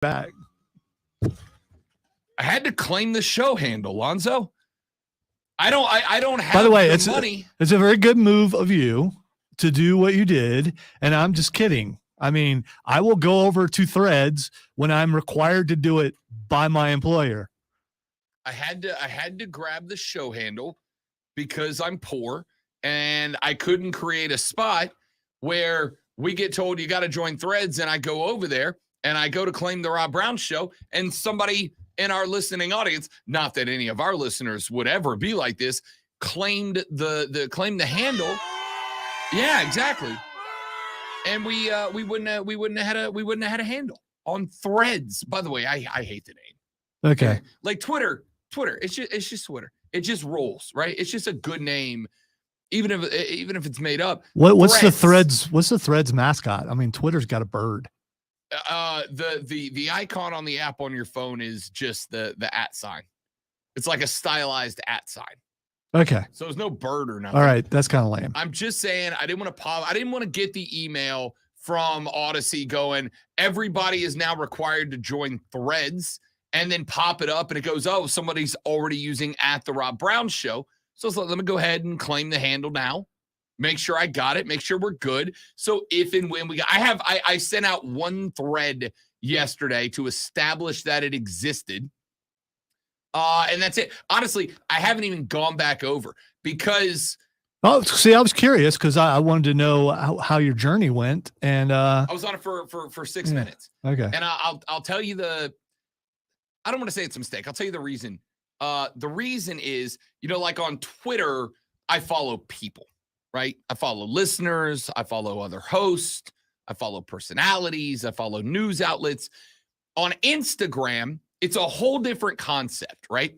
back. I had to claim the show handle, Lonzo. I don't have By the way, money. It's a very good move of you to do what you did, and I'm just kidding. I mean, I will go over to Threads when I'm required to do it by my employer. I had to grab the show handle because I'm poor and I couldn't create a spot where we get told you got to join Threads, and I go over there and I go to claim the Rob Brown Show, and somebody in our listening audience, not that any of our listeners would ever be like this, claimed the handle. Yeah, exactly. And we wouldn't have had a handle on Threads. By the way, I hate the name. Okay. Like Twitter, it's just Twitter. It just rolls, right? It's just a good name, even if it's made up. What's the Threads mascot? I mean, Twitter's got a bird. The icon on the app on your phone is just the @ sign. It's like a stylized @ sign. Okay. So there's no bird or nothing. All right, that's kind of lame. I'm just saying I didn't want to get the email from Odyssey going, everybody is now required to join Threads, and then pop it up and it goes, oh, somebody's already using @the Rob Brown Show. So let me go ahead and claim the handle now. Make sure I got it. Make sure we're good. So if and when I sent out one thread yesterday to establish that it existed. And that's it. Honestly, I haven't even gone back over because. Oh, see, I was curious because I wanted to know how your journey went, and I was on it for 6 minutes. Okay. And I'll tell you I don't want to say it's a mistake. I'll tell you the reason. The reason is, like on Twitter, I follow people. Right? I follow listeners. I follow other hosts. I follow personalities. I follow news outlets. On Instagram, it's a whole different concept, right?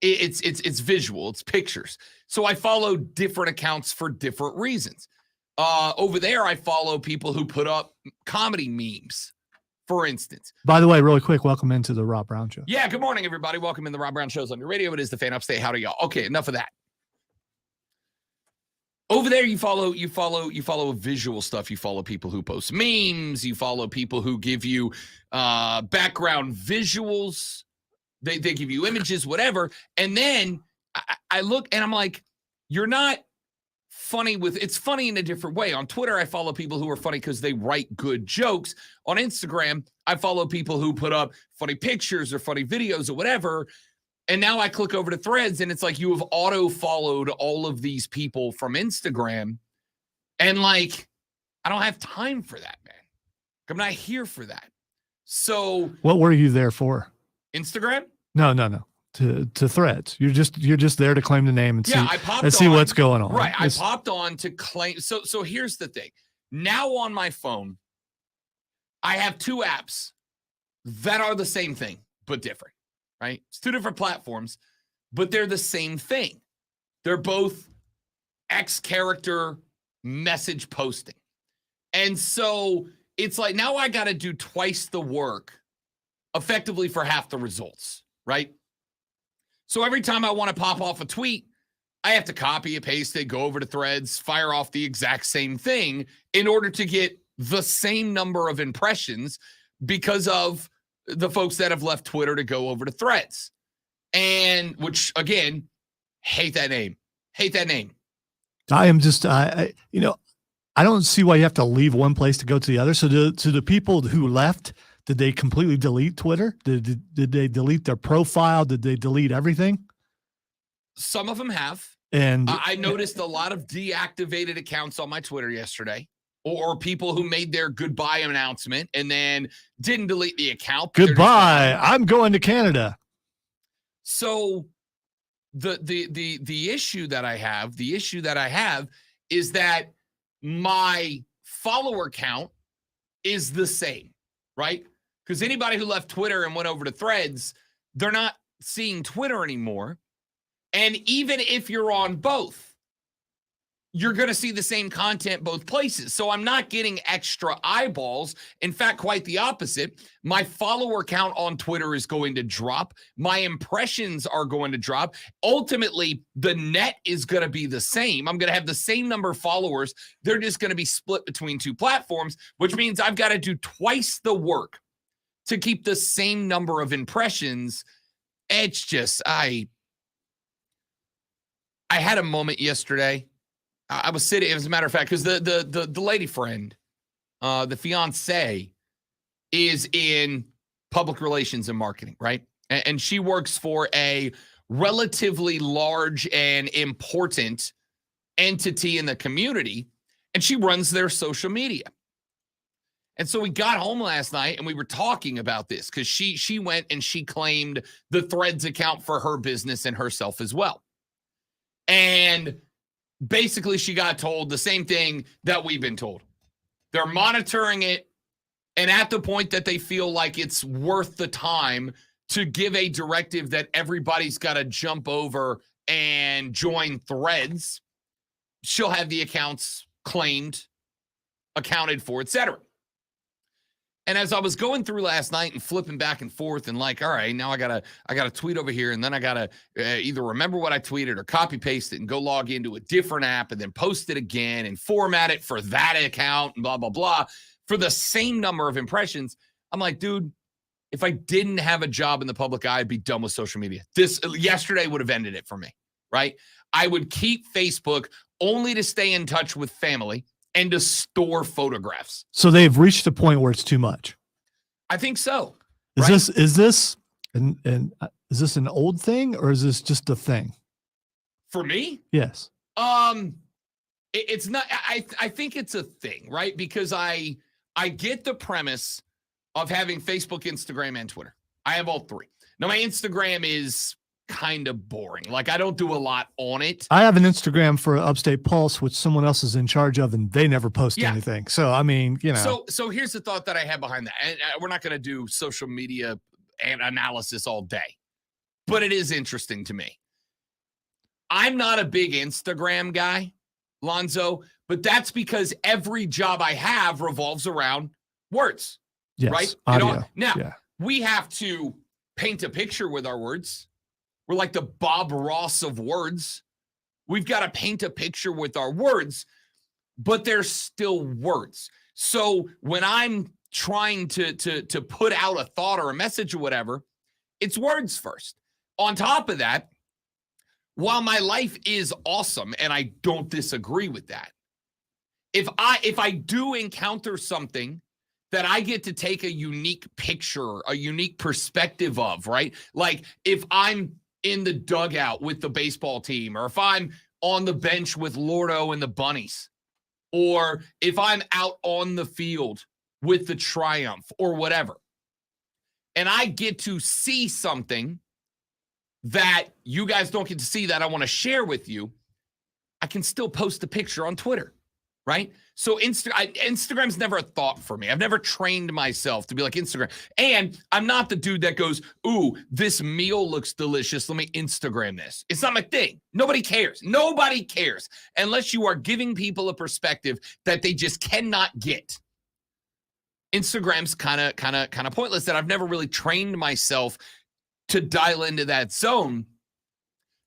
It's visual. It's pictures. So I follow different accounts for different reasons. Over there, I follow people who put up comedy memes, for instance. By the way, really quick, welcome into the Rob Brown Show. Yeah, good morning, everybody. Welcome in the Rob Brown Show's on your radio. It is the Fan Upstate. Howdy, y'all. Okay, enough of that. Over there, you follow visual stuff. You follow people who post memes. You follow people who give you background visuals. They give you images, whatever. And then I look and I'm like, you're not funny it's funny in a different way. On Twitter, I follow people who are funny because they write good jokes. On Instagram, I follow people who put up funny pictures or funny videos or whatever. And now I click over to Threads, and it's like you have auto-followed all of these people from Instagram. And, I don't have time for that, man. I'm not here for that. So what were you there for? Instagram? No. To Threads. You're just there to claim the name and see what's going on. Right. I popped on to claim. So here's the thing. Now on my phone, I have two apps that are the same thing, but different. Right? It's two different platforms, but they're the same thing. They're both X character message posting. And so it's like now I got to do twice the work effectively for half the results, right? So every time I want to pop off a tweet, I have to copy it, paste it, go over to Threads, fire off the exact same thing in order to get the same number of impressions because of the folks that have left Twitter to go over to Threads. And which, again, hate that name. I am just, I don't see why you have to leave one place to go to the other. So to the people who left, did they completely delete Twitter? Did they delete their profile? Did they delete everything? Some of them have. And I noticed a lot of deactivated accounts on my Twitter yesterday. Or people who made their goodbye announcement and then didn't delete the account. Goodbye. I'm going to Canada. So the issue that I have is that my follower count is the same, right? Because anybody who left Twitter and went over to Threads, they're not seeing Twitter anymore. And even if you're on both, you're going to see the same content both places. So I'm not getting extra eyeballs. In fact, quite the opposite. My follower count on Twitter is going to drop. My impressions are going to drop. Ultimately, the net is going to be the same. I'm going to have the same number of followers. They're just going to be split between two platforms, which means I've got to do twice the work to keep the same number of impressions. It's just, I had a moment yesterday. I was sitting, as a matter of fact, because the lady friend, the fiance, is in public relations and marketing, right? And she works for a relatively large and important entity in the community, and she runs their social media. And so we got home last night and we were talking about this because she went and she claimed the Threads account for her business and herself as well. And basically she got told the same thing that we've been told. They're monitoring it, and at the point that they feel like it's worth the time to give a directive that everybody's got to jump over and join Threads, she'll have the accounts claimed, accounted for, etc. And as I was going through last night and flipping back and forth and like, all right, now I gotta tweet over here, and then I gotta either remember what I tweeted or copy paste it and go log into a different app and then post it again and format it for that account and blah, blah, blah, for the same number of impressions. I'm like, dude, if I didn't have a job in the public eye, I'd be done with social media. This yesterday would have ended it for me, right? I would keep Facebook only to stay in touch with family and to store photographs. So they've reached a point where it's too much. I think so. Is this an old thing, or is this just a thing? For me? Yes. It's not. I think it's a thing, right? Because I get the premise of having Facebook, Instagram, and Twitter. I have all three. Now, my Instagram is kind of boring. Like, I don't do a lot on it. I have an Instagram for Upstate Pulse, which someone else is in charge of, and they never post anything. So, I mean, you know. So here's the thought that I have behind that. And we're not going to do social media and analysis all day, but it is interesting to me. I'm not a big Instagram guy, Lonzo, but that's because every job I have revolves around words. Yes, right? audio. We have to paint a picture with our words. We're like the Bob Ross of words. We've got to paint a picture with our words, but they're still words. So when I'm trying to put out a thought or a message or whatever, it's words first. On top of that, while my life is awesome, and I don't disagree with that, if I do encounter something that I get to take a unique picture, a unique perspective of, right? Like if I'm in the dugout with the baseball team, or if I'm on the bench with Lordo and the Bunnies, or if I'm out on the field with the Triumph or whatever, and I get to see something that you guys don't get to see that I want to share with you, I can still post a picture on Twitter, right? So Instagram's never a thought for me. I've never trained myself to be like Instagram. And I'm not the dude that goes, ooh, this meal looks delicious. Let me Instagram this. It's not my thing. Nobody cares. Nobody cares unless you are giving people a perspective that they just cannot get. Instagram's kind of pointless, that I've never really trained myself to dial into that zone.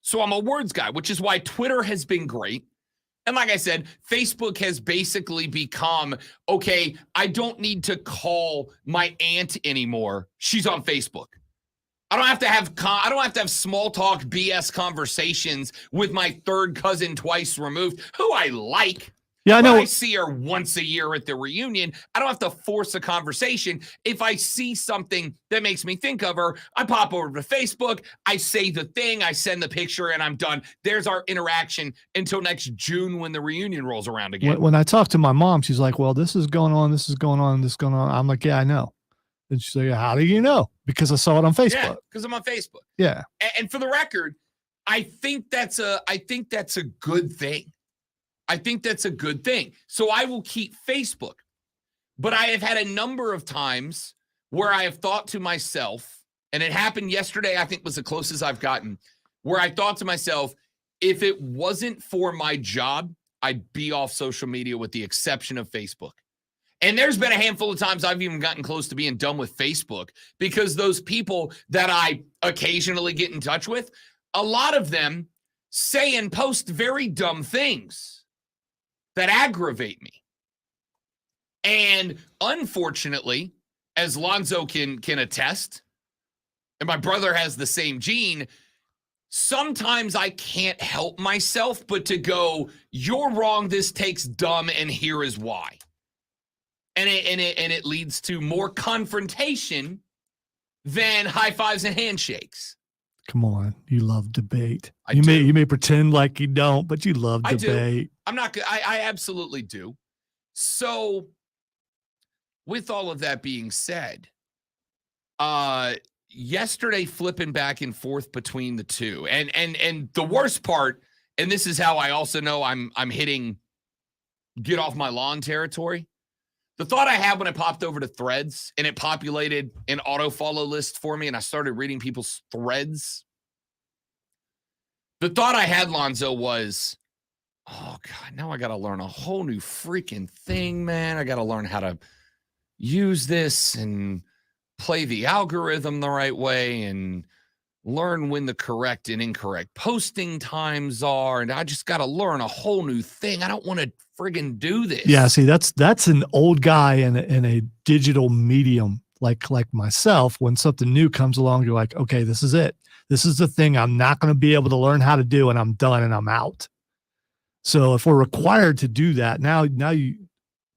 So I'm a words guy, which is why Twitter has been great. And like I said, Facebook has basically become, okay, I don't need to call my aunt anymore. She's on Facebook. I don't have to have small talk BS conversations with my third cousin twice removed, who I like. Yeah, I know. I see her once a year at the reunion. I don't have to force a conversation. If I see something that makes me think of her, I pop over to Facebook, I say the thing, I send the picture, and I'm done. There's our interaction until next June when the reunion rolls around again. When I talk to my mom, she's like, well, this is going on, this is going on, this is going on. I'm like, yeah, I know. And she's like, how do you know? Because I saw it on Facebook. Yeah, because I'm on Facebook. Yeah. And for the record, I think that's a good thing. I think that's a good thing. So I will keep Facebook. But I have had a number of times where I have thought to myself, and it happened yesterday, I think was the closest I've gotten, where I thought to myself, if it wasn't for my job, I'd be off social media with the exception of Facebook. And there's been a handful of times I've even gotten close to being done with Facebook because those people that I occasionally get in touch with, a lot of them say and post very dumb things that aggravate me. And unfortunately, as Lonzo can attest, and my brother has the same gene, sometimes I can't help myself but to go, you're wrong, this takes dumb, and here is why. And it leads to more confrontation than high fives and handshakes. Come on, you love debate. I You do. may pretend like you don't, but you love I debate. do. I'm not. I absolutely do. So, with all of that being said, yesterday flipping back and forth between the two, and the worst part, and this is how I also know I'm hitting get off my lawn territory. The thought I had when I popped over to Threads and it populated an auto follow list for me and I started reading people's threads. The thought I had, Lonzo, was, oh God, now I got to learn a whole new freaking thing, man. I got to learn how to use this and play the algorithm the right way and learn when the correct and incorrect posting times are. And I just got to learn a whole new thing. I don't want to friggin' do this. Yeah, see, that's an old guy in a digital medium like myself. When something new comes along, you're like, okay, this is it. This is the thing I'm not going to be able to learn how to do, and I'm done and I'm out. So if we're required to do that now you,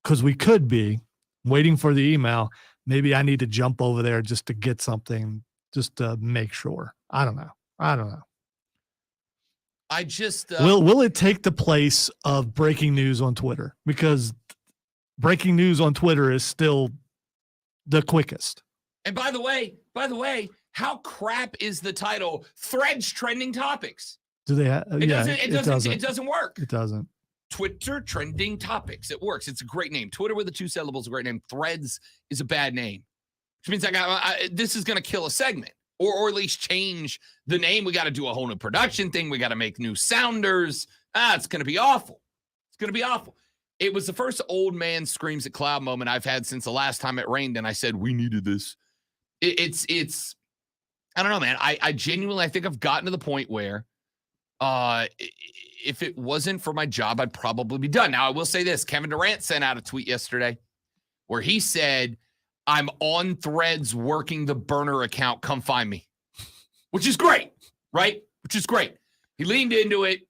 because we could be waiting for the email, maybe I need to jump over there just to get something, just to make sure. I don't know. I just will it take the place of breaking news on Twitter? Because breaking news on Twitter is still the quickest. And by the way, how crap is the title? Threads trending topics. Do they? It doesn't work. It doesn't. Twitter trending topics. It works. It's a great name. Twitter with the 2 syllables is a great name. Threads is a bad name, which means this is going to kill a segment. Or at least change the name. We got to do a whole new production thing. We got to make new sounders. It's going to be awful. It's going to be awful. It was the first old man screams at cloud moment I've had since the last time it rained, and I said, we needed this. It's I don't know, man. I genuinely, I think I've gotten to the point where if it wasn't for my job, I'd probably be done. Now, I will say this. Kevin Durant sent out a tweet yesterday where he said, I'm on Threads working the burner account. Come find me, which is great, right? Which is great. He leaned into it.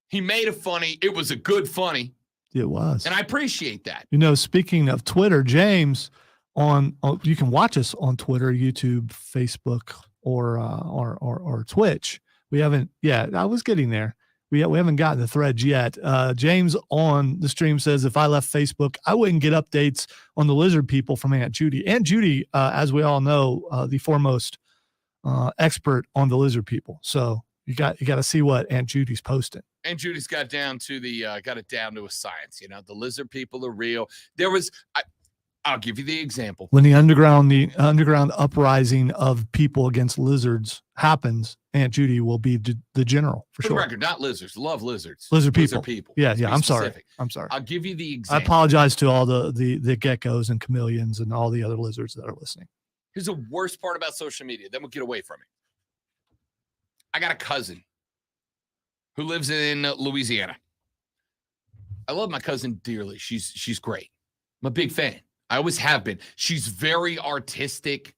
He made it funny. It was a good funny. It was. And I appreciate that. You know, speaking of Twitter, James, you can watch us on Twitter, YouTube, Facebook, or Twitch. We haven't, I was getting there. We haven't gotten the Threads yet. James on the stream says, if I left Facebook, I wouldn't get updates on the lizard people from Aunt Judy. Aunt Judy, as we all know, the foremost expert on the lizard people. So you got to see what Aunt Judy's posting. Aunt Judy's got it down to a science. You know, the lizard people are real. There was, I'll give you the example. When the underground uprising of people against lizards happens, Aunt Judy will be the general for sure. For the record, not lizards. Love lizards. Lizard people. Yeah. I'm sorry. I'm sorry. I'll give you the example. I apologize to all the geckos and chameleons and all the other lizards that are listening. Here's the worst part about social media. Then we'll get away from it. I got a cousin who lives in Louisiana. I love my cousin dearly. She's great. I'm a big fan. I always have been. She's very artistic,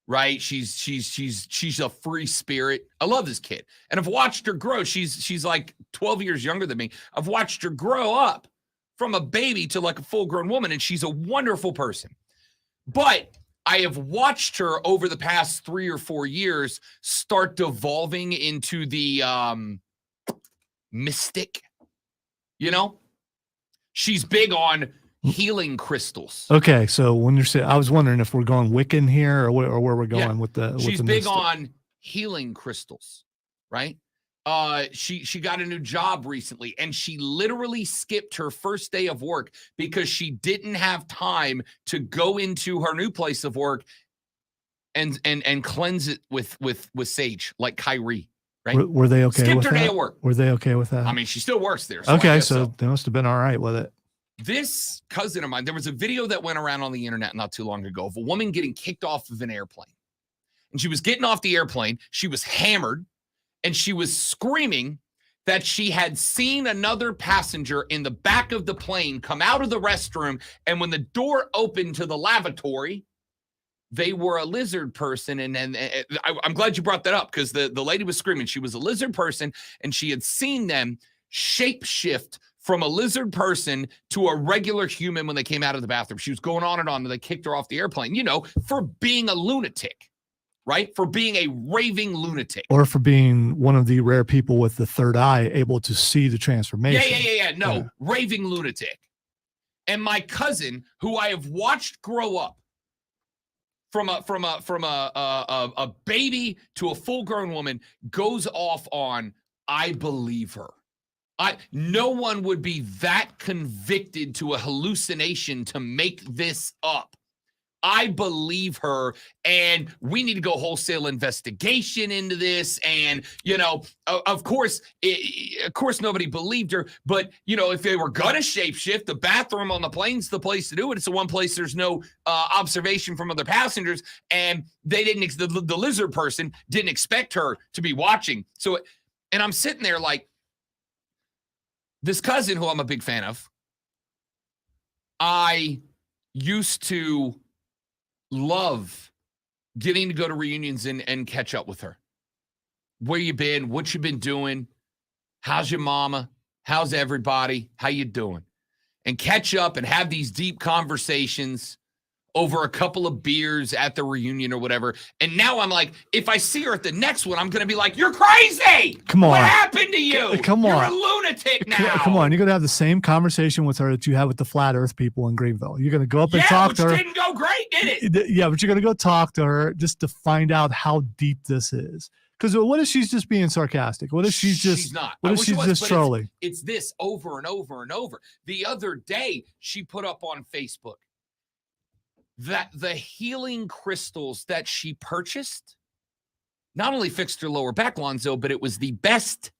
right? She's a free spirit. I love this kid. And I've watched her grow. She's like 12 years younger than me. I've watched her grow up from a baby to like a full-grown woman, and she's a wonderful person. But I have watched her over the past 3 or 4 years start devolving into the mystic. You know? She's big on healing crystals. Okay, so when you're saying, I was wondering if we're going Wiccan here or where we're going with the. She's with the big mystic. on healing crystals, right? She got a new job recently, and she literally skipped her first day of work because she didn't have time to go into her new place of work and cleanse it with sage, like Kyrie. Right? Were they okay Skipped with her that? day of work. Were they okay with that? I mean, she still works there. Okay, so they must have been all right with it. This cousin of mine, there was a video that went around on the internet not too long ago of a woman getting kicked off of an airplane. And she was getting off the airplane. She was hammered, and she was screaming that she had seen another passenger in the back of the plane come out of the restroom. And when the door opened to the lavatory, they were a lizard person. And I'm glad you brought that up, because the lady was screaming. She was a lizard person, and she had seen them shapeshift from a lizard person to a regular human when they came out of the bathroom. She was going on, and they kicked her off the airplane, for being a lunatic, right? For being a raving lunatic. Or for being one of the rare people with the third eye able to see the transformation. Yeah. No, raving lunatic. And my cousin, who I have watched grow up from a baby to a full-grown woman, goes off on, I believe her. No one would be that convicted to a hallucination to make this up. I believe her, and we need to go wholesale investigation into this. And, of course, nobody believed her. But, if they were going to shapeshift, the bathroom on the plane's the place to do it. It's the one place there's no observation from other passengers. And they didn't, the lizard person didn't expect her to be watching. So, and I'm sitting there like, this cousin who I'm a big fan of, I used to love getting to go to reunions and catch up with her. Where you been? What you been doing? How's your mama? How's everybody? How you doing? And catch up and have these deep conversations over a couple of beers at the reunion or whatever. And now I'm like, if I see her at the next one, I'm going to be like, you're crazy. Come on. What happened to you? Come on. You're a lunatic now. Come on. You're going to have the same conversation with her that you had with the flat earth people in Greenville. You're going to go up and talk to her. Which didn't go great, did it? Yeah, but you're going to go talk to her just to find out how deep this is. Because what if she's just being sarcastic? What if she's not? What if she's just trolling? It's this over and over and over. The other day, she put up on Facebook that the healing crystals that she purchased not only fixed her lower back, Lonzo, but it was the best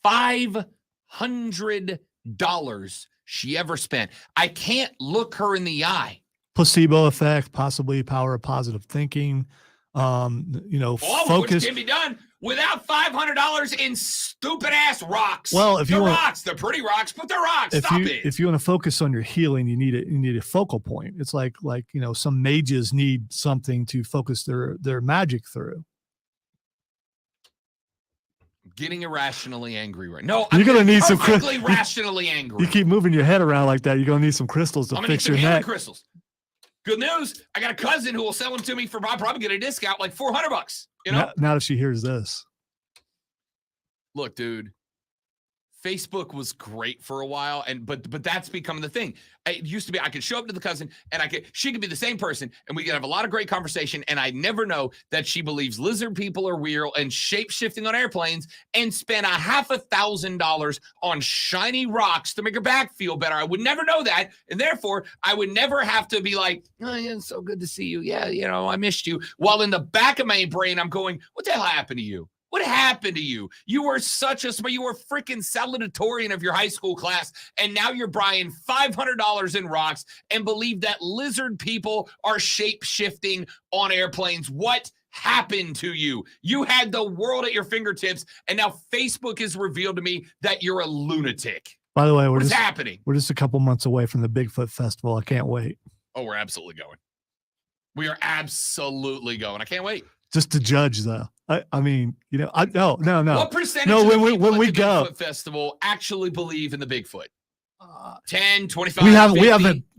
$500 she ever spent. I can't look her in the eye. Placebo effect, possibly power of positive thinking. Focus. Which can be done without $500 in stupid ass rocks. Well, if you want rocks, they're pretty rocks, but they're rocks. If you want to focus on your healing, you need a focal point. It's like some mages need something to focus their magic through. Getting irrationally angry right now. No, you're going to need some rationally angry. You keep moving your head around like that. You're going to need some crystals to fix your neck. Crystals. Good news. I got a cousin who will sell them to me for I'll probably get a discount, like $400. Now that she hears this. Look, dude. Facebook was great for a while, but that's becoming the thing. It used to be I could show up to the cousin and she could be the same person and we could have a lot of great conversation, and I never know that she believes lizard people are real and shape-shifting on airplanes and spent $1,000 on shiny rocks to make her back feel better. I would never know that, and therefore I would never have to be like, oh yeah, it's so good to see you. Yeah, I missed you. While in the back of my brain I'm going, what the hell happened to you? What happened to you? You were you were freaking salutatorian of your high school class, and now you're buying $500 in rocks and believe that lizard people are shape-shifting on airplanes. What happened to you? You had the world at your fingertips, and now Facebook has revealed to me that you're a lunatic. By the way, what's happening? We're just a couple months away from the Bigfoot Festival. I can't wait. Oh, we're absolutely going. We are absolutely going. I can't wait. Just to judge, though. No. What percentage of when we go Bigfoot Festival actually believe in the Bigfoot? 10, 25, we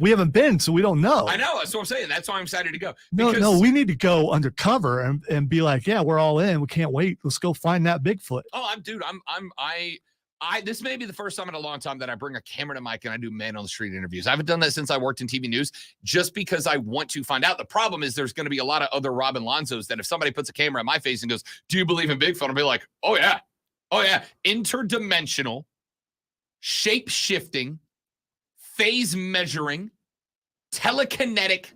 haven't been, so we don't know. I know. That's what I'm saying. That's why I'm excited to go. No, we need to go undercover and be like, yeah, we're all in. We can't wait. Let's go find that Bigfoot. Oh, this may be the first time in a long time that I bring a camera to mic and I do man on the street interviews. I haven't done that since I worked in TV news, just because I want to find out. The problem is there's going to be a lot of other Robin Lonzos that if somebody puts a camera in my face and goes, do you believe in Bigfoot? I'll be like, oh yeah. Interdimensional, shape-shifting, phase measuring, telekinetic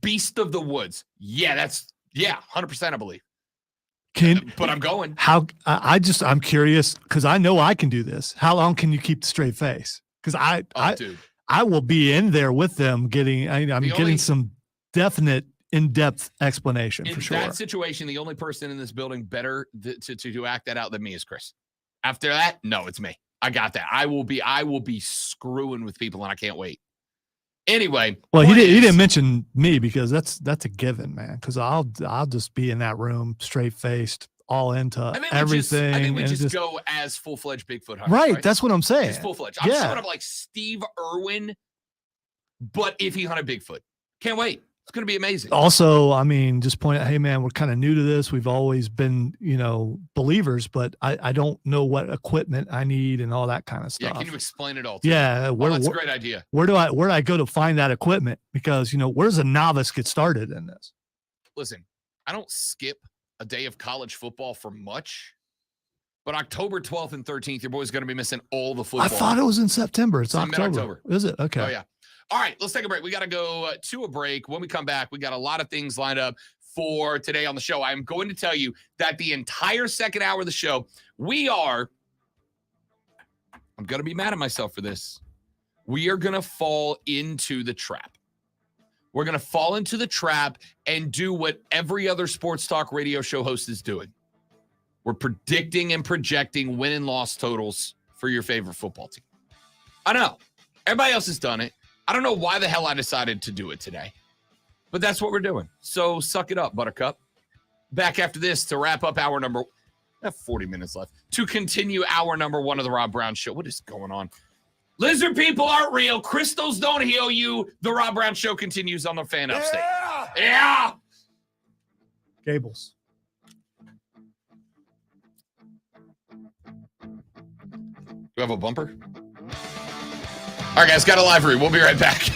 beast of the woods. Yeah, 100% I believe. But I'm going. I'm curious because I know I can do this. How long can you keep the straight face? Because I will be in there with them getting some definite in-depth explanation for sure. In that situation, the only person in this building better to act that out than me is Chris. After that, no, it's me. I got that. I will be screwing with people, and I can't wait. Anyway, Well, he point didn't. He is- didn't mention me because that's a given, man. Because I'll just be in that room, straight faced, all into I think everything. I think we and just just go as full-fledged Bigfoot hunters. right. Right. That's what I'm saying. Just full-fledged. I'm Yeah. showing up like Steve Irwin, but if he hunted Bigfoot. Can't wait. It's going to be amazing. Also, I mean, just point out, hey man, we're kind of new to this. We've always been, believers, but I don't know what equipment I need and all that kind of stuff. Yeah, can you explain it all to me? Yeah, That's a great idea. Where do I go to find that equipment? Because where does a novice get started in this? Listen, I don't skip a day of college football for much, but October 12th and 13th, your boy's going to be missing all the football. I thought it was in September. It's October. Mid-October. Is it? Okay. Oh yeah. All right, let's take a break. We got to go to a break. When we come back, we got a lot of things lined up for today on the show. I'm going to tell you that the entire second hour of the show, I'm going to be mad at myself for this. We are going to fall into the trap. We're going to fall into the trap and do what every other sports talk radio show host is doing. We're predicting and projecting win and loss totals for your favorite football team. I know. Everybody else has done it. I don't know why the hell I decided to do it today, but that's what we're doing. So suck it up, Buttercup. Back after this to wrap up hour number. I have 40 minutes left to continue hour number 1 of the Rob Brown Show. What is going on? Lizard people aren't real. Crystals don't heal you. The Rob Brown Show continues on the Fan Upstate. Yeah. Gables. Do we have a bumper? All right, guys, got a live read. We'll be right back.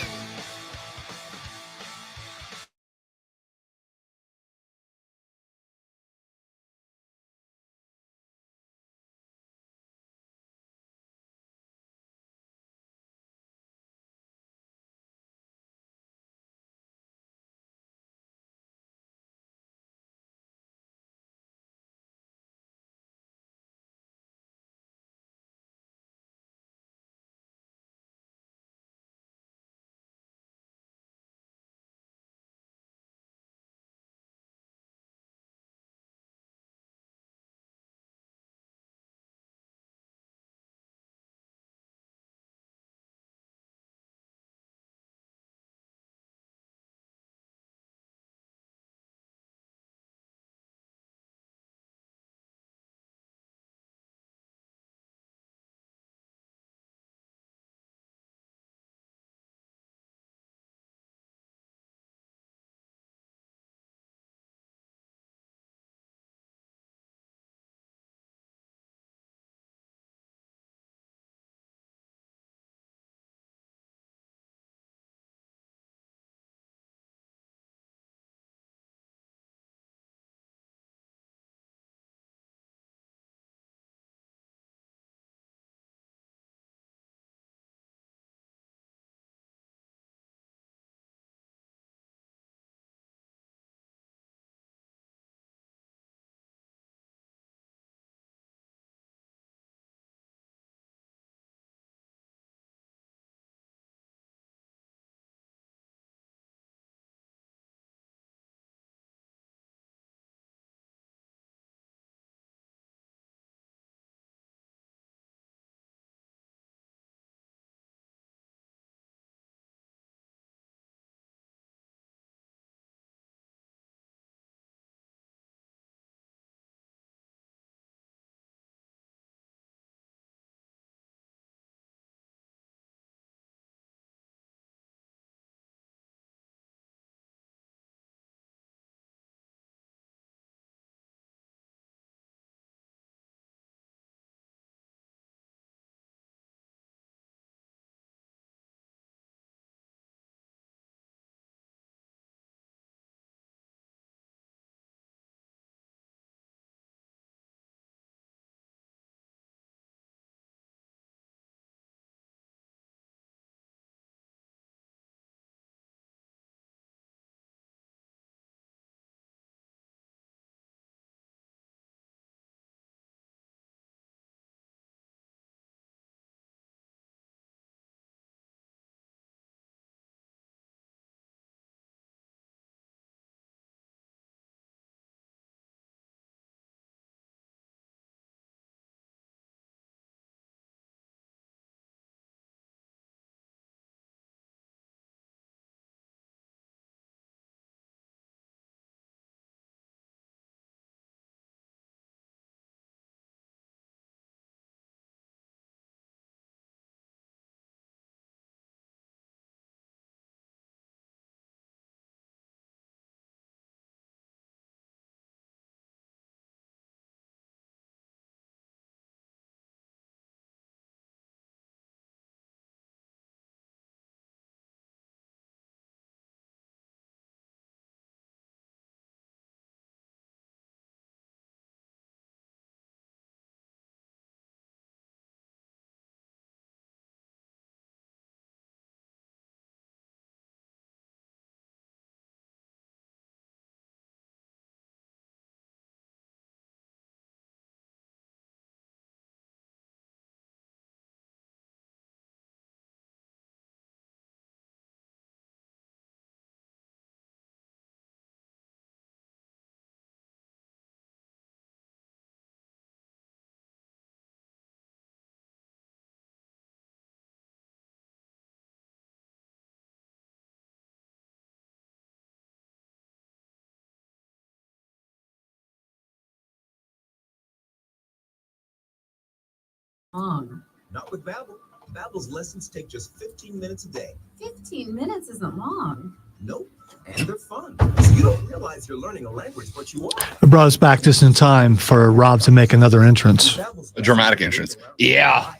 Long. Not with Babbel. Babbel's lessons take just 15 minutes a day. 15 minutes isn't long. Nope. And they're fun. So you don't realize you're learning a language, but you are. It brought us back just in time for Rob to make another entrance. A dramatic entrance. Yeah.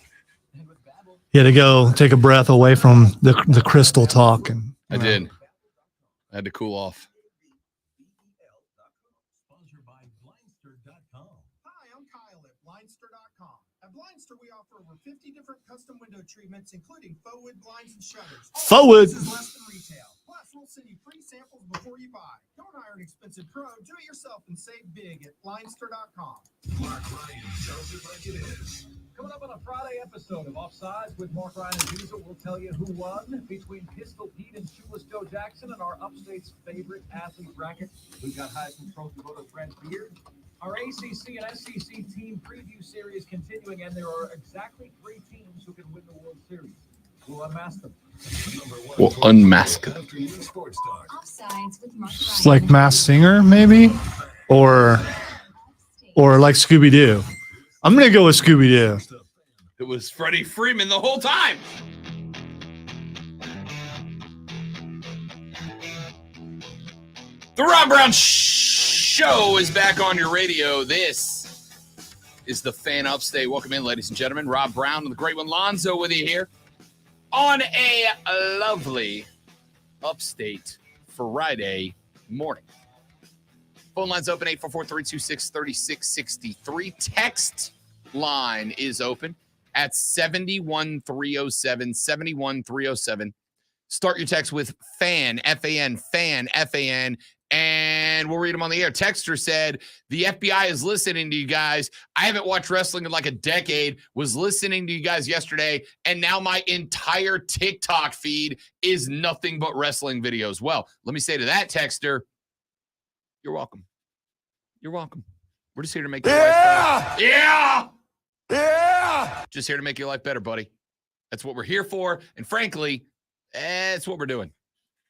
He had to go take a breath away from the crystal talk. And I did. I had to cool off. Sponsored by Blindster.com. Hi, I'm Kyle at Blindster.com. At Blindster, we offer over 50 different custom window treatments, including faux wood blinds and shutters. Faux wood. This is less than retail. Plus, we'll send you free samples before you buy. Don't hire an expensive pro. Do it yourself and save big at Blindster.com. Mark Ryan tells it like it is. Coming up on a Friday episode of Offsides with Mark Ryan and Diesel, we'll tell you who won between Pistol Pete and Shoeless Joe Jackson in our Upstate's favorite athlete bracket. We've got Heisman Trophy voter Brent Beard. Our ACC and SEC team preview series continuing, and there are exactly 3 teams who can win the World Series. We'll unmask them. We'll unmask them. Offsides with Mark it's like Masked Singer, maybe, or like Scooby Doo. I'm gonna go with Scooby Doo. It was Freddie Freeman the whole time. The Rob Brown Show is back on your radio. This is the Fan Upstate. Welcome in, ladies and gentlemen. Rob Brown and the great one Lonzo with you here on a lovely Upstate Friday morning. Phone lines open, 844-326-3663. Text line is open at 71307, 71307. Start your text with FAN, F-A-N, FAN, F-A-N, and we'll read them on the air. Texter said, the FBI is listening to you guys. I haven't watched wrestling in like a decade, was listening to you guys yesterday, and now my entire TikTok feed is nothing but wrestling videos. Well, let me say to that texter, you're welcome. You're welcome. We're just here to make your life better. Yeah! Yeah! Just here to make your life better, buddy. That's what we're here for. And frankly, that's what we're doing.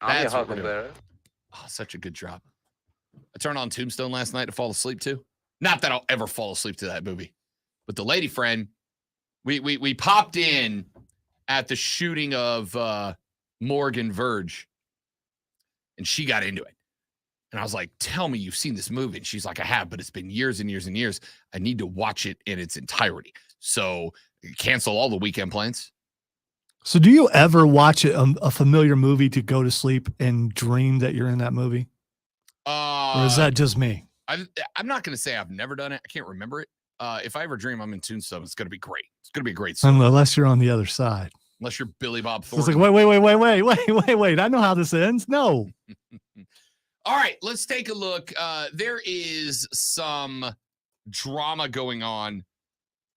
That's what we're doing. Oh, such a good drop. I turned on Tombstone last night to fall asleep to. Not that I'll ever fall asleep to that movie. But the lady friend, we popped in at the shooting of Morgan Verge. And she got into it. And I was like, tell me you've seen this movie. And she's like, I have, but it's been years and years and years. I need to watch it in its entirety. So cancel all the weekend plans. So do you ever watch a familiar movie to go to sleep and dream that you're in that movie? Or is that just me? I'm not going to say I've never done it. I can't remember it. If I ever dream I'm in Tombstone, it's going to be great. It's going to be a great story. Unless you're on the other side. Unless you're Billy Bob So it's Thornton. like, wait. I know how this ends. No. All right, let's take a look. There is some drama going on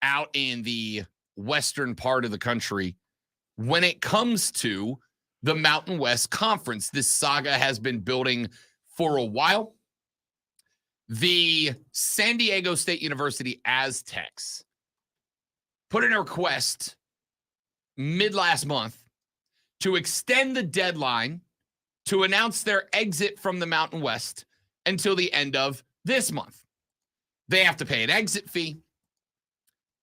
out in the western part of the country when it comes to the Mountain West Conference. This saga has been building for a while. The San Diego State University Aztecs put in a request mid-last month to extend the deadline to announce their exit from the Mountain West until the end of this month. They have to pay an exit fee,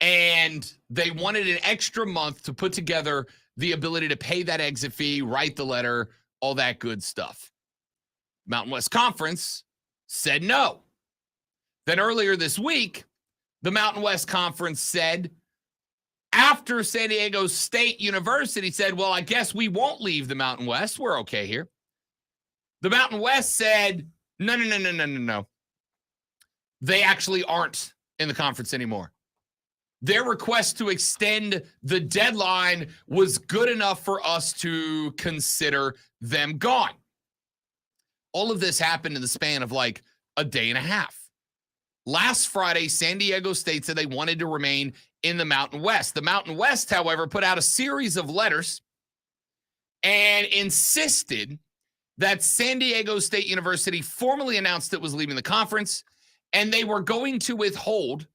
and they wanted an extra month to put together the ability to pay that exit fee, write the letter, all that good stuff. Mountain West Conference said no. Then earlier this week, the Mountain West Conference said, after San Diego State University said, well, I guess we won't leave the Mountain West. We're okay here. The Mountain West said, no. They actually aren't in the conference anymore. Their request to extend the deadline was good enough for us to consider them gone. All of this happened in the span of like a day and a half. Last Friday, San Diego State said they wanted to remain in the Mountain West. The Mountain West, however, put out a series of letters and insisted that San Diego State University formally announced it was leaving the conference, and they were going to withhold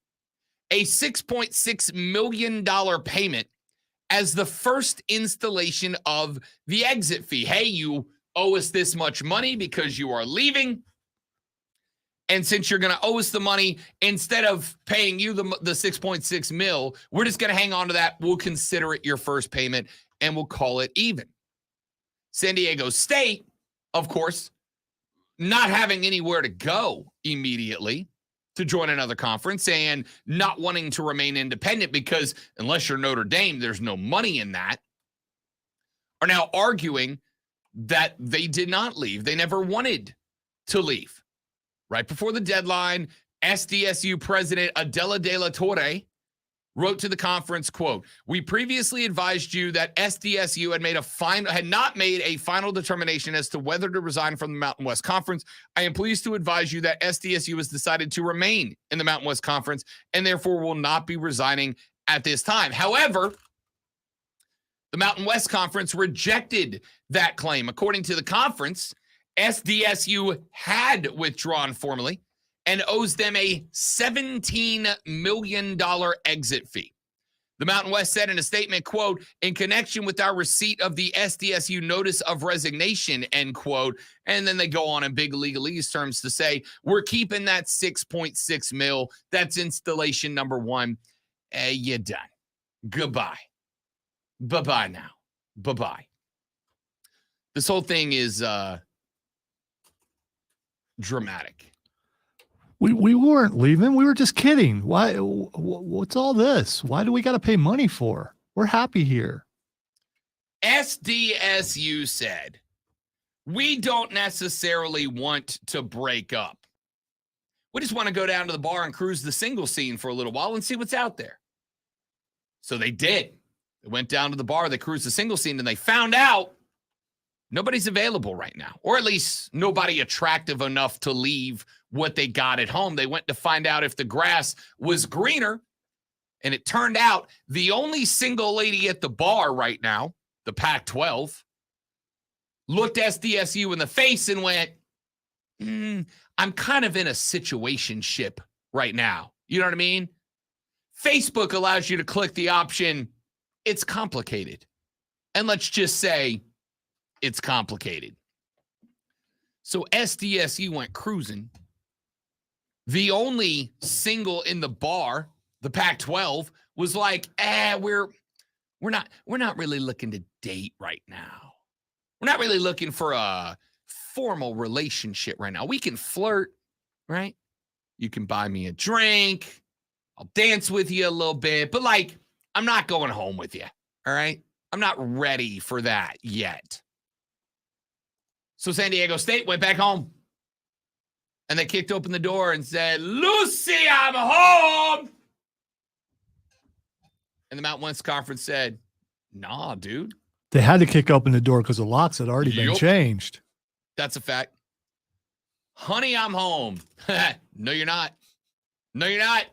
a $6.6 million payment as the first installation of the exit fee. Hey, you owe us this much money because you are leaving. And since you're going to owe us the money, instead of paying you the 6.6 mil, we're just going to hang on to that. We'll consider it your first payment and we'll call it even. San Diego State, of course, not having anywhere to go immediately to join another conference and not wanting to remain independent because unless you're Notre Dame, there's no money in that, are now arguing that they did not leave. They never wanted to leave. Right before the deadline, SDSU President Adela de la Torre wrote to the conference, quote, "We previously advised you that SDSU had not made a final determination as to whether to resign from the Mountain West Conference. I am pleased to advise you that SDSU has decided to remain in the Mountain West Conference and therefore will not be resigning at this time." However, the Mountain West Conference rejected that claim. According to the conference, SDSU had withdrawn formally and owes them a $17 million exit fee. The Mountain West said in a statement, quote, "In connection with our receipt of the SDSU notice of resignation," end quote. And then they go on in big legalese terms to say, we're keeping that 6.6 mil. That's installation number one. You're done. Goodbye. Bye-bye now. Bye-bye. This whole thing is dramatic. We weren't leaving. We were just kidding. Why? What's all this? Why do we got to pay money for? We're happy here. SDSU said, we don't necessarily want to break up. We just want to go down to the bar and cruise the single scene for a little while and see what's out there. So they did. They went down to the bar, they cruised the single scene, and they found out nobody's available right now, or at least nobody attractive enough to leave what they got at home. They went to find out if the grass was greener, and it turned out the only single lady at the bar right now, the Pac-12, looked SDSU in the face and went, I'm kind of in a situationship right now. You know what I mean? Facebook allows you to click the option, it's complicated. And let's just say, it's complicated. So SDSU went cruising. The only single in the bar, the Pac-12, was like, we're not really looking to date right now. We're not really looking for a formal relationship right now. We can flirt, right? You can buy me a drink. I'll dance with you a little bit, but like, I'm not going home with you. All right. I'm not ready for that yet. So San Diego State went back home and they kicked open the door and said, Lucy, I'm home. And the Mountain West Conference said, nah, dude. They had to kick open the door because the locks had already been changed. That's a fact. Honey, I'm home. No, you're not. No, you're not.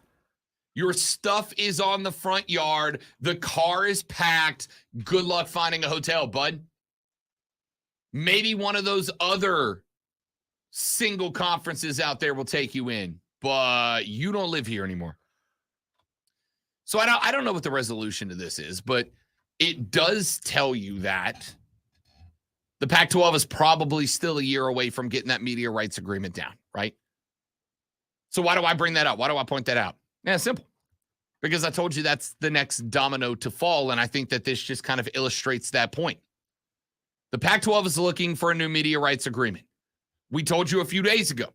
Your stuff is on the front yard. The car is packed. Good luck finding a hotel, bud. Maybe one of those other single conferences out there will take you in, but you don't live here anymore. So I don't know what the resolution to this is, but it does tell you that the Pac-12 is probably still a year away from getting that media rights agreement down, right? So why do I bring that up? Why do I point that out? Yeah, simple. Because I told you that's the next domino to fall, and I think that this just kind of illustrates that point. The Pac-12 is looking for a new media rights agreement. We told you a few days ago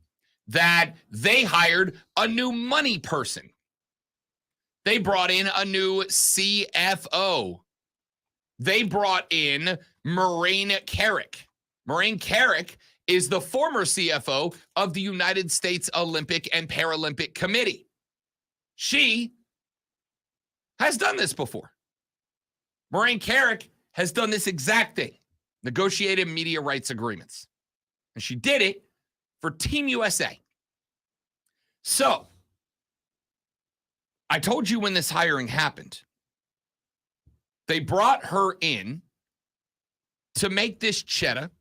that they hired a new money person. They brought in a new CFO. They brought in Maureen Carrick. Maureen Carrick is the former CFO of the United States Olympic and Paralympic Committee. She has done this before. Maureen Carrick has done this exact thing. Negotiated media rights agreements. And she did it for Team USA. So, I told you when this hiring happened, they brought her in to make this cheddar.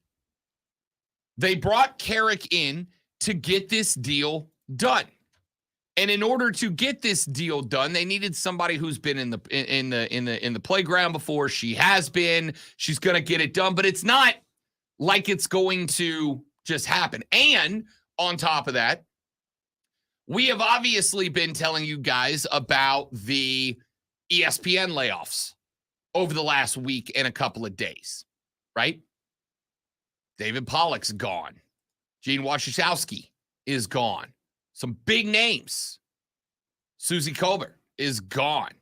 They brought Carrick in to get this deal done. And in order to get this deal done, they needed somebody who's been in the playground before. She has been. She's going to get it done, but it's not like it's going to just happen. And on top of that, We have obviously been telling you guys about the ESPN layoffs over the last week and a couple of days, right? David Pollock's gone. Gene Waszczykowski is gone. Some big names. Susie Colbert is gone.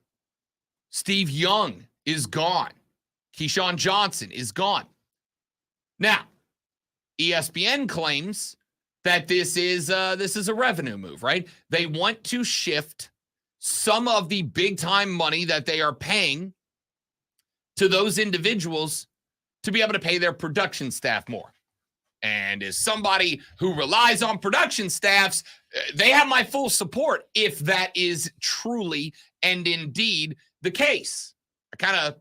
Steve Young is gone. Keyshawn Johnson is gone. Now, ESPN claims that this is a revenue move, right? They want to shift some of the big time money that they are paying to those individuals to be able to pay their production staff more. And as somebody who relies on production staffs, they have my full support if that is truly and indeed the case. I kind of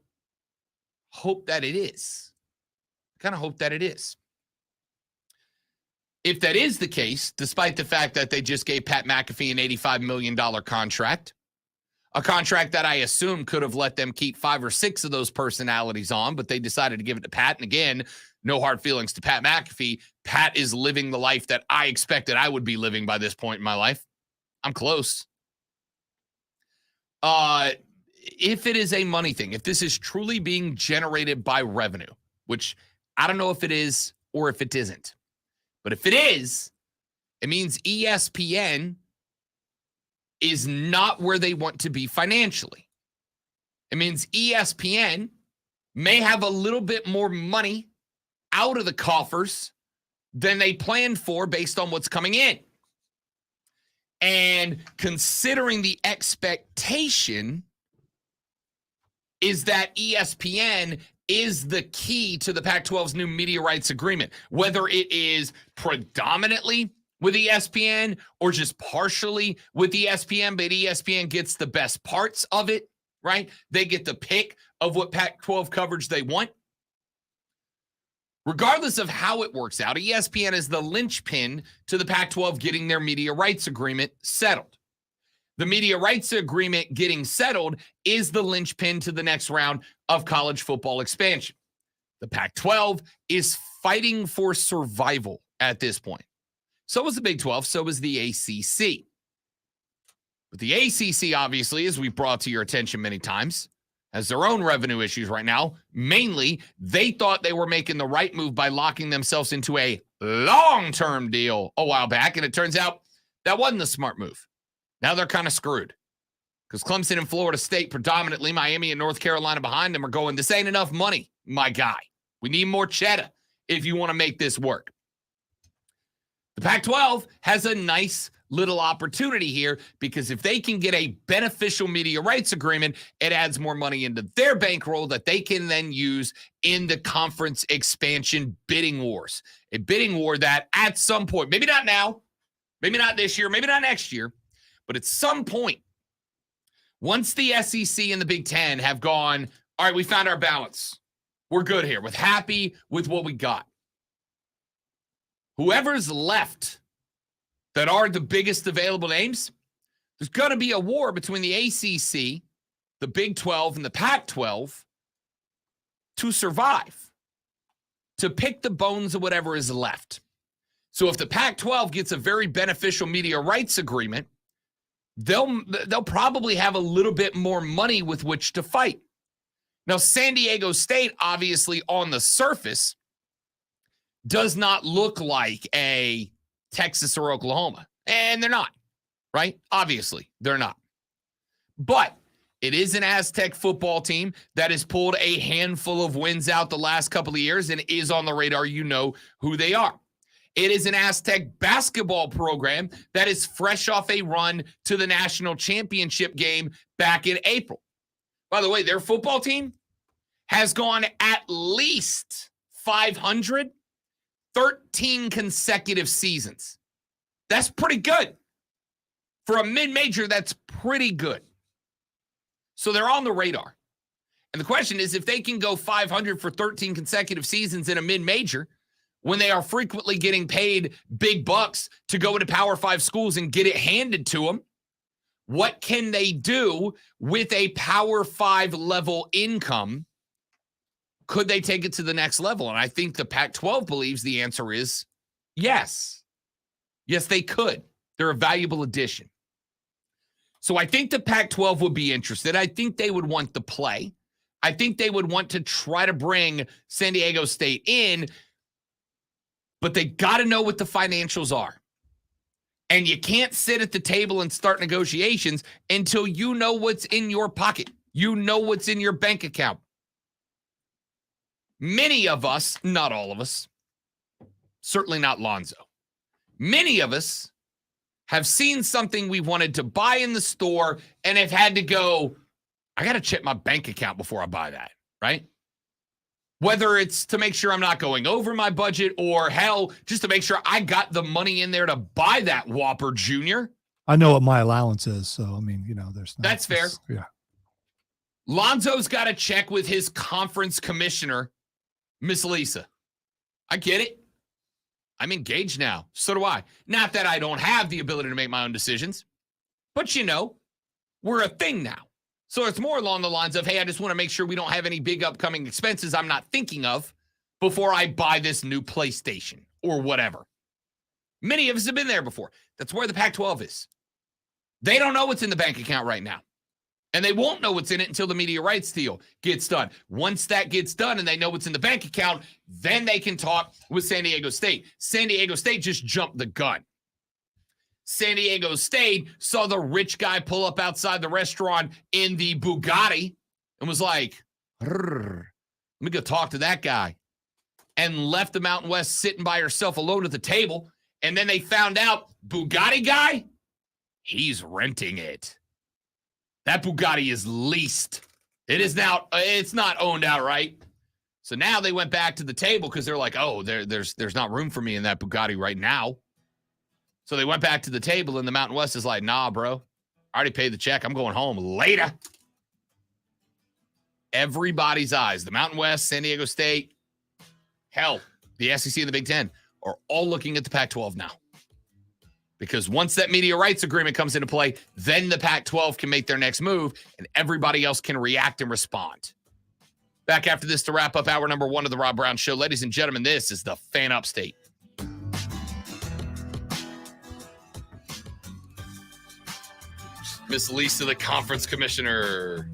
hope that it is. If that is the case, despite the fact that they just gave Pat McAfee an $85 million contract, a contract that I assume could have let them keep 5 or 6 of those personalities on, but they decided to give it to Pat. And again, no hard feelings to Pat McAfee. Pat is living the life that I expected I would be living by this point in my life. I'm close. If it is a money thing, if this is truly being generated by revenue, which I don't know if it is or if it isn't, but if it is, it means ESPN is not where they want to be financially. It means ESPN may have a little bit more money out of the coffers than they planned for based on what's coming in. And considering the expectation is that ESPN is the key to the Pac-12's new media rights agreement, whether it is predominantly with ESPN or just partially with ESPN, but ESPN gets the best parts of it, right? They get the pick of what Pac-12 coverage they want. Regardless of how it works out, ESPN is the linchpin to the Pac-12 getting their media rights agreement settled. The media rights agreement getting settled is the linchpin to the next round of college football expansion. The Pac-12 is fighting for survival at this point. So was the Big 12, so was the ACC. But the ACC, obviously, as we've brought to your attention many times, has their own revenue issues right now. Mainly, they thought they were making the right move by locking themselves into a long-term deal a while back, and it turns out that wasn't the smart move. Now they're kind of screwed because Clemson and Florida State, predominantly Miami and North Carolina behind them, are going, this ain't enough money, my guy. We need more cheddar if you want to make this work. The Pac-12 has a nice little opportunity here because if they can get a beneficial media rights agreement, it adds more money into their bankroll that they can then use in the conference expansion bidding wars. A bidding war that at some point, maybe not now, maybe not this year, maybe not next year, but at some point, once the SEC and the Big Ten have gone, all right, we found our balance. We're good here. We're happy with what we got. Whoever's left that are the biggest available names, there's going to be a war between the ACC, the Big 12, and the Pac-12 to survive, to pick the bones of whatever is left. So if the Pac-12 gets a very beneficial media rights agreement, they'll probably have a little bit more money with which to fight. Now, San Diego State, obviously on the surface, does not look like a Texas or Oklahoma. And they're not, right? Obviously, they're not. But it is an Aztec football team that has pulled a handful of wins out the last couple of years and is on the radar. You know who they are. It is an Aztec basketball program that is fresh off a run to the national championship game back in April. By the way, their football team has gone at least 500 13 consecutive seasons. That's pretty good. For a mid-major, that's pretty good. So they're on the radar. And the question is, if they can go 500 for 13 consecutive seasons in a mid-major, when they are frequently getting paid big bucks to go into Power 5 schools and get it handed to them, what can they do with a Power 5 level income? Could they take it to the next level? And I think the Pac-12 believes the answer is yes. Yes, they could. They're a valuable addition. So I think the Pac-12 would be interested. I think they would want the play. I think they would want to try to bring San Diego State in, but they got to know what the financials are. And you can't sit at the table and start negotiations until you know what's in your pocket. You know what's in your bank account. Many of us, not all of us, certainly not Lonzo, many of us have seen something we wanted to buy in the store and have had to go, I got to check my bank account before I buy that, right? Whether it's to make sure I'm not going over my budget or hell, just to make sure I got the money in there to buy that Whopper Junior. I know what my allowance is, so I mean, there's no, That's fair. Yeah. Lonzo's got to check with his conference commissioner, Miss Lisa. I get it. I'm engaged now. So do I. Not that I don't have the ability to make my own decisions, but we're a thing now. So it's more along the lines of, hey, I just want to make sure we don't have any big upcoming expenses I'm not thinking of before I buy this new PlayStation or whatever. Many of us have been there before. That's where the Pac-12 is. They don't know what's in the bank account right now. And they won't know what's in it until the media rights deal gets done. Once that gets done and they know what's in the bank account, then they can talk with San Diego State. San Diego State just jumped the gun. San Diego State saw the rich guy pull up outside the restaurant in the Bugatti and was like, let me go talk to that guy. And left the Mountain West sitting by herself alone at the table. And then they found out, Bugatti guy, he's renting it. That Bugatti is leased. It is now, it's not owned outright. So now they went back to the table because they're like, oh, there's not room for me in that Bugatti right now. So they went back to the table and the Mountain West is like, nah, bro, I already paid the check. I'm going home later. Everybody's eyes, the Mountain West, San Diego State, hell, the SEC and the Big Ten are all looking at the Pac-12 now. Because once that media rights agreement comes into play, then the Pac-12 can make their next move and everybody else can react and respond. Back after this to wrap up hour number 1 of the Rob Brown Show. Ladies and gentlemen, this is the Fan Upstate. Miss Lisa, the conference commissioner.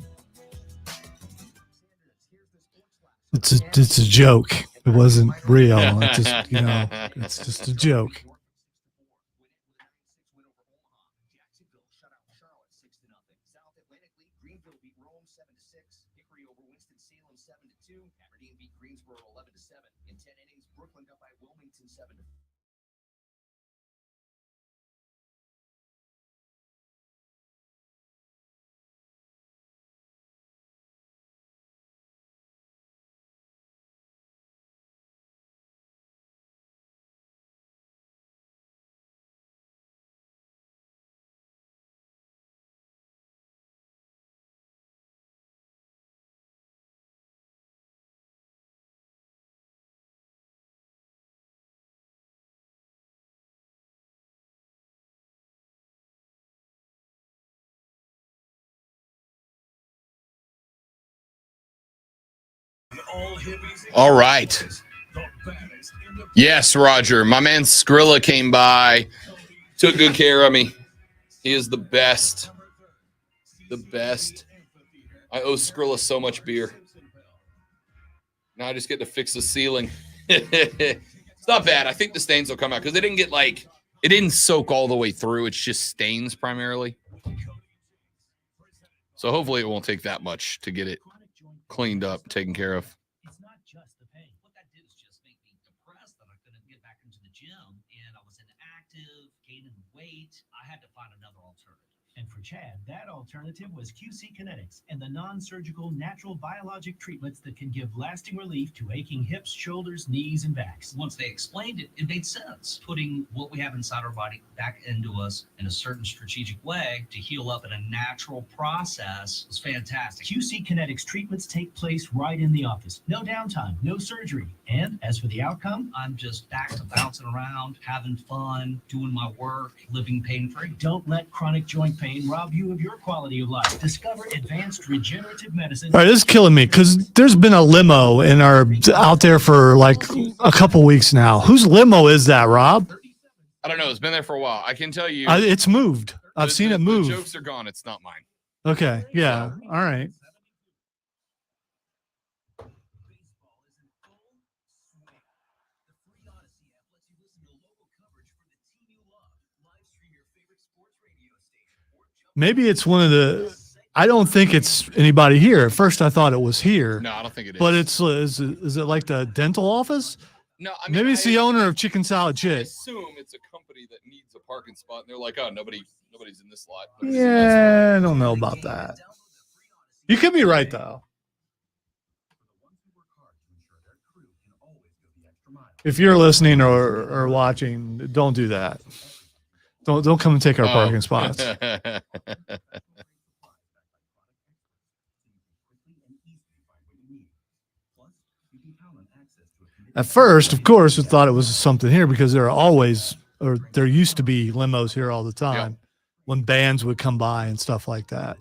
It's a joke. It wasn't real. It just, it's just a joke. All right. Yes, Roger. My man Skrilla came by, took good care of me. He is the best. The best. I owe Skrilla so much beer. Now I just get to fix the ceiling. It's not bad. I think the stains will come out because it didn't soak all the way through. It's just stains primarily. So hopefully it won't take that much to get it cleaned up, taken care of. It's not just the pain. What that did is just make me depressed that I couldn't get back into the gym, and I was inactive, gaining weight. I had to find another alternative. And for Chad, that alternative was QC Kinetics and the non-surgical natural biologic treatments that can give lasting relief to aching hips, shoulders, knees, and backs. Once they explained it, it made sense. Putting what we have inside our body back into us in a certain strategic way to heal up in a natural process was fantastic. QC Kinetics treatments take place right in the office. No downtime, no surgery. And as for the outcome, I'm just back to bouncing around, having fun, doing my work, living pain-free. Don't let chronic joint pain rob you of your quality of life. Discover advanced regenerative medicine. All right, this is killing me because there's been a limo out there for like a couple weeks now. Whose limo is that, Rob? I don't know. It's been there for a while. I can tell you. It's moved. I've seen it move. The jokes are gone. It's not mine. Okay. Yeah. All right. Maybe it's one of the. I don't think it's anybody here. At first, I thought it was here. No, I don't think it is. But it's is it like the dental office? No, I mean, maybe it's the owner of Chicken Salad I Chick. assume it's a company that needs a parking spot, and they're like, "Oh, nobody's in this lot." Yeah, I don't know about that. You could be right though. If you're listening or watching, don't do that. Don't come and take our parking spots. At first, of course, we thought it was something here because there used to be limos here all the time when bands would come by and stuff like that.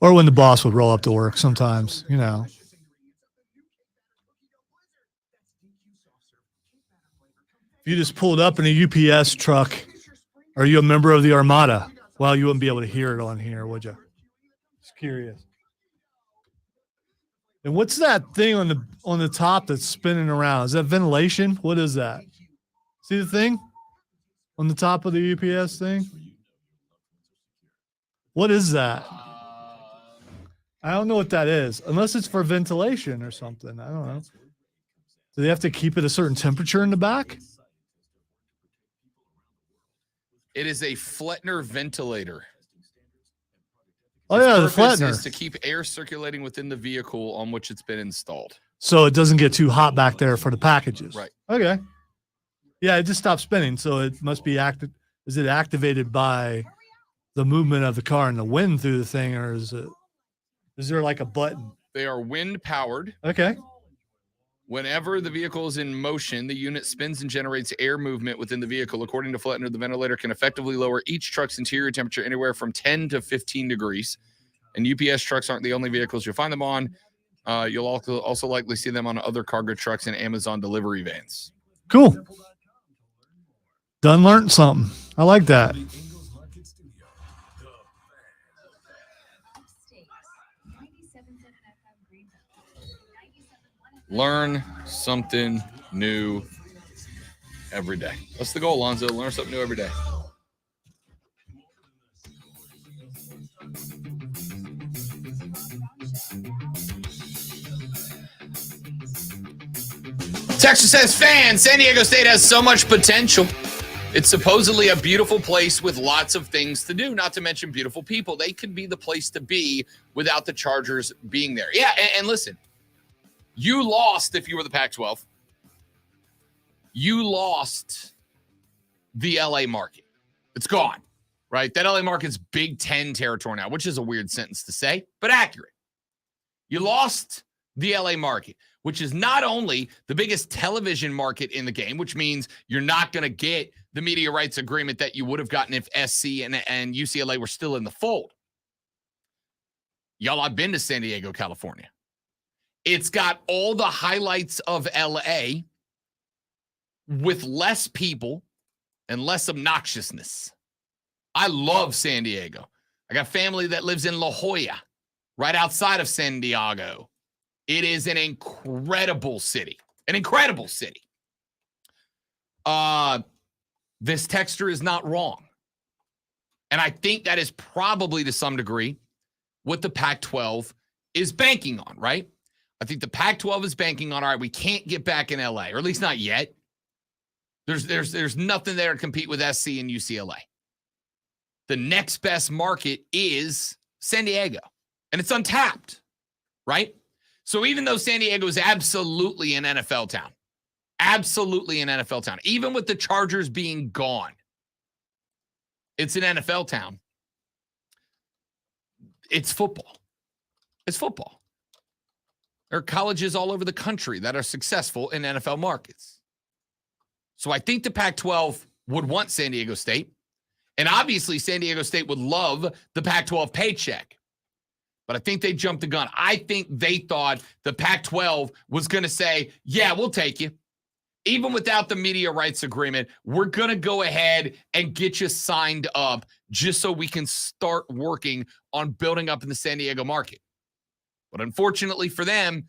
Or when the boss would roll up to work sometimes, you know. If you just pulled up in a UPS truck, are you a member of the Armada? Well, you wouldn't be able to hear it on here, would you? Just curious. And what's that thing on the top that's spinning around? Is that ventilation? What is that? See the thing on the top of the UPS thing? What is that? I don't know what that is, unless it's for ventilation or something. I don't know. Do they have to keep it a certain temperature in the back? It is a Flettner ventilator. Oh, yeah, the Its purpose Flettner. is to keep air circulating within the vehicle on which it's been installed. So it doesn't get too hot back there for the packages. Right. Okay. Yeah, it just stopped spinning. So it must be active. Is it activated by the movement of the car and the wind through the thing, or is there like a button? They are wind powered. Okay. Whenever the vehicle is in motion, the unit spins and generates air movement within the vehicle. According to Flettner, the ventilator can effectively lower each truck's interior temperature anywhere from 10 to 15 degrees. And UPS trucks aren't the only vehicles you'll find them on. You'll also likely see them on other cargo trucks and Amazon delivery vans. Cool. Done learned something. I like that. Learn something new every day. That's the goal, Alonzo. Learn something new every day. Texas says, fans, San Diego State has so much potential. It's supposedly a beautiful place with lots of things to do, not to mention beautiful people. They could be the place to be without the Chargers being there. Yeah, and listen, you lost if you were the Pac-12. You lost the LA market. It's gone, right? That LA market's Big Ten territory now, which is a weird sentence to say, but accurate. You lost the LA market, which is not only the biggest television market in the game, which means you're not going to get the media rights agreement that you would have gotten if SC and UCLA were still in the fold. Y'all, I've been to San Diego, California. It's got all the highlights of LA with less people and less obnoxiousness. I love San Diego. I got family that lives in La Jolla, right outside of San Diego. It is an incredible city. An incredible city. This texter is not wrong. And I think that is probably to some degree what the Pac-12 is banking on, right? I think the Pac-12 is banking on, all right, we can't get back in LA, or at least not yet. There's nothing there to compete with SC and UCLA. The next best market is San Diego, and it's untapped, right? So even though San Diego is absolutely an NFL town, even with the Chargers being gone, it's an NFL town. It's football. It's football. There are colleges all over the country that are successful in NFL markets. So I think the Pac-12 would want San Diego State. And obviously, San Diego State would love the Pac-12 paycheck. But I think they jumped the gun. I think they thought the Pac-12 was going to say, yeah, we'll take you. Even without the media rights agreement, we're going to go ahead and get you signed up just so we can start working on building up in the San Diego market. But unfortunately for them,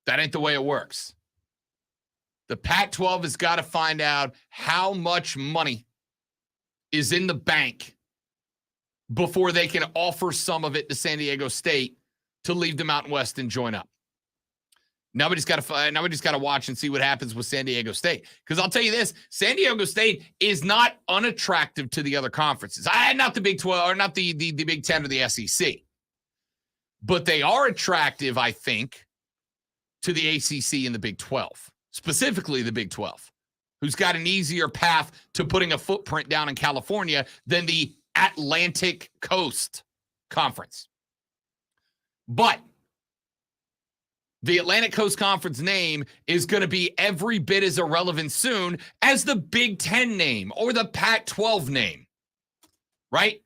that ain't the way it works. The Pac-12 has got to find out how much money is in the bank before they can offer some of it to San Diego State to leave the Mountain West and join up. Now we just got to watch and see what happens with San Diego State. Because I'll tell you this, San Diego State is not unattractive to the other conferences. Not the Big 12 or not the Big 10 or the SEC. But they are attractive, I think, to the ACC and the Big 12, specifically the Big 12, who's got an easier path to putting a footprint down in California than the Atlantic Coast Conference. But the Atlantic Coast Conference name is going to be every bit as irrelevant soon as the Big 10 name or the Pac-12 name, right?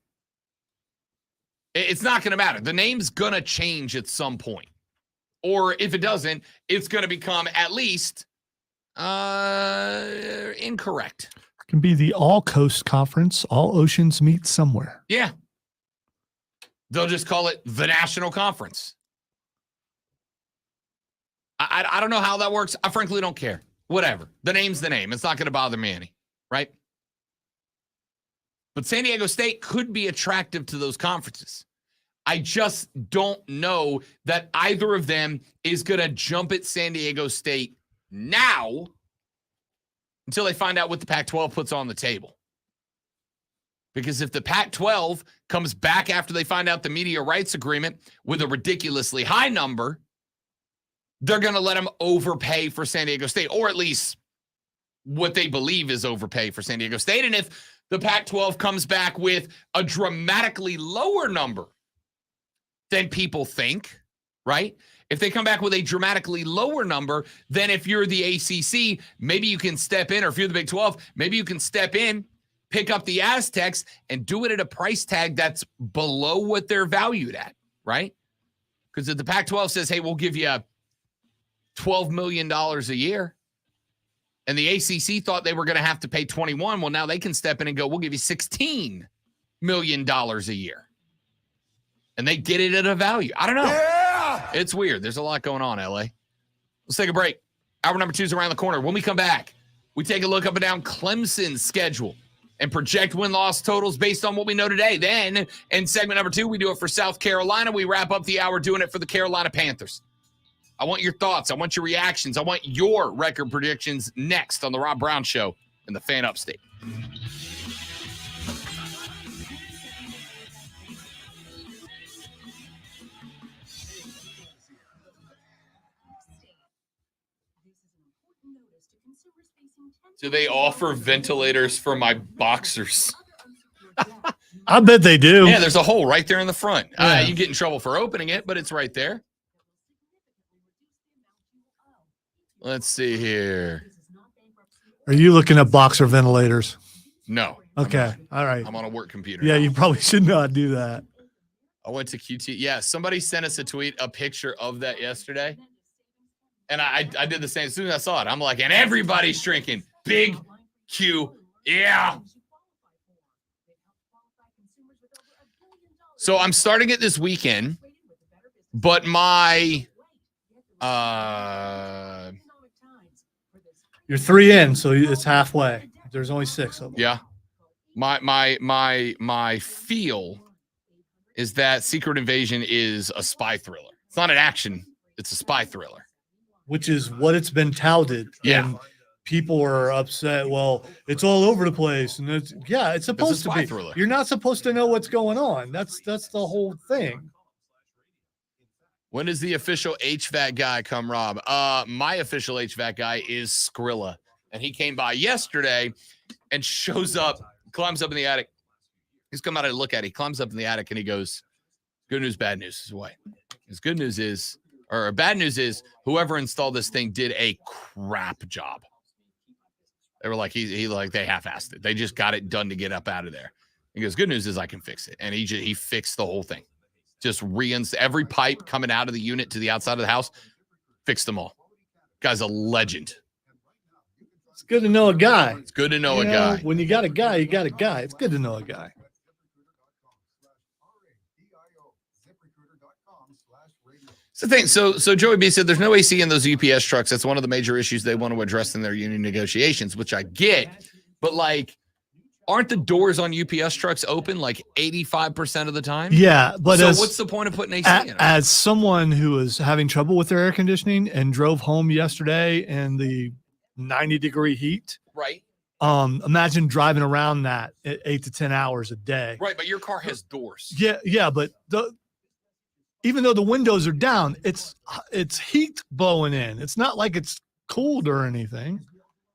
It's not going to matter. The name's going to change at some point. Or if it doesn't, it's going to become at least incorrect. It can be the All Coast Conference. All oceans meet somewhere. Yeah. They'll just call it the National Conference. I don't know how that works. I frankly don't care. Whatever. The name's the name. It's not going to bother me any, right? But San Diego State could be attractive to those conferences. I just don't know that either of them is going to jump at San Diego State now until they find out what the Pac-12 puts on the table. Because if the Pac-12 comes back after they find out the media rights agreement with a ridiculously high number, they're going to let them overpay for San Diego State, or at least what they believe is overpay for San Diego State. And if the Pac-12 comes back with a dramatically lower number than people think, right? If they come back with a dramatically lower number, then if you're the ACC, maybe you can step in, or if you're the Big 12, maybe you can step in, pick up the Aztecs, and do it at a price tag that's below what they're valued at, right? Because if the Pac-12 says, hey, we'll give you $12 million a year, and the ACC thought they were going to have to pay 21, well, now they can step in and go, we'll give you $16 million a year. And they get it at a value. I don't know. Yeah! It's weird. There's a lot going on, LA. Let's take a break. Hour number 2 is around the corner. When we come back, we take a look up and down Clemson's schedule and project win-loss totals based on what we know today. Then, in segment number 2, we do it for South Carolina. We wrap up the hour doing it for the Carolina Panthers. I want your thoughts. I want your reactions. I want your record predictions next on The Rob Brown Show and the Fan Upstate. Do they offer ventilators for my boxers? I bet they do. Yeah, there's a hole right there in the front. Yeah. You get in trouble for opening it, but it's right there. Let's see here. Are you looking at boxer ventilators? No. Okay. All right. I'm on a work computer. Yeah, now. you probably should not do that. I went to QT. Yeah, somebody sent us a picture of that yesterday. And I did the same. As soon as I saw it, I'm like, and everybody's drinking. Big Q. Yeah. So I'm starting it this weekend, but my You're 3 in, so it's halfway. There's only 6 of them. yeah. My feel is that Secret Invasion is a spy thriller. It's not an action, it's a spy thriller. Which is what it's been touted. Yeah. And people are upset. Well, it's all over the place. And it's supposed to spy be. thriller. You're not supposed to know what's going on. That's the whole thing. When does the official HVAC guy come, Rob? My official HVAC guy is Skrilla. And he came by yesterday and shows up, climbs up in the attic. He's come out to look at it. He climbs up in the attic and he goes, good news, bad news is away. His good news is, or bad news is, whoever installed this thing did a crap job. They were like, they half-assed it. They just got it done to get up out of there. He goes, good news is I can fix it. And he fixed the whole thing. Just every pipe coming out of the unit to the outside of the house, fixed them all. Guy's a legend. It's good to know a guy. It's good to know You a guy. When you got a guy, you got a guy. It's good to know a guy. It's the thing. So Joey B said there's no AC in those UPS trucks. That's one of the major issues they want to address in their union negotiations, which I get. But like, aren't the doors on UPS trucks open like 85% of the time? Yeah, but so what's the point of putting AC in it? As someone who was having trouble with their air conditioning and drove home yesterday in the 90-degree heat, Right. Imagine driving around that at 8 to 10 hours a day. Right, but your car has doors. Yeah, but even though the windows are down, it's heat blowing in. It's not like it's cold or anything.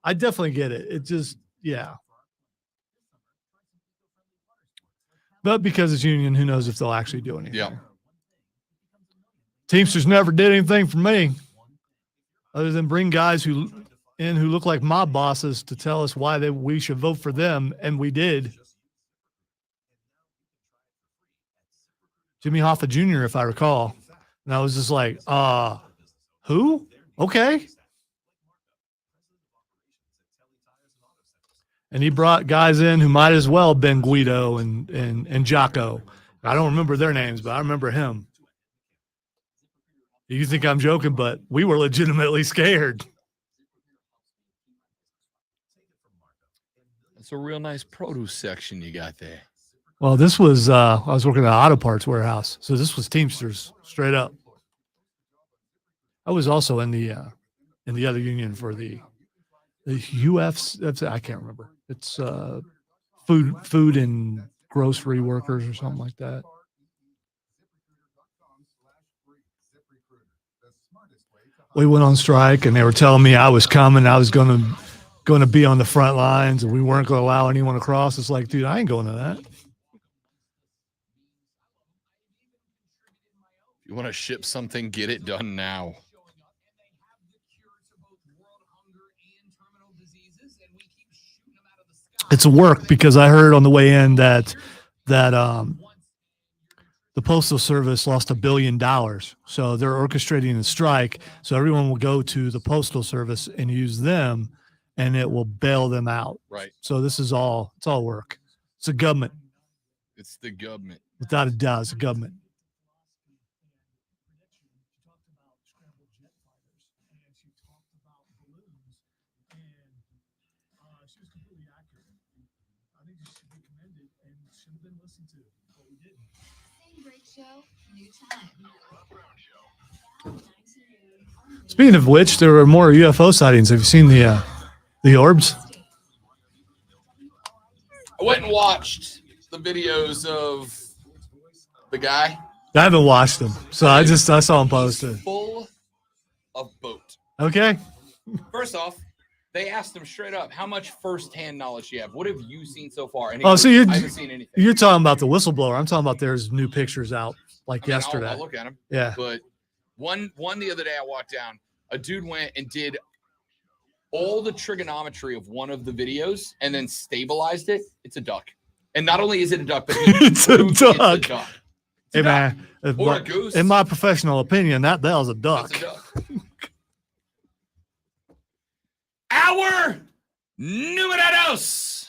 I definitely get it. It just, yeah. But because it's union, who knows if they'll actually do anything. Yeah. Teamsters never did anything for me other than bring guys who look like mob bosses to tell us why we should vote for them, and we did. Jimmy Hoffa Jr., if I recall. And I was just like, who? Okay. And he brought guys in who might as well have been Guido and Jocko. I don't remember their names, but I remember him. You think I'm joking, but we were legitimately scared. That's a real nice produce section you got there. Well, this was I was working at an auto parts warehouse, so this was Teamsters straight up. I was also in the other union for the UFs. I can't remember. It's food and grocery workers or something like that. We went on strike, and they were telling me I was coming. I was going to be on the front lines, and we weren't going to allow anyone across. It's like, dude, I ain't going to that. If you want to ship something, get it done now. It's a work because I heard on the way in that the Postal Service lost $1 billion. So they're orchestrating a strike. So everyone will go to the Postal Service and use them, and it will bail them out. Right. So it's all work. It's a government. It's the government. Without a doubt, it's a government. Speaking of which, there were more UFO sightings. Have you seen the orbs? I went and watched the videos of the guy. I haven't watched them, so I saw him posted. Full of boat. Okay. First off, they asked him straight up, how much firsthand knowledge do you have? What have you seen so far? And he goes, So I haven't seen anything. you're talking about the whistleblower. I'm talking about there's new pictures out yesterday. I'll look at them. Yeah. But one the other day I walked down, a dude went and did all the trigonometry of one of the videos and then stabilized it. It's a duck. And not only is it a duck, but It's a duck. Hey, man, Or a goose. in my professional opinion, that was a duck. That's a duck. Our Numerados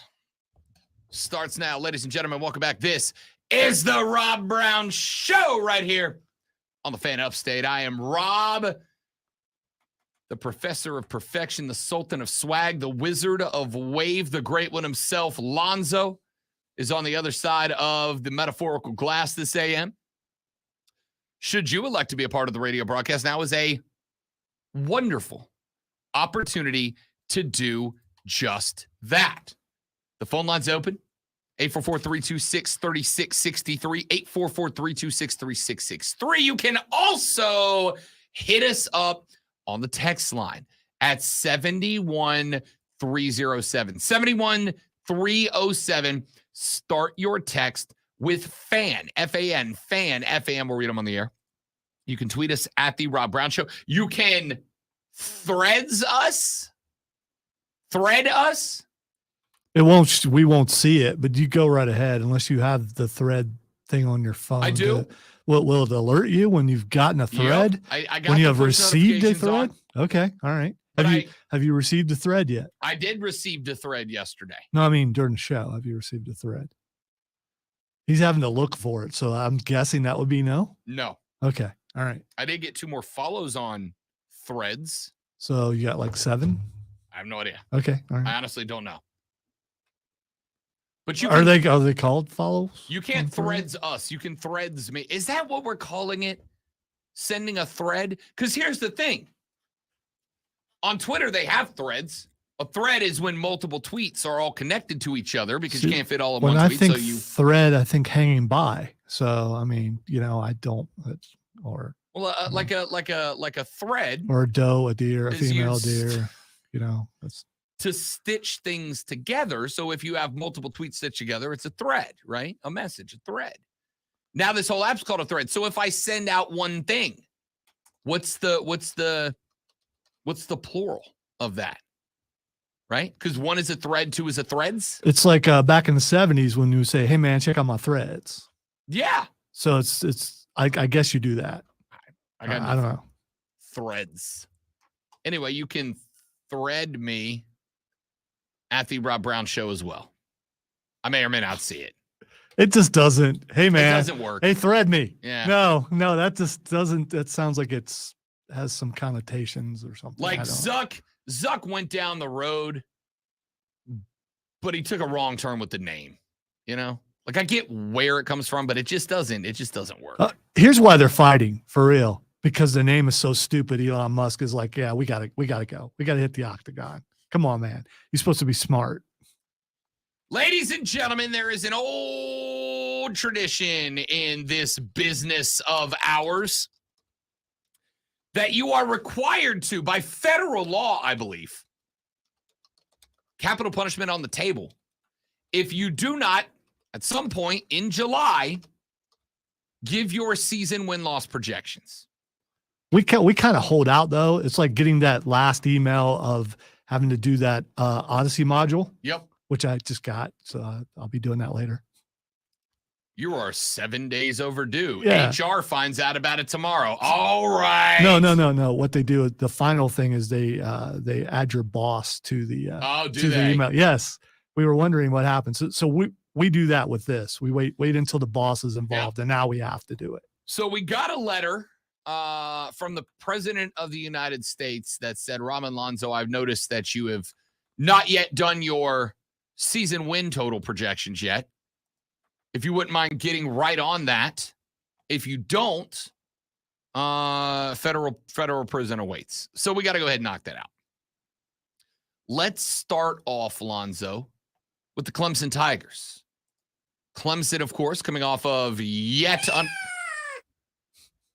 starts now. Ladies and gentlemen, welcome back. This is the Rob Brown Show right here on the Fan Upstate. I am Rob, the professor of perfection, the sultan of swag, the wizard of wave, the great one himself. Lonzo is on the other side of the metaphorical glass this AM. Should you elect to be a part of the radio broadcast, now is a wonderful opportunity to do just that. The phone line's open. 844-326-3663. 844-326-3663. You can also hit us up on the text line at 71307. 71307. Start your text with FAN, F-A-N, FAN, F-A-N. We'll read them on the air. You can tweet us at The Rob Brown Show. You can thread us. We won't see it, but you go right ahead unless you have the thread thing on your phone. I do. Will it alert you when you've gotten a thread? Yep, I got When you the have push received a notifications on. thread? Okay. All right. But Have you received a thread yet? I did receive the thread yesterday. No, I mean during the show. Have you received a thread? He's having to look for it. So I'm guessing that would be no. No. Okay. All right. I did get 2 more follows on threads. So you got like 7? I have no idea. Okay. All I right. honestly don't know. But you Are can, they called follows? you can't on Thread? threads us. You can threads me. Is that what we're calling it? Sending a thread? Because here's the thing. On Twitter, they have threads. A thread is when multiple tweets are all connected to each other because you See, can't fit all of When one I tweet. think So you thread, I think hanging by. So I mean, I don't. Or like a thread a doe, a deer, a is female used deer. That's to stitch things together. So if you have multiple tweets stitched together, it's a thread, right? A message, a thread. Now this whole app's called a thread. So if I send out one thing, what's the plural of that? Right? Because 1 is a thread, 2 is a threads. it's like back in the 70s when you say, "Hey man, check out my threads." Yeah. So it's I guess you do that. I got I don't know. threads. Anyway, you can thread me at the Rob Brown Show as well. I may or may not see it. It just doesn't. Hey man, It doesn't work. hey, thread me. Yeah. No, that just doesn't. That sounds like has some connotations or something. Like I don't- Zuck went down the road, but he took a wrong turn with the name. Like I get where it comes from, but it just doesn't work. Here's why they're fighting for real. Because the name is so stupid. Elon Musk is like, yeah, we gotta go. We gotta hit the octagon. Come on, man. You're supposed to be smart. Ladies and gentlemen, there is an old tradition in this business of ours that you are required to, by federal law, I believe, capital punishment on the table. If you do not, at some point in July, give your season win-loss projections. We kind of hold out though. It's like getting that last email of having to do that Odyssey module. Yep. Which I just got. So I'll be doing that later. You are 7 days overdue. Yeah. HR finds out about it tomorrow. All right. No. What they do, the final thing is they add your boss to the the email. Yes. We were wondering what happens. So we do that with this. We wait until the boss is involved, and now we have to do it. So we got a letter from the President of the United States that said, Ramen Lonzo, I've noticed that you have not yet done your season win total projections yet. If you wouldn't mind getting right on that. If you don't, federal prison awaits. So we got to go ahead and knock that out. Let's start off, Lonzo, with the Clemson Tigers. Clemson, of course, coming off of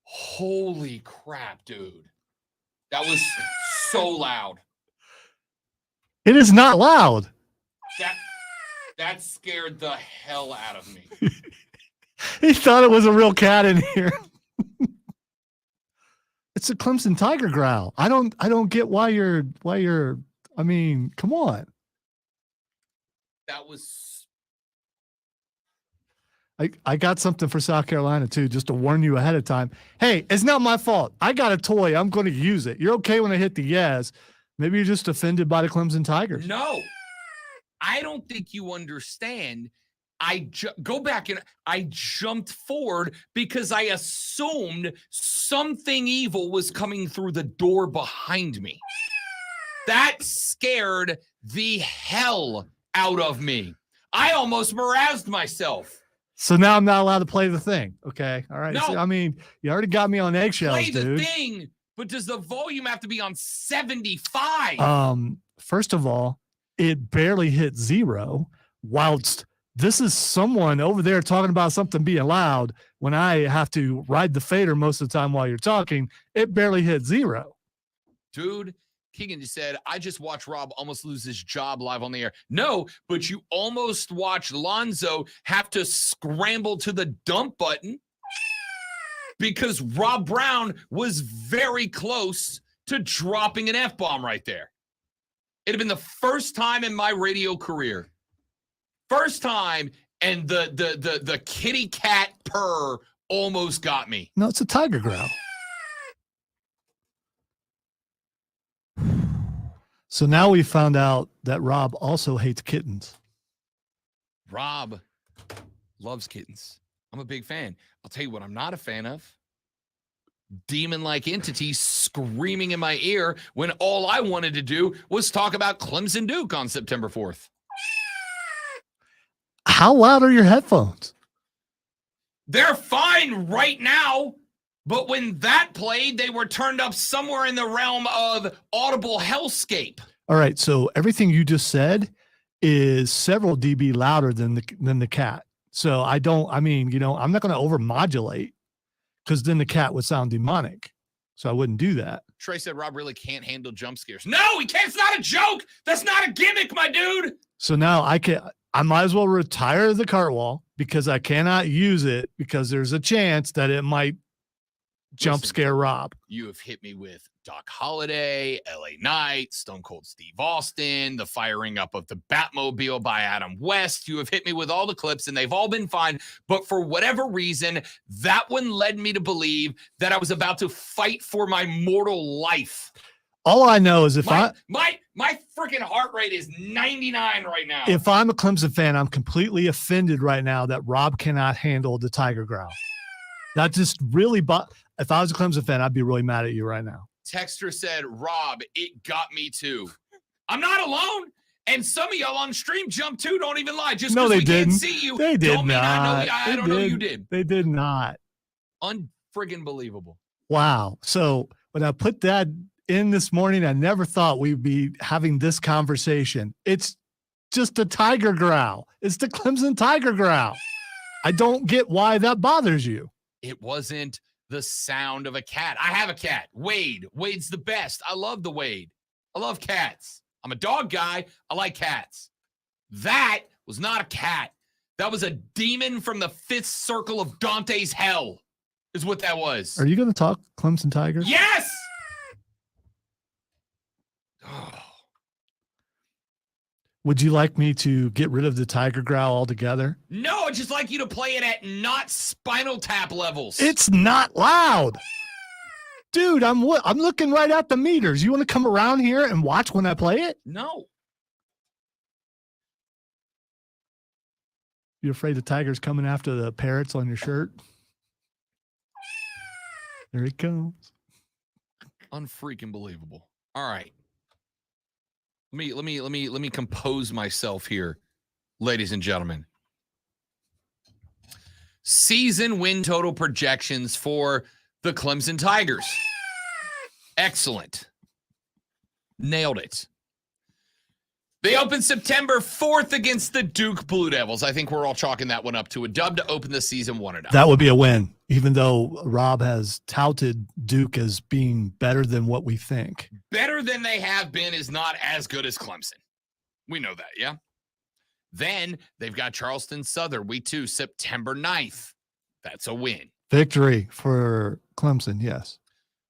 holy crap, dude. That was so loud. It is not loud. That scared the hell out of me. He thought it was a real cat in here. It's a Clemson Tiger growl. I don't get why you're I mean, come on. That was I got something for South Carolina too, just to warn you ahead of time. Hey, it's not my fault. I got a toy. I'm going to use it. You're okay when I hit the yes. Maybe you're just offended by the Clemson Tigers. no. I don't think you understand. Go back and I jumped forward because I assumed something evil was coming through the door behind me. That scared the hell out of me. I almost morassed myself. So now I'm not allowed to play the thing. Okay. All right. No. So, I mean, you already got me on eggshells, Play the dude. thing, but does the volume have to be on 75? First of all, it barely hit 0, whilst this is someone over there talking about something being loud. When I have to ride the fader most of the time while you're talking, it barely hit 0. Dude, Keegan just said, I just watched Rob almost lose his job live on the air. No, but you almost watched Lonzo have to scramble to the dump button because Rob Brown was very close to dropping an F-bomb right there. It had been the first time in my radio career. First time, and the kitty cat purr almost got me. No, it's a tiger growl. So now we found out that Rob also hates kittens. Rob loves kittens. I'm a big fan. I'll tell you what I'm not a fan of. Demon-like entities screaming in my ear when all I wanted to do was talk about Clemson Duke on September 4th. How loud are your headphones? They're fine right now, but when that played, they were turned up somewhere in the realm of audible hellscape. All right, so everything you just said is several dB louder than the cat. So I'm not going to overmodulate because then the cat would sound demonic. So I wouldn't do that. Trey said Rob really can't handle jump scares. No, he can't. It's not a joke. That's not a gimmick, my dude. So now I might as well retire the cart wall because I cannot use it because there's a chance that it might jump scare Rob. You have hit me with Doc Holliday, LA Knight, Stone Cold Steve Austin, the firing up of the Batmobile by Adam West. You have hit me with all the clips and they've all been fine. But for whatever reason, that one led me to believe that I was about to fight for my mortal life. All I know is my freaking heart rate is 99 right now. If I'm a Clemson fan, I'm completely offended right now that Rob cannot handle the tiger growl. That just really, if I was a Clemson fan, I'd be really mad at you right now. Texter said, Rob, it got me too. I'm not alone. And some of y'all on stream jumped too. Don't even lie. Just because we can't see you. They did don't not. I don't know you did. They did not. Unfriggin' believable. Wow. So when I put that in this morning, I never thought we'd be having this conversation. It's just a tiger growl. It's the Clemson tiger growl. I don't get why that bothers you. It wasn't the sound of a cat. I have a cat, Wade. Wade's the best. I love the Wade. I love cats. I'm a dog guy. I like cats. That was not a cat. That was a demon from the fifth circle of Dante's hell is what that was. Are you going to talk Clemson Tigers? Yes. Oh. Would you like me to get rid of the tiger growl altogether? No, I'd just like you to play it at not Spinal Tap levels. It's not loud. Dude, I'm looking right at the meters. You want to come around here and watch when I play it? No. You afraid the tiger's coming after the parrots on your shirt? There he comes. Unfreaking believable. All right. Let me compose myself here, ladies and gentlemen. Season win total projections for the Clemson Tigers. Excellent. Nailed it. They open September 4th against the Duke Blue Devils. I think we're all chalking that one up to a dub to open the season 1-0. That would be a win, even though Rob has touted Duke as being better than what we think. Better than they have been is not as good as Clemson. We know that, yeah? Then they've got Charleston Southern, week 2, September 9th. That's a win. Victory for Clemson, yes.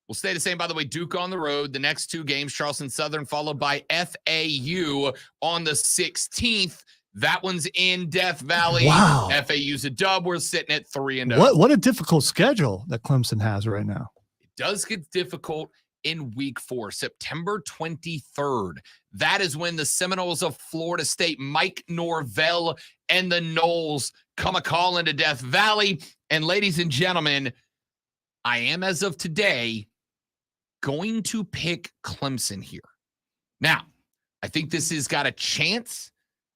We'll stay the same, by the way. Duke on the road. The next 2 games, Charleston Southern, followed by FAU on the 16th. That one's in Death Valley. Wow. FAU's a dub. We're sitting at 3-0. What a difficult schedule that Clemson has right now. It does get difficult in week 4, September 23rd. That is when the Seminoles of Florida State, Mike Norvell, and the Noles come a call into Death Valley. And ladies and gentlemen, I am, as of today, going to pick Clemson here. Now, I think this has got a chance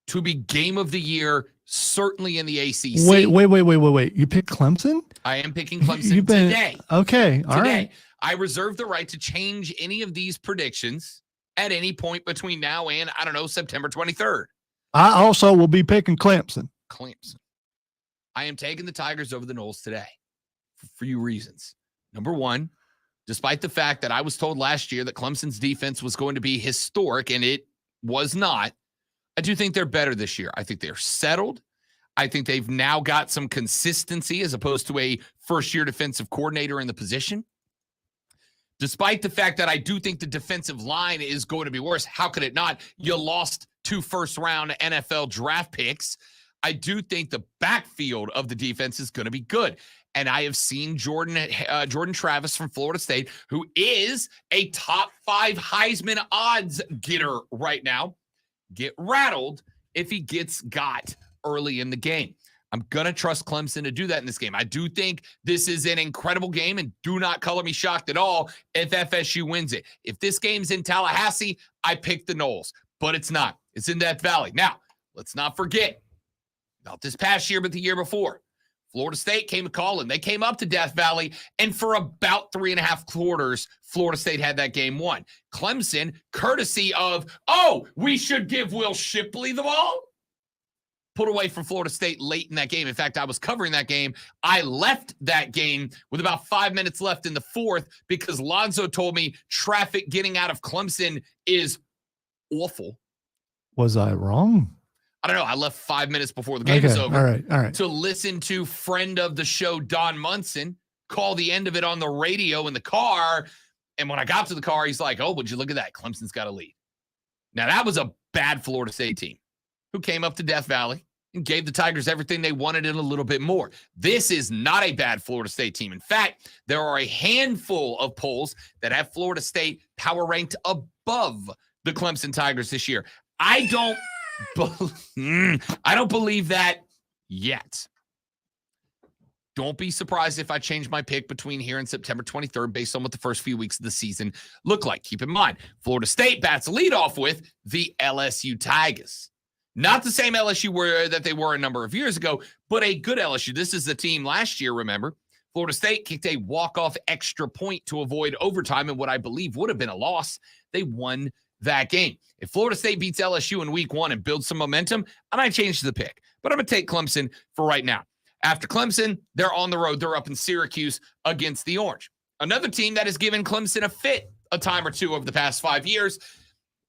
to be game of the year, certainly in the ACC. Wait. You picked Clemson? I am picking Clemson today. Okay, all today. right. I reserve the right to change any of these predictions at any point between now and, I don't know, September 23rd. I also will be picking Clemson. I am taking the Tigers over the Noles today for a few reasons. Number one, despite the fact that I was told last year that Clemson's defense was going to be historic, and it was not, I do think they're better this year. I think they're settled. I think they've now got some consistency as opposed to a first-year defensive coordinator in the position. Despite the fact that I do think the defensive line is going to be worse. How could it not? You lost 2 first-round NFL draft picks. I do think the backfield of the defense is going to be good. And I have seen Jordan Travis from Florida State, who is a top 5 Heisman odds getter right now, get rattled if he gets got early in the game. I'm going to trust Clemson to do that in this game. I do think this is an incredible game, and do not color me shocked at all if FSU wins it. If this game's in Tallahassee, I pick the Noles, but it's not. It's in Death Valley. Now, let's not forget, not this past year, but the year before, Florida State came calling. They came up to Death Valley, and for about 3.5 quarters, Florida State had that game won. Clemson, courtesy of, we should give Will Shipley the ball, put away from Florida State late in that game. In fact, I was covering that game. I left that game with about 5 minutes left in the fourth because Lonzo told me traffic getting out of Clemson is awful. Was I wrong? I don't know. I left 5 minutes before the game was over. All right. To listen to friend of the show, Don Munson, call the end of it on the radio in the car. And when I got to the car, he's like, would you look at that? Clemson's got a lead. Now, that was a bad Florida State team who came up to Death Valley and gave the Tigers everything they wanted and a little bit more. This is not a bad Florida State team. In fact, there are a handful of polls that have Florida State power ranked above the Clemson Tigers this year. I don't believe that yet. Don't be surprised if I change my pick between here and September 23rd based on what the first few weeks of the season look like. Keep in mind, Florida State bats lead off with the LSU Tigers. Not the same LSU that they were a number of years ago, but a good LSU. This is the team last year, remember? Florida State kicked a walk-off extra point to avoid overtime in what I believe would have been a loss. They won that game. If Florida State beats LSU in week 1 and builds some momentum, I might change the pick. But I'm going to take Clemson for right now. After Clemson, they're on the road. They're up in Syracuse against the Orange. Another team that has given Clemson a fit a time or two over the past 5 years.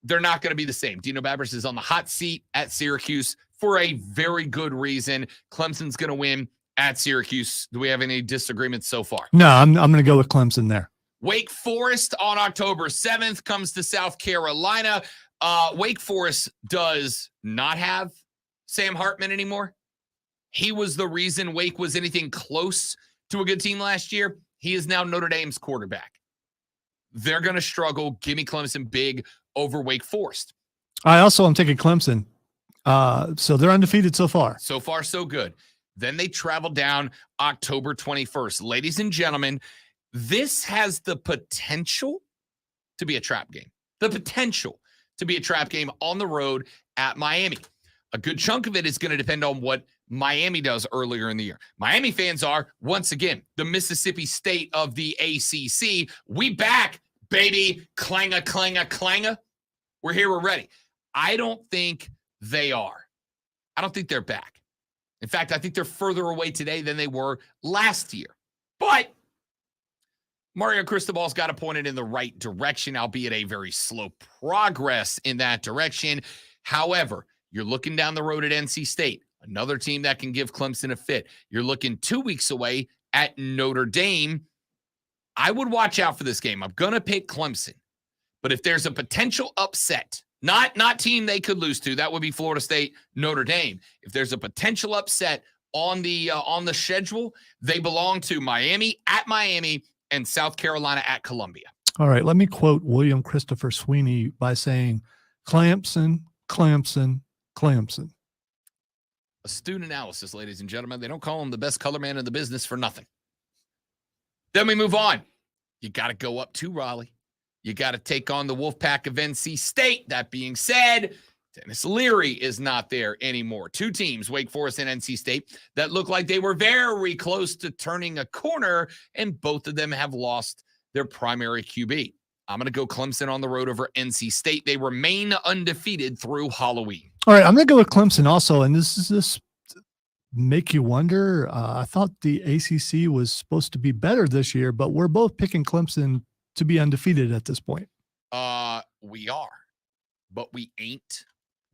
They're not going to be the same. Dino Babers is on the hot seat at Syracuse for a very good reason. Clemson's going to win at Syracuse. Do we have any disagreements so far? No, I'm going to go with Clemson there. Wake Forest on October 7th comes to South Carolina. Wake Forest does not have Sam Hartman anymore. He was the reason Wake was anything close to a good team last year. He is now Notre Dame's quarterback. They're going to struggle. Give me Clemson big over Wake Forest. I also am taking Clemson. So they're undefeated so far. So far, so good. Then they travel down October 21st. Ladies and gentlemen, this has the potential to be a trap game. The potential to be a trap game on the road at Miami. A good chunk of it is going to depend on what Miami does earlier in the year. Miami fans are, once again, the Mississippi State of the ACC. We back, baby. Clanger, clanger, clanger. We're here. We're ready. I don't think they are. I don't think they're back. In fact, I think they're further away today than they were last year. But Mario Cristobal's got to point it in the right direction, albeit a very slow progress in that direction. However, you're looking down the road at NC State, another team that can give Clemson a fit. You're looking 2 weeks away at Notre Dame. I would watch out for this game. I'm going to pick Clemson. But if there's a potential upset, not team they could lose to, that would be Florida State, Notre Dame. If there's a potential upset on the schedule, they belong to Miami at Miami and South Carolina at Columbia. All right, let me quote William Christopher Sweeney by saying, Clemson, Clemson, Clemson. Astute analysis, ladies and gentlemen. They don't call him the best color man in the business for nothing. Then we move on. You got to go up to Raleigh. You got to take on the Wolfpack of NC State. That being said, Dennis Leary is not there anymore. 2 teams, Wake Forest and NC State, that look like they were very close to turning a corner, and both of them have lost their primary QB. I'm going to go Clemson on the road over NC State. They remain undefeated through Halloween. All right, I'm going to go with Clemson also, and this make you wonder. I thought the ACC was supposed to be better this year, but we're both picking Clemson to be undefeated at this point. We are, but we ain't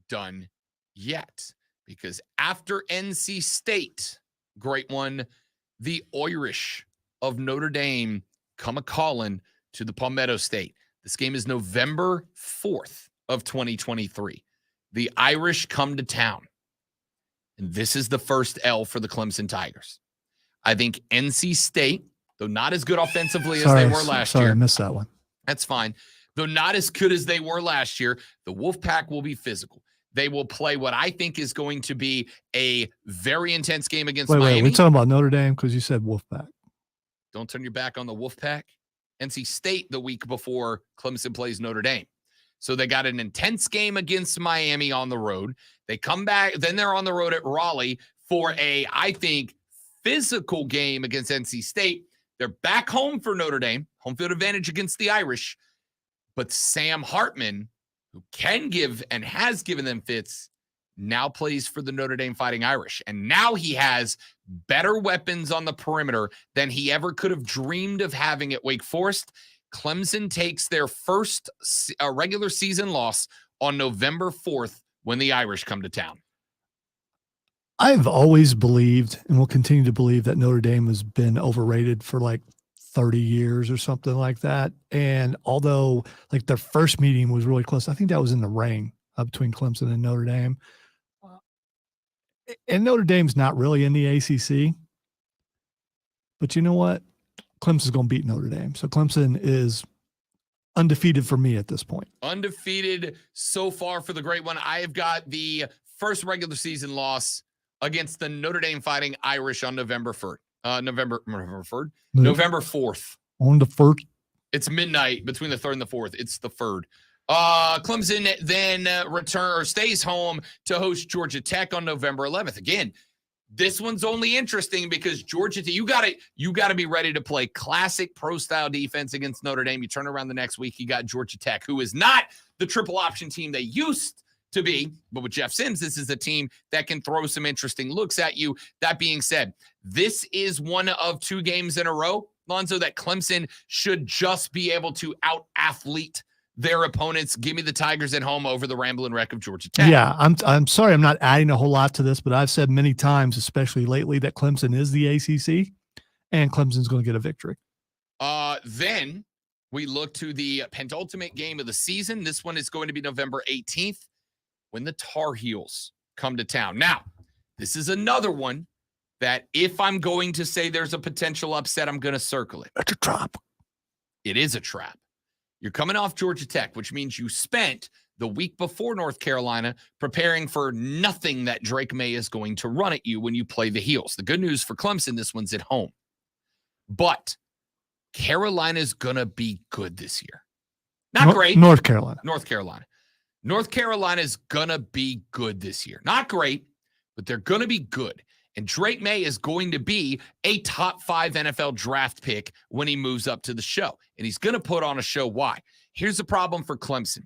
done yet, because after NC State, great one, the Irish of Notre Dame come a-calling to the Palmetto State. This game is November 4th of 2023. The Irish come to town. And this is the first L for the Clemson Tigers. I think NC State, though not as good offensively as they were last Sorry, year. I missed that one. That's fine. Though not as good as they were last year, the Wolfpack will be physical. They will play what I think is going to be a very intense game against Miami. We're talking about Notre Dame because you said Wolfpack. Don't turn your back on the Wolfpack. NC State the week before Clemson plays Notre Dame. So they got an intense game against Miami on the road. They come back, then they're on the road at Raleigh for a, I think, physical game against NC State. They're back home for Notre Dame, home field advantage against the Irish. But Sam Hartman, who can give and has given them fits, now plays for the Notre Dame Fighting Irish. And now he has better weapons on the perimeter than he ever could have dreamed of having at Wake Forest. Clemson takes their first regular season loss on November 4th when the Irish come to town. I've always believed and will continue to believe that Notre Dame has been overrated for like 30 years or something like that. And although like their first meeting was really close, I think that was in the rain between Clemson and Notre Dame. And Notre Dame's not really in the ACC. But you know what? Clemson's going to beat Notre Dame. So Clemson is undefeated for me at this point. Undefeated so far for the great one. I have got the first regular season loss against the Notre Dame Fighting Irish on November 4th. November 4th. On the 1st. It's midnight between the 3rd and the 4th. It's the 3rd. Clemson then stays home to host Georgia Tech on November 11th. Again, this one's only interesting because Georgia Tech, you got to be ready to play classic pro-style defense against Notre Dame. You turn around the next week, you got Georgia Tech, who is not the triple option team they used to be. But with Jeff Sims, this is a team that can throw some interesting looks at you. That being said, this is one of 2 games in a row, Lonzo, that Clemson should just be able to out-athlete their opponents. Give me the Tigers at home over the Ramblin' Wreck of Georgia Tech. Yeah, I'm sorry I'm not adding a whole lot to this, but I've said many times, especially lately, that Clemson is the ACC, and Clemson's going to get a victory. Then we look to the penultimate game of the season. This one is going to be November 18th when the Tar Heels come to town. Now, this is another one that if I'm going to say there's a potential upset, I'm going to circle it. It's a trap. It is a trap. You're coming off Georgia Tech, which means you spent the week before North Carolina preparing for nothing that Drake May is going to run at you when you play the Heels. The good news for Clemson, this one's at home. But Carolina's going to be good this year. Not great. North Carolina. North Carolina's going to be good this year. Not great, but they're going to be good. And Drake May is going to be a top 5 NFL draft pick when he moves up to the show. And he's going to put on a show. Why? Here's the problem for Clemson.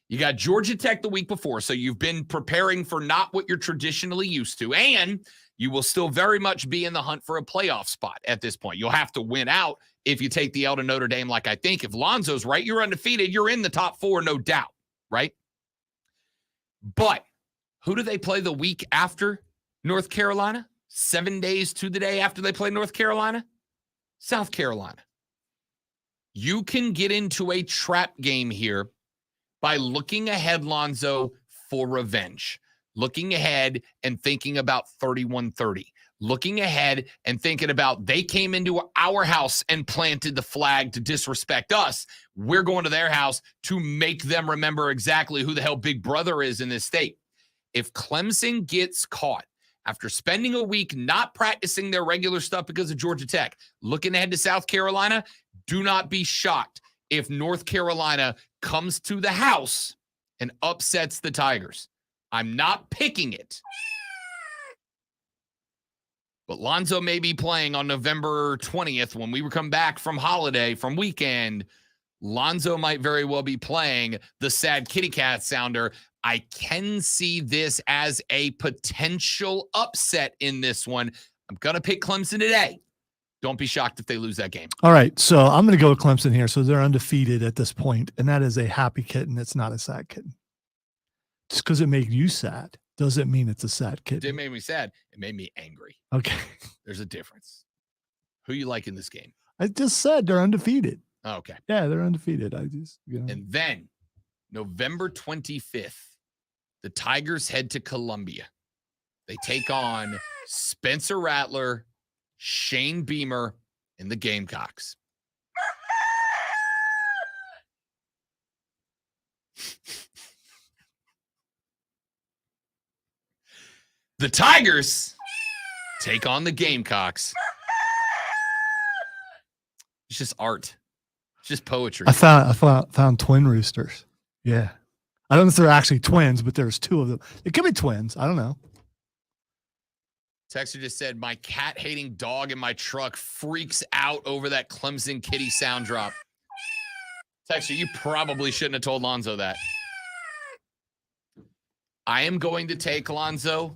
You got Georgia Tech the week before, so you've been preparing for not what you're traditionally used to. And you will still very much be in the hunt for a playoff spot at this point. You'll have to win out if you take the L to Notre Dame like I think. If Lonzo's right, you're undefeated. You're in the top 4, no doubt, right? But who do they play the week after North Carolina? 7 days to the day after they play North Carolina? South Carolina. You can get into a trap game here by looking ahead, Lonzo, for revenge. Looking ahead and thinking about 31-30. Looking ahead and thinking about they came into our house and planted the flag to disrespect us. We're going to their house to make them remember exactly who the hell Big Brother is in this state. If Clemson gets caught after spending a week not practicing their regular stuff because of Georgia Tech, looking ahead to South Carolina, do not be shocked if North Carolina comes to the house and upsets the Tigers. I'm not picking it. But Lonzo may be playing on November 20th when we come back from holiday, from weekend. Lonzo might very well be playing the sad kitty cat sounder. I can see this as a potential upset in this one. I'm going to pick Clemson today. Don't be shocked if they lose that game. All right, so I'm going to go with Clemson here. So they're undefeated at this point, and that is a happy kitten. It's not a sad kitten. Just because it made you sad doesn't mean it's a sad kitten. It didn't make me sad. It made me angry. Okay. There's a difference. Who you like in this game? I just said they're undefeated. Oh, okay. Yeah, they're undefeated. And then November 25th, the Tigers head to Columbia. They take on Spencer Rattler, Shane Beamer, and the Gamecocks. The Tigers take on the Gamecocks. It's just art. It's just poetry. I found twin roosters. Yeah. I don't know if they're actually twins, but there's two of them. It could be twins. I don't know. Texter just said, my cat-hating dog in my truck freaks out over that Clemson kitty sound drop. Texter, you probably shouldn't have told Lonzo that. I am going to take, Lonzo,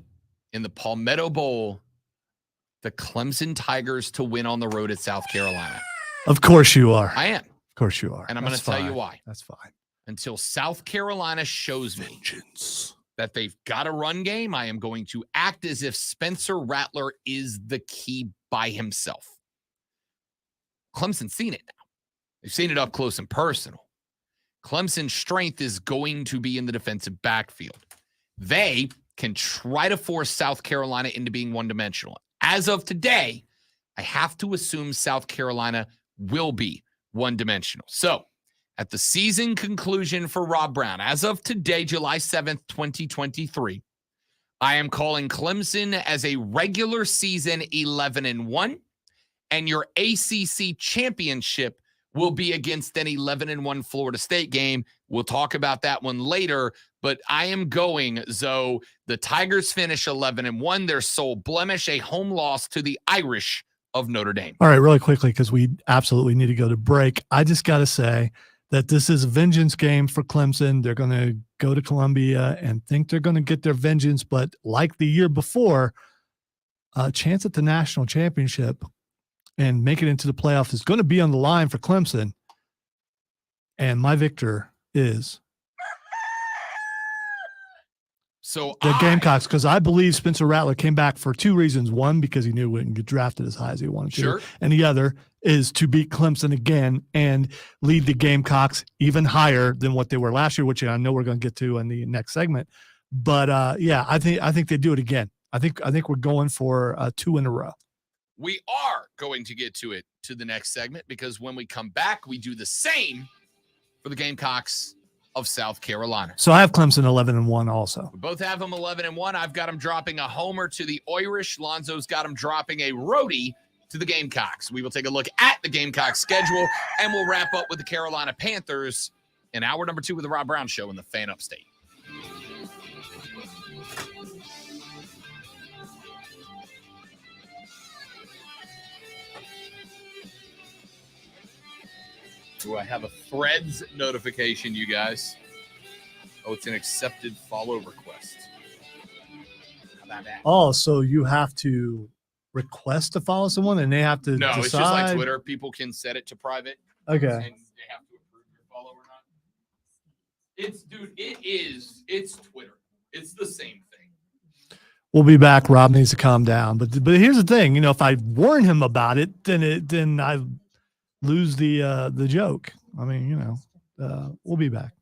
in the Palmetto Bowl, the Clemson Tigers to win on the road at South Carolina. Of course you are. I am. Of course you are. And I'm going to tell you why. That's fine. Until South Carolina shows me that they've got a run game, I am going to act as if Spencer Rattler is the key by himself. Clemson's seen it now. They've seen it up close and personal. Clemson's strength is going to be in the defensive backfield. They can try to force South Carolina into being one-dimensional. As of today, I have to assume South Carolina will be one-dimensional. So, at the season conclusion for Rob Brown, as of today, July 7th, 2023, I am calling Clemson as a regular season 11-1, and your ACC championship will be against an 11-1 Florida State game. We'll talk about that one later, but I am going, Zoe, the Tigers finish 11-1, their sole blemish, a home loss to the Irish of Notre Dame. All right, really quickly, because we absolutely need to go to break. I just got to say that this is a vengeance game for Clemson. They're going to go to Columbia and think they're going to get their vengeance, but like the year before, a chance at the national championship and make it into the playoffs is going to be on the line for Clemson. And my victor is the Gamecocks, because I believe Spencer Rattler came back for two reasons. One, because he knew he wouldn't get drafted as high as he wanted to. And the other is to beat Clemson again and lead the Gamecocks even higher than what they were last year, which I know we're going to get to in the next segment. But yeah, I think they do it again. I think we're going for 2 in a row. We are going to get to it to the next segment, because when we come back, we do the same for the Gamecocks of South Carolina. So I have Clemson 11-1 also. We both have them 11-1. I've got them dropping a homer to the Irish. Lonzo's got them dropping a roadie to the Gamecocks. We will take a look at the Gamecocks schedule, and we'll wrap up with the Carolina Panthers in hour number 2 with the Rob Brown Show in the Fan Upstate. Do I have a Threads notification, you guys? Oh, it's an accepted follow request. How about that? Oh, so you have to request to follow someone and they have to decide? It's just like Twitter. People can set it to private. Okay. And they have to approve your follow or not. It's Twitter. It's the same thing. We'll be back. Rob needs to calm down. But here's the thing, if I warn him about it, then I lose the joke. I mean, we'll be back.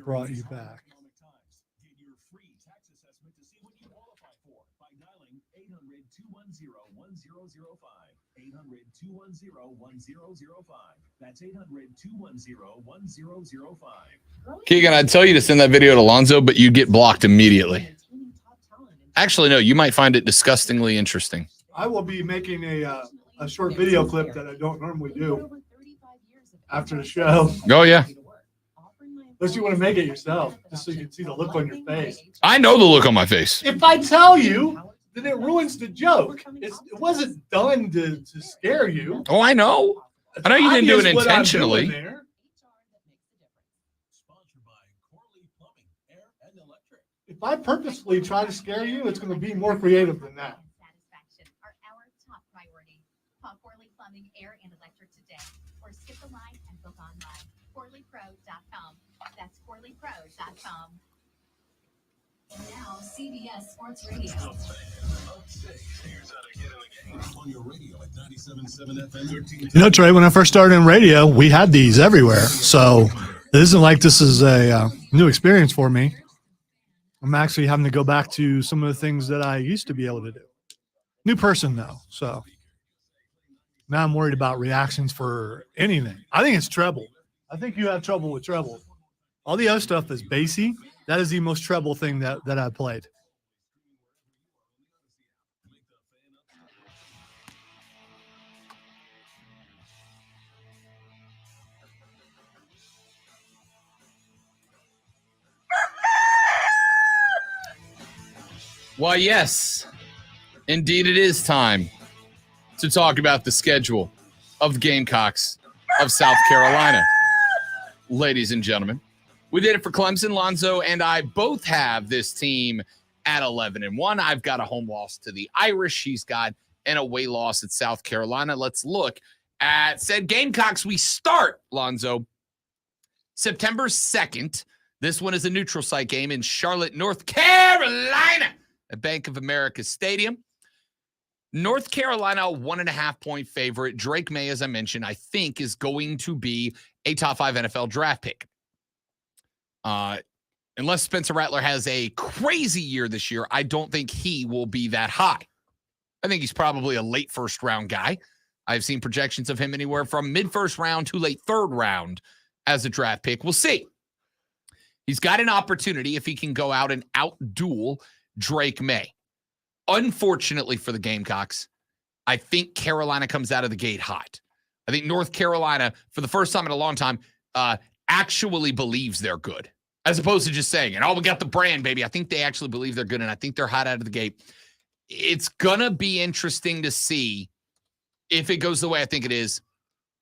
brought you back. Get your free tax assessment to see what you qualify for by dialing 800-210-1005. 800-210-1005. That's 800-210-1005. Keegan, I'd tell you to send that video to Lonzo, but you'd get blocked immediately. Actually, no, you might find it disgustingly interesting. I will be making a short video clip that I don't normally do after the show. Oh, yeah. Unless you want to make it yourself, just so you can see the look on your face. I know the look on my face. If I tell you, then it ruins the joke. It wasn't done to scare you. Oh, I know. I know you didn't do it Obvious what I'm intentionally. doing there. Sponsored by Corley Plumbing, Air and Electric. If I purposefully try to scare you, it's going to be more creative than that. Satisfaction are our top priority. Call Corley Plumbing, Air, and Electric today, or skip the line and book online. CorleyPro.com. That's CorleyPro.com. And now, CBS Sports Radio. Up 6. Here's how to get in the game on your radio at 97.7 FM 13. You know, Trey, when I first started in radio, we had these everywhere. So it isn't like this is a new experience for me. I'm actually having to go back to some of the things that I used to be able to do. New person, though. So now I'm worried about reactions for anything. I think it's treble. I think you have trouble with treble. All the other stuff is bassy. That is the most treble thing that I played. Well, yes, indeed it is time to talk about the schedule of Gamecocks of South Carolina. Ladies and gentlemen, we did it for Clemson. Lonzo and I both have this team at 11-1. I've got a home loss to the Irish. He's got an away loss at South Carolina. Let's look at said Gamecocks. We start, Lonzo, September 2nd. This one is a neutral site game in Charlotte, North Carolina at Bank of America Stadium. North Carolina, 1.5-point favorite. Drake May, as I mentioned, I think is going to be a top 5 NFL draft pick. Unless Spencer Rattler has a crazy year this year, I don't think he will be that high. I think he's probably a late first round guy. I've seen projections of him anywhere from mid first round to late third round as a draft pick. We'll see. He's got an opportunity if he can go out and outduel Drake May. Unfortunately for the Gamecocks, I think Carolina comes out of the gate hot. I think North Carolina, for the first time in a long time, actually believes they're good, as opposed to just saying it. Oh, we got the brand, baby. I think they actually believe they're good, and I think they're hot out of the gate. It's going to be interesting to see, if it goes the way I think it is,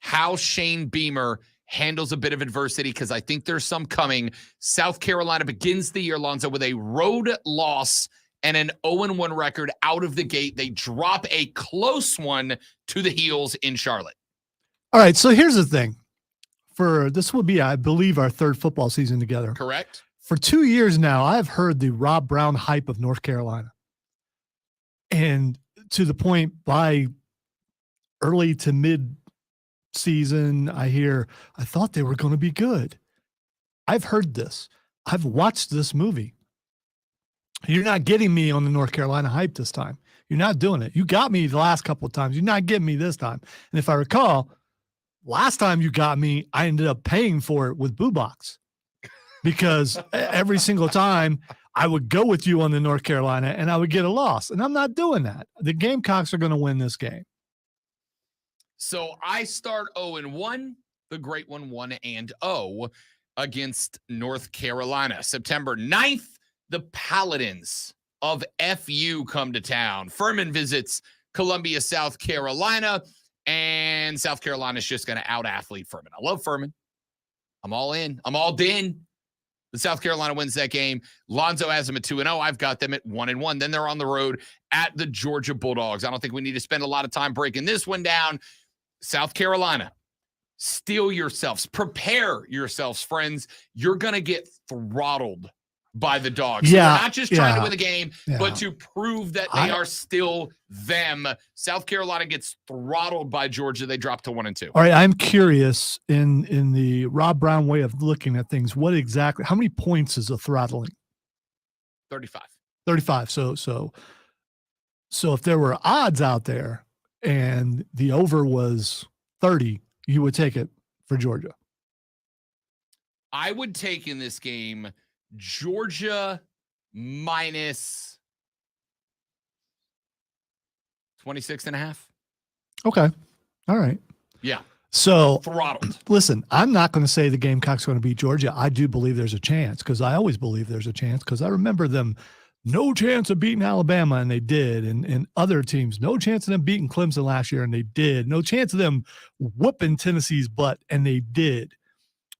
how Shane Beamer handles a bit of adversity, because I think there's some coming. South Carolina begins the year, Lonzo, with a road loss and an 0-1 record out of the gate. They drop a close one to the heels in Charlotte. All right, so here's the thing. This will be, I believe, our third football season together. Correct. For 2 years now, I've heard the Rob Brown hype of North Carolina. And to the point, by early to mid season, I thought they were going to be good. I've heard this. I've watched this movie. You're not getting me on the North Carolina hype this time. You're not doing it. You got me the last couple of times. You're not getting me this time. And if I recall, last time you got me, I ended up paying for it with Boo Box, because every single time I would go with you on the North Carolina and I would get a loss. And I'm not doing that. The Gamecocks are going to win this game. So I start 0-1, the great one 1-0 against North Carolina. September 9th, the Paladins of FU come to town. Furman visits Columbia, South Carolina, and South Carolina's just going to out-athlete Furman. I love Furman. I'm all in. I'm all in. The South Carolina wins that game. Lonzo has them at 2-0. I've got them at 1-1. Then they're on the road at the Georgia Bulldogs. I don't think we need to spend a lot of time breaking this one down. South Carolina, steel yourselves. Prepare yourselves, friends. You're going to get throttled by the Dogs. So Yeah, they're not just trying to yeah, win the game, yeah. but to prove that they are still them. South Carolina gets throttled by Georgia. They drop to 1-2. All right, I'm curious in the Rob Brown way of looking at things. How many points is a throttling? 35. 35. So if there were odds out there and the over was 30, you would take it for Georgia. I would take in this game Georgia minus 26.5. Okay. All right. Yeah. So Throttled. listen, I'm not going to say the Gamecocks are going to beat Georgia. I do believe there's a chance because I always believe there's a chance because I remember them no chance of beating Alabama, and they did. And other teams, no chance of them beating Clemson last year, and they did. No chance of them whooping Tennessee's butt, and they did.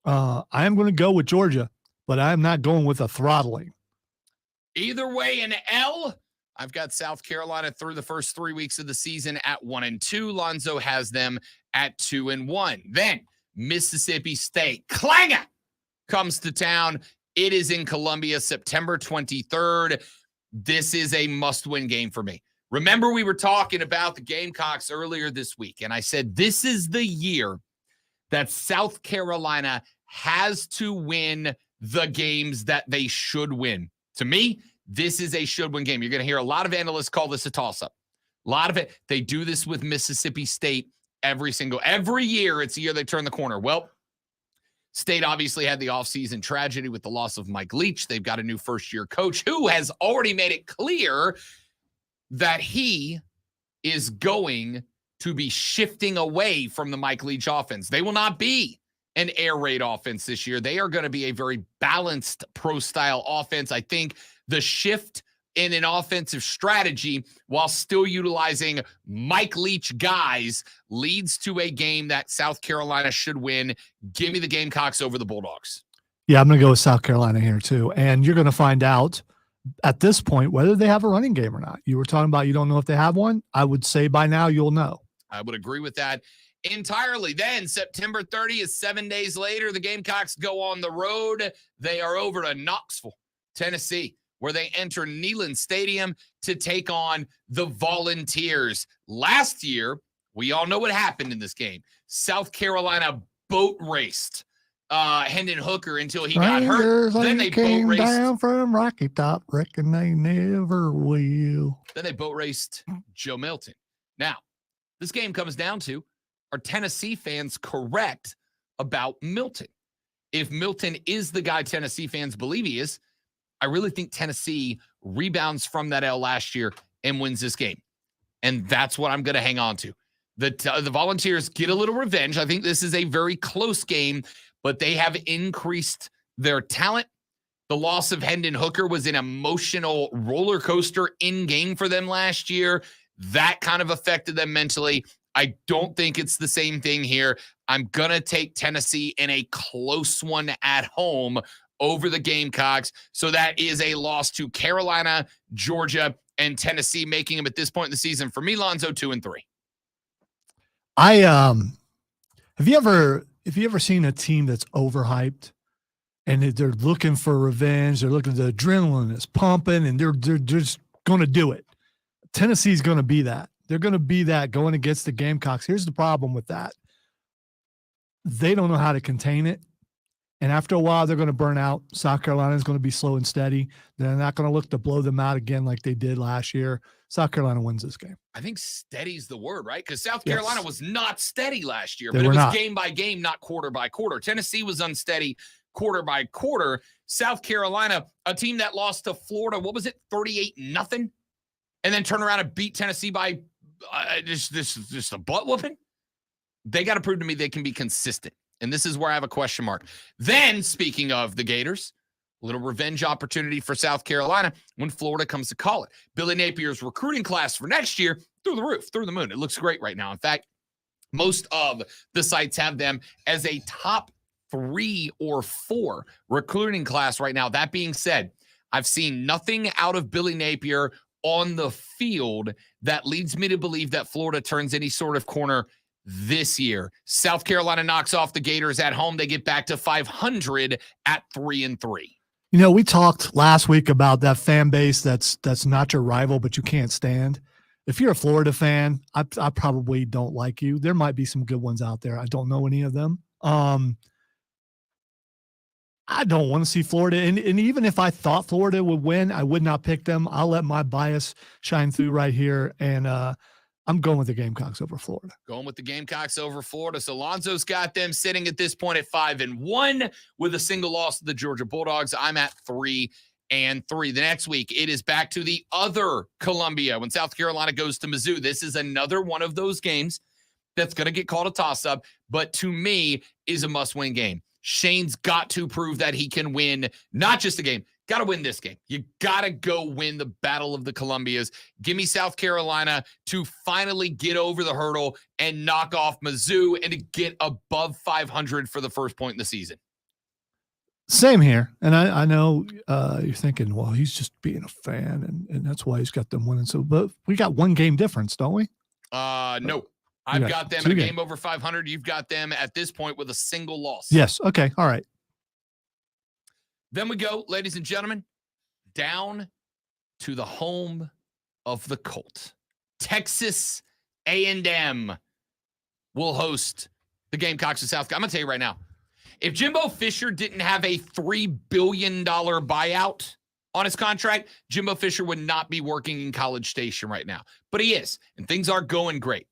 I am going to go with Georgia, but I'm not going with a throttling. Either way, an L. I've got South Carolina through the first 3 weeks of the season at 1-2. Lonzo has them at 2-1. Then Mississippi State clanger comes to town. It is in Columbia, September 23rd. This is a must-win game for me. Remember, we were talking about the Gamecocks earlier this week, and I said this is the year that South Carolina has to win the games that they should win. To me, this is a should-win game. You're going to hear a lot of analysts call this a toss-up. A lot of it. They do this with Mississippi State every year. It's the year they turn the corner. Well, State obviously had the offseason tragedy with the loss of Mike Leach. They've got a new first-year coach who has already made it clear that he is going to be shifting away from the Mike Leach offense. They will not be an air raid offense this year. They are going to be a very balanced pro-style offense. I think the shift in an offensive strategy while still utilizing Mike Leach guys leads to a game that South Carolina should win. Give me the Gamecocks over the Bulldogs. Yeah, I'm going to go with South Carolina here too. And you're going to find out at this point whether they have a running game or not. You were talking about you don't know if they have one. I would say by now you'll know. I would agree with that entirely. Then September 30th, 7 days later, the Gamecocks go on the road. They are over to Knoxville, Tennessee, where they enter Neyland Stadium to take on the Volunteers. Last year, we all know what happened in this game. South Carolina boat raced Hendon Hooker until he got hurt. Then they boat raced down from Rocky Top. Reckon they never will. Then they boat raced Joe Milton. Now, this game comes down to, are Tennessee fans correct about Milton? If Milton is the guy Tennessee fans believe he is, I really think Tennessee rebounds from that L last year and wins this game. And that's what I'm going to hang on to. The Volunteers get a little revenge. I think this is a very close game, but they have increased their talent. The loss of Hendon Hooker was an emotional roller coaster in game for them last year. That kind of affected them mentally. I don't think it's the same thing here. I'm going to take Tennessee in a close one at home over the Gamecocks. So that is a loss to Carolina, Georgia, and Tennessee, making them at this point in the season for me, Lonzo, 2-3. Have you ever seen a team that's overhyped and they're looking for revenge? They're looking, the adrenaline is pumping and they're just going to do it. Tennessee's going to be that. They're going to be that going against the Gamecocks. Here's the problem with that. They don't know how to contain it. And after a while, they're going to burn out. South Carolina is going to be slow and steady. They're not going to look to blow them out again like they did last year. South Carolina wins this game. I think steady's the word, right? Because South Carolina was not steady last year, They but it were was not. game by game, not quarter by quarter. Tennessee was unsteady quarter by quarter. South Carolina, a team that lost to Florida, what was it, 38-0? And then turn around and beat Tennessee by just a butt whooping. They got to prove to me they can be consistent. And this is where I have a question mark. Then, speaking of the Gators, a little revenge opportunity for South Carolina when Florida comes to call it. Billy Napier's recruiting class for next year, through the roof, through the moon. It looks great right now. In fact, most of the sites have them as a top 3 or 4 recruiting class right now. That being said, I've seen nothing out of Billy Napier on the field that leads me to believe that Florida turns any sort of corner this year. South Carolina knocks off the Gators at home. They get back to 500 at 3-3. You know, we talked last week about that fan base that's not your rival, but you can't stand. If you're a Florida fan, I probably don't like you. There might be some good ones out there. I don't know any of them. I don't want to see Florida. And even if I thought Florida would win, I would not pick them. I'll let my bias shine through right here. And I'm going with the Gamecocks over Florida. Going with the Gamecocks over Florida. So Lonzo's got them sitting at this point at 5-1 with a single loss to the Georgia Bulldogs. I'm at 3-3. The next week, it is back to the other Columbia when South Carolina goes to Mizzou. This is another one of those games that's going to get called a toss-up, but to me is a must-win game. Shane's got to prove that he can win, not just a game, got to win this game. You got to go win the Battle of the Columbias. Give me South Carolina to finally get over the hurdle and knock off Mizzou and to get above 500 for the first point in the season. Same here. And I know you're thinking, well, he's just being a fan, and that's why he's got them winning. So, but we got one game difference, don't we? No. I've got them in a game over 500. You've got them at this point with a single loss. Yes. Okay. All right. Then we go, ladies and gentlemen, down to the home of the Colt. Texas A&M will host the Gamecocks of South Carolina. I'm going to tell you right now, if Jimbo Fisher didn't have a $3 billion buyout on his contract, Jimbo Fisher would not be working in College Station right now. But he is, and things are going great.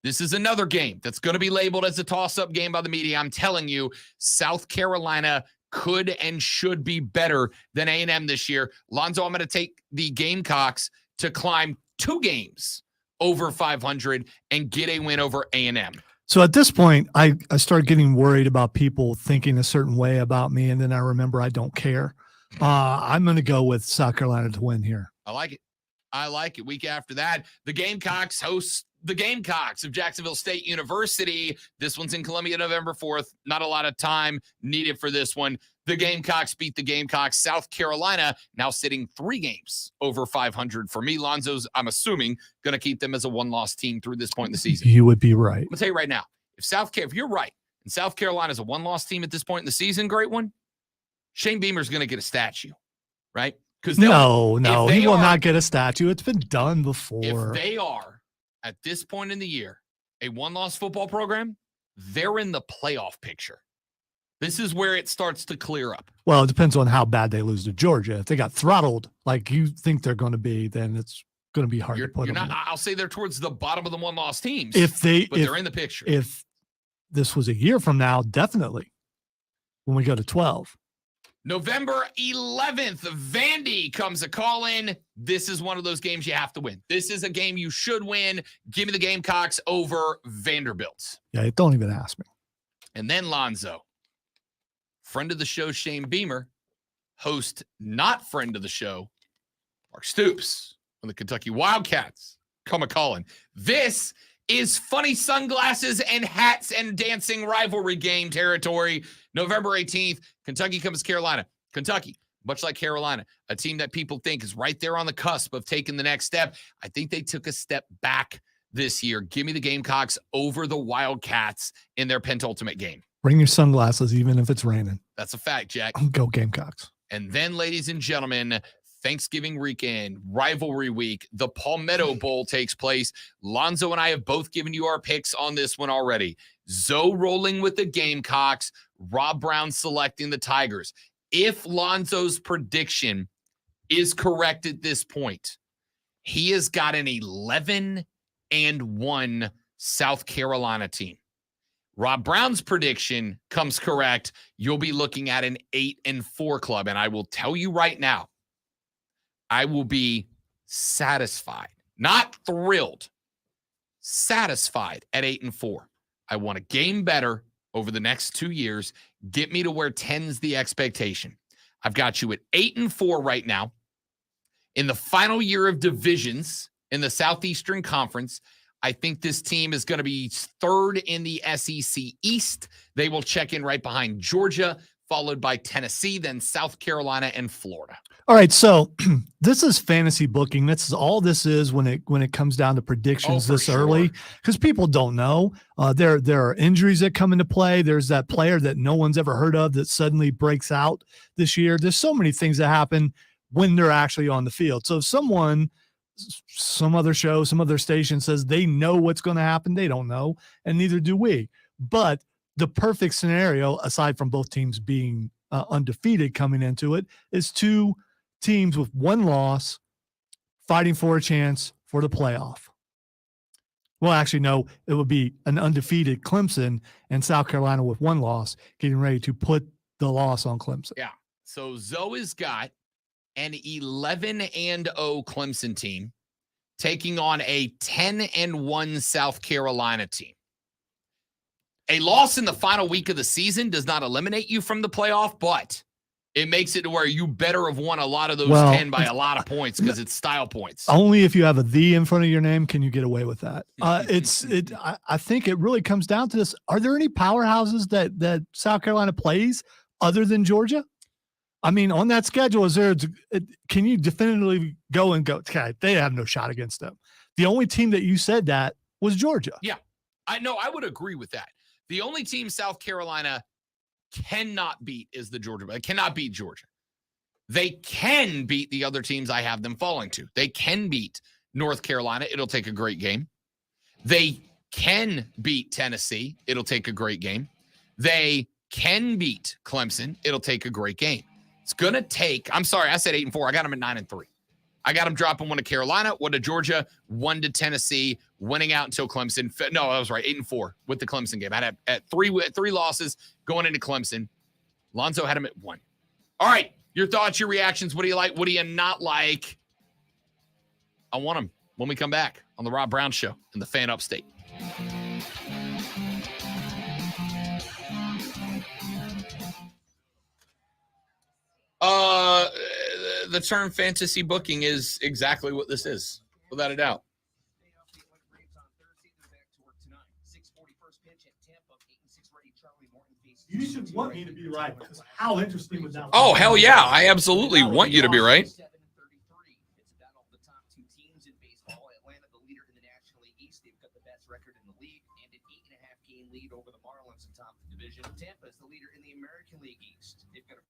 This is another game that's going to be labeled as a toss-up game by the media. I'm telling you, South Carolina could and should be better than A&M this year. Lonzo, I'm going to take the Gamecocks to climb 2 games over 500 and get a win over A&M. So at this point, I start getting worried about people thinking a certain way about me, and then I remember I don't care. I'm going to go with South Carolina to win here. I like it. I like it. Week after that, the Gamecocks host the Gamecocks of Jacksonville State University. This one's in Columbia, November 4th. Not a lot of time needed for this one. The Gamecocks beat the Gamecocks. South Carolina now sitting 3 games over 500 for me. Lonzo's, I'm assuming, going to keep them as a one-loss team through this point in the season. You would be right. I'm going to tell you right now, if you're right, and South Carolina is a one-loss team at this point in the season, great one, Shane Beamer's going to get a statue, right? Because no, he will not get a statue. It's been done before. If they are, at this point in the year, a one-loss football program, they're in the playoff picture. This is where it starts to clear up. Well, it depends on how bad they lose to Georgia. If they got throttled like you think they're going to be, then it's going to be hard to put them in. I'll say they're towards the bottom of the one-loss teams. But they're in the picture. If this was a year from now, definitely when we go to 12. November 11th, Vandy comes a call in. This is one of those games you have to win. This is a game you should win. Give me the Gamecocks over Vanderbilt. Yeah, don't even ask me. And then Lonzo, friend of the show, Shane Beamer, host, not friend of the show, Mark Stoops on the Kentucky Wildcats. Come a calling. This is funny sunglasses and hats and dancing rivalry game territory. November 18th, Kentucky comes to Carolina. Kentucky, much like Carolina, a team that people think is right there on the cusp of taking the next step. I think they took a step back this year. Give me the Gamecocks over the Wildcats in their penultimate game. Bring your sunglasses even if it's raining. That's a fact, Jack. Go Gamecocks. And then, ladies and gentlemen, Thanksgiving weekend, rivalry week, the Palmetto Bowl takes place. Lonzo and I have both given you our picks on this one already. Zoe rolling with the Gamecocks, Rob Brown selecting the Tigers. If Lonzo's prediction is correct at this point, he has got an 11-1 South Carolina team. Rob Brown's prediction comes correct, you'll be looking at an 8-4 club. And I will tell you right now, I will be satisfied, not thrilled, satisfied at 8-4. I want a game better over the next 2 years. Get me to where 10's the expectation. I've got you at 8-4 right now. In the final year of divisions in the Southeastern Conference, I think this team is going to be 3rd in the SEC East. They will check in right behind Georgia, followed by Tennessee, then South Carolina and Florida. All right, so this is fantasy booking. This is all this is when it comes down to predictions for this sure. early, because people don't know. There are injuries that come into play. There's that player that no one's ever heard of that suddenly breaks out this year. There's so many things that happen when they're actually on the field. So if someone, some other show, some other station says they know what's going to happen, they don't know, and neither do we. But the perfect scenario, aside from both teams being undefeated coming into it, is two teams with one loss fighting for a chance for the playoff. Well, actually, no, it would be an undefeated Clemson and South Carolina with one loss getting ready to put the loss on Clemson. Yeah. So Zoe's got an 11-0 Clemson team taking on a 10-1 South Carolina team. A loss in the final week of the season does not eliminate you from the playoff, but it makes it to where you better have won a lot of those 10 by a lot of points because it's style points. Only if you have a "the" in front of your name can you get away with that. I think it really comes down to this. Are there any powerhouses that South Carolina plays other than Georgia? I mean, on that schedule, can you definitively go, okay, they have no shot against them? The only team that you said that was Georgia. Yeah, I know. I would agree with that. The only team South Carolina cannot beat is the Georgia. They cannot beat Georgia. They can beat the other teams I have them falling to. They can beat North Carolina. It'll take a great game. They can beat Tennessee. It'll take a great game. They can beat Clemson. It'll take a great game. It's going to take, I'm sorry, I said 8-4. I got them at 9-3. I got them dropping 1 to Carolina, 1 to Georgia, 1 to Tennessee, winning out until Clemson. No, I was right, 8-4 with the Clemson game. I had at three losses going into Clemson. Lonzo had him at 1. All right, your thoughts, your reactions. What do you like? What do you not like? I want them when we come back on the Rob Brown Show in the Fan Upstate. The term fantasy booking is exactly what this is, without a doubt. You should want me to be right, because how interesting would that be? Oh, hell yeah. I absolutely want you to be right. It's a battle of the top two teams in baseball. Atlanta, the leader in the National League East. They've got the best record in the league and an 8.5-game lead over the Marlins atop the division. Tampa is the leader in the American League East. They've got a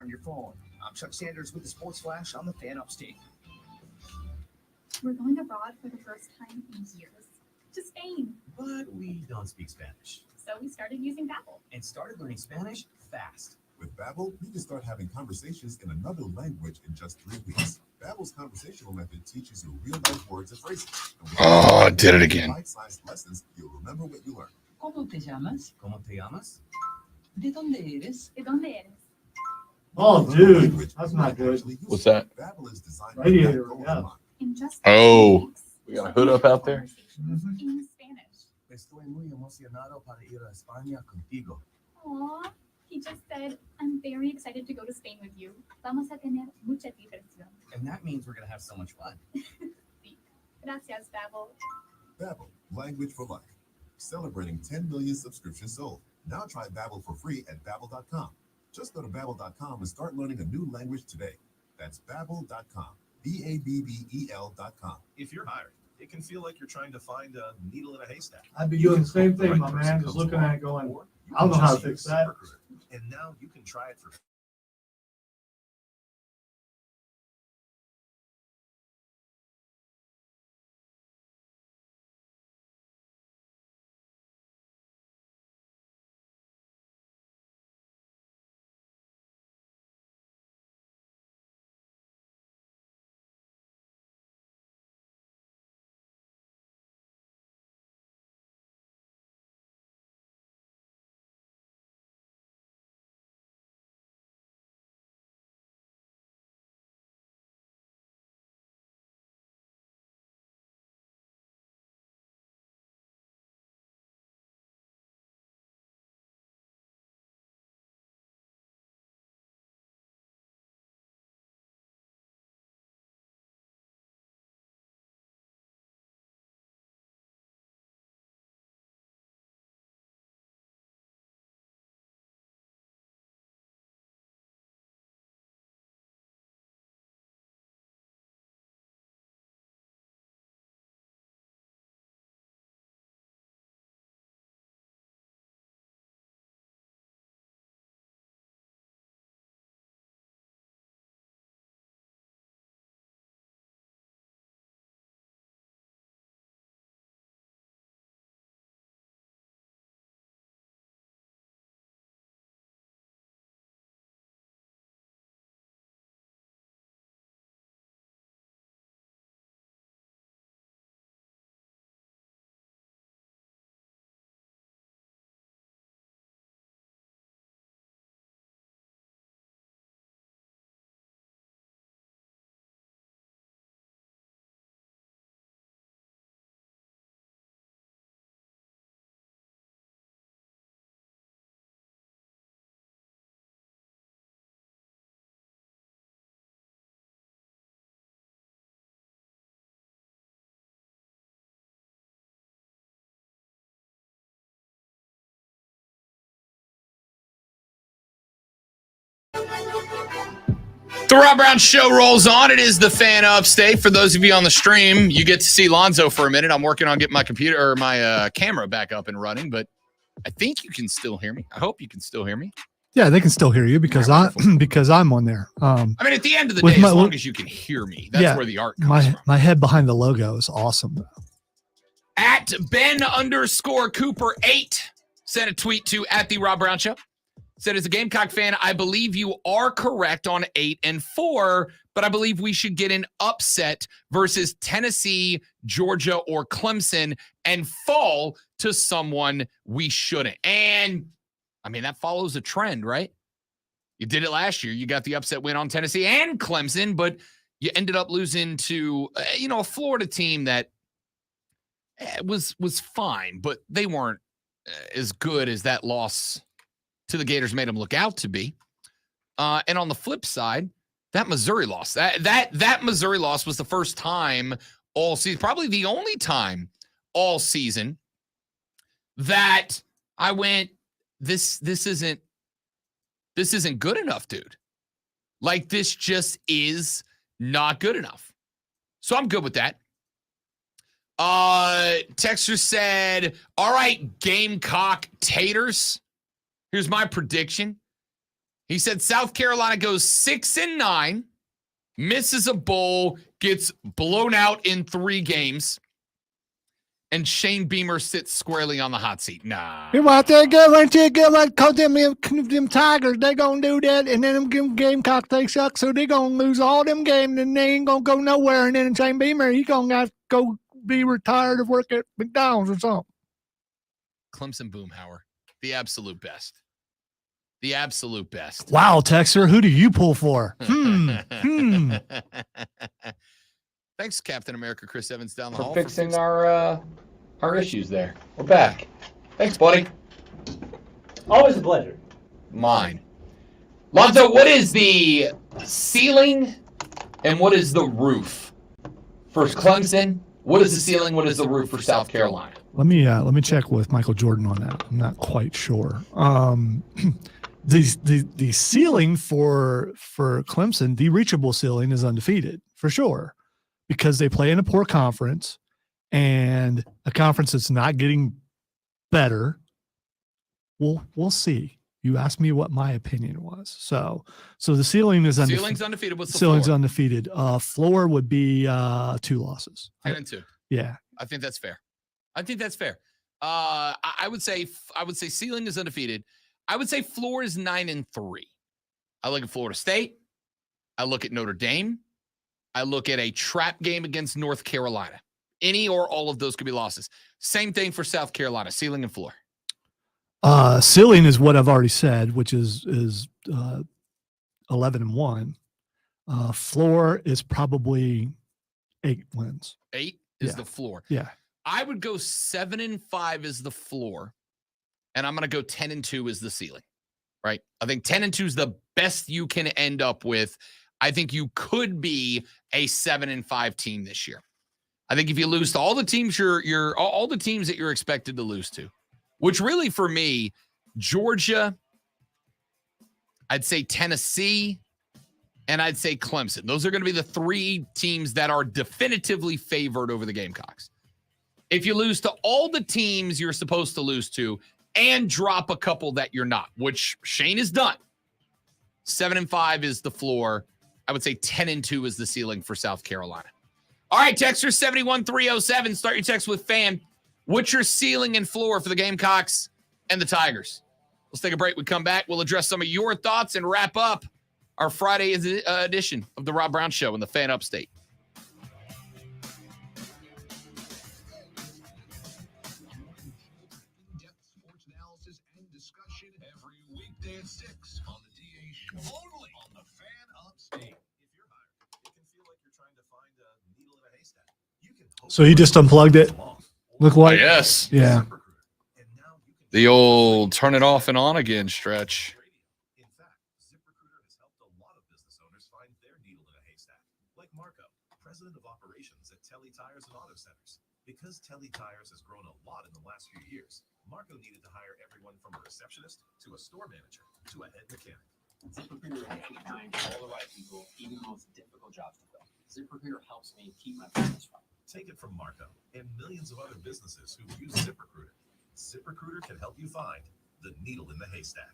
on your phone. I'm Chuck Sanders with the Sports Flash on the Fan Upstate. We're going abroad for the first time in years. To Spain. But we don't speak Spanish. So we started using Babbel. And started learning Spanish fast. With Babbel, you can start having conversations in another language in just 3 weeks. Babbel's conversational method teaches you real-life words and phrases. Oh, I did it again. Bite-sized lessons, you'll remember what you learned. ¿Cómo te llamas? ¿Cómo te llamas? ¿De dónde eres? ¿De dónde eres? Oh, dude, that's not good. What's that? Babbel is designed Radiator, with yeah. In just Oh, 3 weeks, we got a we'll hood up have out there? conversations in Spanish. Estoy muy emocionado para ir a España contigo. Aw, he just said, I'm very excited to go to Spain with you. Vamos a tener mucha diversión. And that means we're going to have so much fun. Sí. Gracias, Babbel. Babbel, language for life. Celebrating 10 million subscriptions sold. Now try Babbel for free at Babbel.com. Just go to Babbel.com and start learning a new language today. That's Babbel.com. Babbel.com. If you're hired, it can feel like you're trying to find a needle in a haystack. I'd be doing the same thing, my man, just looking at it going, I don't know how to fix that. And now you can try it for The Rob Brown Show rolls on. It is the fan upstate. For those of you on the stream, you get to see Lonzo for a minute. I'm working on getting my computer or my camera back up and running, but I think you can still hear me. I hope you can still hear me. Yeah, they can still hear you because because I'm on there. I mean, at the end of the day, as long as you can hear me, that's where the art comes from. My head behind the logo is awesome. At Ben_Cooper8 sent a tweet to at the Rob Brown Show. Said, as a Gamecock fan, I believe you are correct on 8 and 4, but I believe we should get an upset versus Tennessee, Georgia, or Clemson and fall to someone we shouldn't. And, I mean, that follows a trend, right? You did it last year. You got the upset win on Tennessee and Clemson, but you ended up losing to, a Florida team that was fine, but they weren't as good as that loss to the Gators made them look out to be. And on the flip side, that Missouri loss, that Missouri loss was the first time all season, probably the only time all season that I went, this isn't good enough, dude. Like, this just is not good enough. So I'm good with that. Texter said, all right, Gamecock taters. Here's my prediction. He said South Carolina goes 6-9, misses a bowl, gets blown out in 3 games, and Shane Beamer sits squarely on the hot seat. Nah. You out there cause them Tigers, they gonna do that, and then them Gamecock, they suck, so they gonna lose all them games, and they ain't gonna go nowhere, and then Shane Beamer, he gonna have to go be retired of work at McDonald's or something. Clemson Boomhauer, the absolute best. The absolute best. Wow, Texter, who do you pull for? Thanks, Captain America Chris Evans down the for hall. Fixing our issues there. We're back. Thanks, buddy. Always a pleasure. Mine. Lonzo, what is the ceiling and what is the roof for Clemson? What is the ceiling? What is the roof for South Carolina? Let me check with Michael Jordan on that. I'm not quite sure. The ceiling for Clemson, the reachable ceiling, is undefeated for sure, because they play in a poor conference and a conference that's not getting better. We'll see. You asked me what my opinion was. So the ceiling is undefeated. Ceiling's undefeated. What's the ceiling's floor? Undefeated. Floor would be 2 losses. 10-2. Yeah. I think that's fair. I would say ceiling is undefeated. I would say floor is 9-3. I look at Florida State. I look at Notre Dame. I look at a trap game against North Carolina. Any or all of those could be losses. Same thing for South Carolina, ceiling and floor. Ceiling is what I've already said, which is 11-1. Floor is probably 8 wins. 8 is the floor. Yeah. I would go 7-5 is the floor, and I'm going to go 10-2 is the ceiling, right? I think 10-2 is the best you can end up with. I think you could be a 7-5 team this year. I think if you lose to all the teams all the teams that you're expected to lose to, which really for me, Georgia, I'd say Tennessee, and I'd say Clemson. Those are going to be the 3 teams that are definitively favored over the Gamecocks. If you lose to all the teams you're supposed to lose to and drop a couple that you're not, which Shane has done, 7-5 is the floor. I would say 10-2 is the ceiling for South Carolina. All right, Texter 71307. Start your text with fan. What's your ceiling and floor for the Gamecocks and the Tigers? Let's take a break. We come back. We'll address some of your thoughts and wrap up our Friday edition of the Rob Brown Show in the Fan Upstate. So he just unplugged it. Look like yes. Yeah. The old turn it off and on again stretch. In fact, ZipRecruiter has helped a lot of business owners find their needle in a haystack. Like Marco, president of operations at Telly Tires and Auto Centers. Because Telly Tires has grown a lot in the last few years, Marco needed to hire everyone from a receptionist to a store manager to a head mechanic. ZipRecruiter has to find all the right people, jobs to fill. ZipRecruiter helps me keep my business running. Take it from Marco and millions of other businesses who use ZipRecruiter. ZipRecruiter can help you find the needle in the haystack.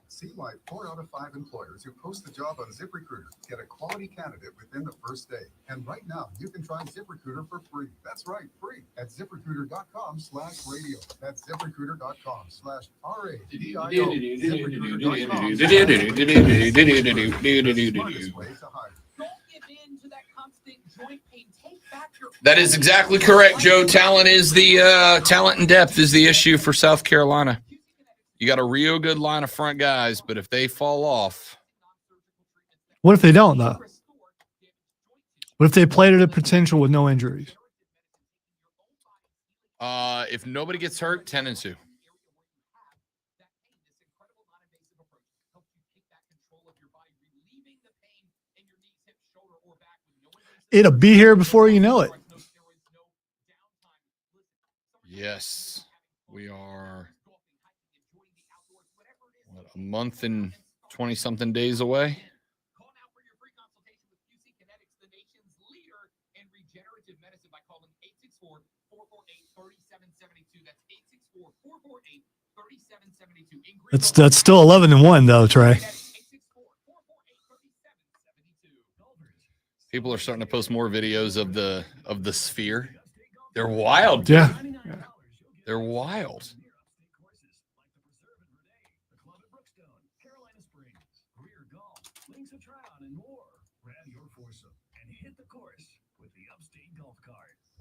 See why 4 out of 5 employers who post a job on ZipRecruiter get a quality candidate within the first day. And right now, you can try ZipRecruiter for free. That's right, free at ZipRecruiter.com/radio. That's ZipRecruiter.com/RADIO. That is exactly correct, Joe. Talent and depth is the issue for South Carolina. You got a real good line of front guys, but if they fall off. What if they don't, though? What if they played at a potential with no injuries? If nobody gets hurt, 10-2. It'll be here before you know it. Yes, we are a month and 20-something days away. That's still 11-1 though, Trey. People are starting to post more videos of the sphere. They're wild, dude. Yeah. They're wild.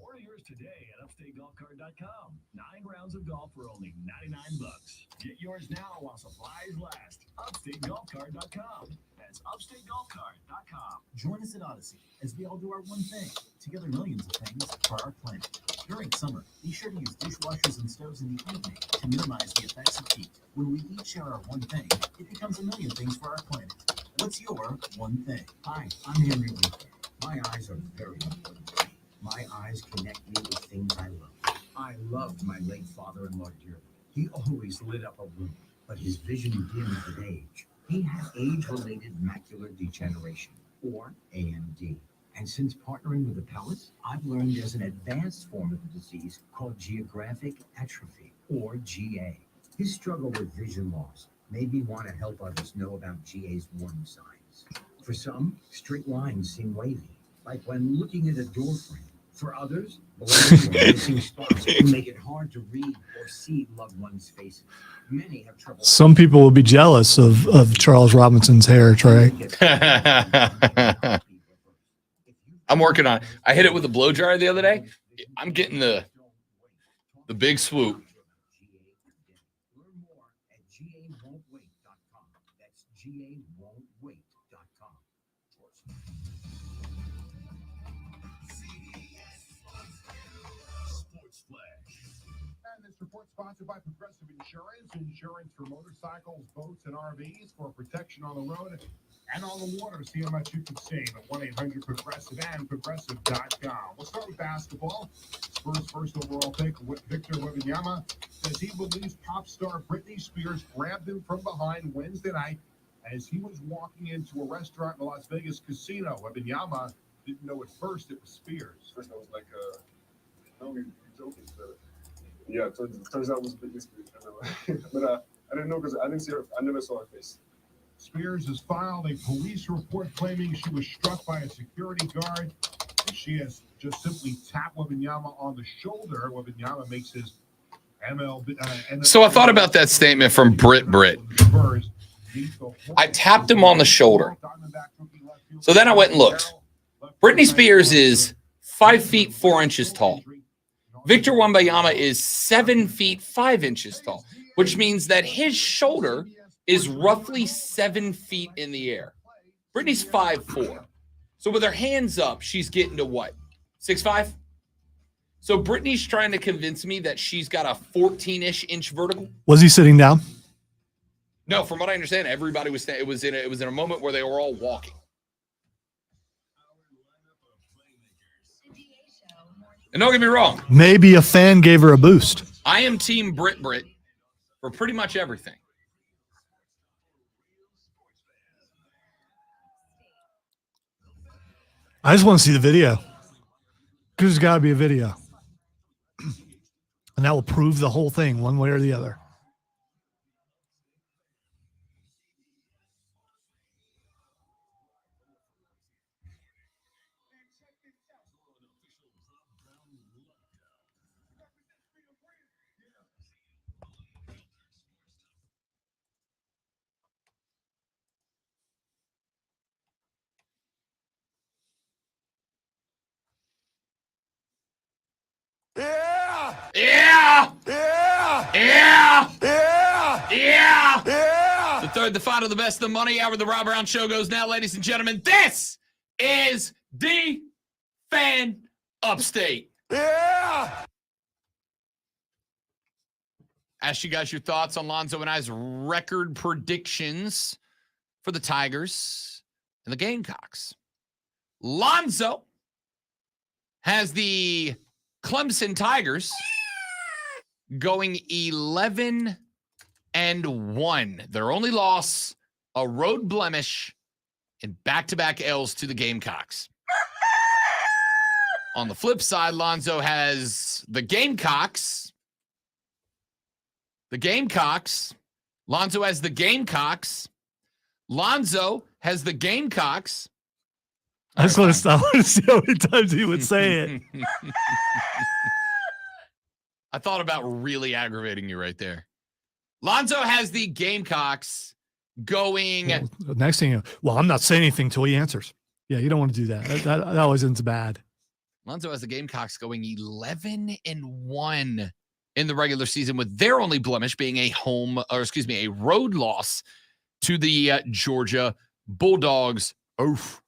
Order yours today at upstategolfcart.com. 9 rounds of golf for only $99. Get yours now while supplies last. Upstategolfcart.com. That's upstategolfcart.com. Join us at Odyssey as we all do our one thing. Together millions of things for our planet. During summer, be sure to use dishwashers and stoves in the evening to minimize the effects of heat. When we each share our one thing, it becomes a million things for our planet. What's your one thing? Hi, I'm Henry Winkler. My eyes are very important to me. My eyes connect me with things I love. I loved my late father-in-law dearly. He always lit up a room, but his vision dimmed with age. He had age-related macular degeneration, or AMD. And since partnering with Apellis, I've learned there's an advanced form of the disease called geographic atrophy, or GA. His struggle with vision loss made me want to help others know about GA's warning signs. For some, straight lines seem wavy, like when looking at a door frame. For others, missing spots can make it hard to read or see loved ones' faces. Many have trouble. Some people will be jealous of Charles Robinson's hair, Trey. I'm working on it. I hit it with a blow dryer the other day. I'm getting the big swoop. Learn more at GAWon'tWait.com. That's GAWon'tWait.com. And this report sponsored by Progressive Insurance. Insurance for motorcycles, boats, and RVs for protection on the road and on the water. See how much you can save at 1-800-PROGRESSIVE and Progressive.com. We'll start with basketball. Spurs' first overall pick, Victor Wembanyama, says he believes pop star Britney Spears grabbed him from behind Wednesday night as he was walking into a restaurant in the Las Vegas casino. Wembanyama didn't know at first it was Spears. First I was like, no, you're joking. So, yeah, it turns out it was Britney Spears. But I didn't know because I didn't see her. I never saw her face. Spears has filed a police report claiming she was struck by a security guard. And she has just simply tapped Wembanyama on the shoulder. Wembanyama makes his MLB. So I thought about that statement from Britt. I tapped him on the shoulder. So then I went and looked. Britney Spears is 5 feet 4 inches tall. Victor Wembanyama is 7 feet 5 inches tall, which means that his shoulder is roughly 7 feet in the air. Britney's 5'4". So with her hands up, she's getting to what? 6'5"? So Britney's trying to convince me that she's got a 14-ish inch vertical. Was he sitting down? No, from what I understand, everybody was it was in a moment where they were all walking. And don't get me wrong. Maybe a fan gave her a boost. I am team Brit for pretty much everything. I just want to see the video. Because there's got to be a video. And that will prove the whole thing one way or the other. Yeah! Yeah! Yeah! Yeah! Yeah! Yeah! Yeah! The third, the final, the best, the money hour, the Rob Brown Show goes now, ladies and gentlemen. This is the Fan Upstate. Yeah! Ask you guys your thoughts on Lonzo and I's record predictions for the Tigers and the Gamecocks. Lonzo has the Clemson Tigers going 11-1. Their only loss, a road blemish, and back-to-back L's to the Gamecocks. On the flip side, Lonzo has the Gamecocks. Lonzo has the Gamecocks. Lonzo has the Gamecocks. I just want to see how many times he would say it. I thought about really aggravating you right there. Lonzo has the Gamecocks going. Well, next thing, I'm not saying anything till he answers. Yeah, you don't want to do that. That always ends bad. Lonzo has the Gamecocks going 11-1 in the regular season, with their only blemish being a road loss to the Georgia Bulldogs. Oof.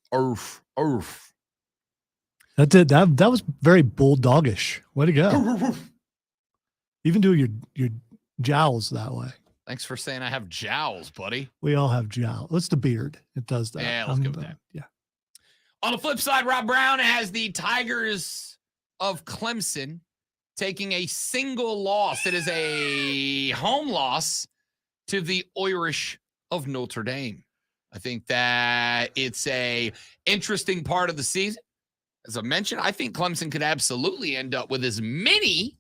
That was very bulldogish. Way to go. Even do your jowls that way. Thanks for saying I have jowls, buddy. We all have jowls. It's the beard. It does that. Yeah, let's go with that. Yeah. On the flip side, Rob Brown has the Tigers of Clemson taking a single loss. It is a home loss to the Irish of Notre Dame. I think that it's a interesting part of the season. As I mentioned, I think Clemson could absolutely end up with as many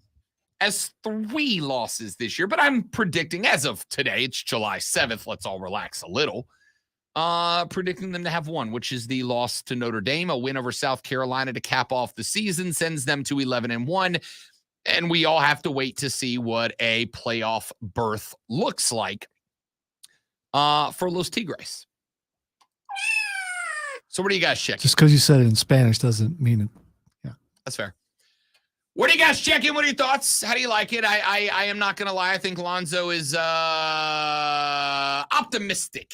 as 3 losses this year, but I'm predicting, as of today, it's July 7th. Let's all relax a little. Predicting them to have 1, which is the loss to Notre Dame. A win over South Carolina to cap off the season sends them to 11-1. And we all have to wait to see what a playoff berth looks like for Los Tigres. So what do you guys check? Just because you said it in Spanish doesn't mean it. Yeah. That's fair. What do you guys check in? What are your thoughts? How do you like it? I am not going to lie. I think Lonzo is optimistic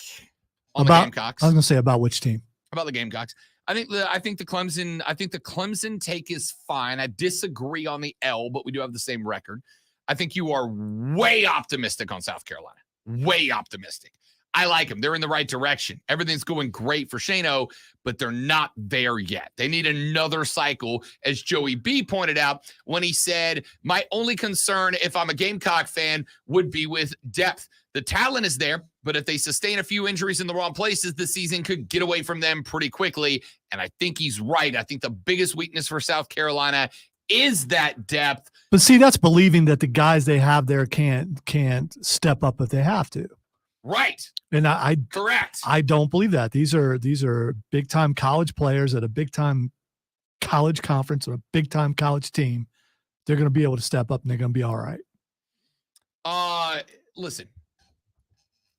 on the Gamecocks. I was going to say about which team? About the Gamecocks. I think the Clemson take is fine. I disagree on the L, but we do have the same record. I think you are way optimistic on South Carolina. Way optimistic. I like them. They're in the right direction. Everything's going great for Shano, but they're not there yet. They need another cycle, as Joey B pointed out when he said, my only concern if I'm a Gamecock fan would be with depth. The talent is there, but if they sustain a few injuries in the wrong places, the season could get away from them pretty quickly. And I think he's right. I think the biggest weakness for South Carolina is that depth. But see, that's believing that the guys they have there can't step up if they have to. Right. And I correct. I don't believe that. These are big time college players at a big time college conference or a big time college team. They're going to be able to step up and they're going to be all right. Listen.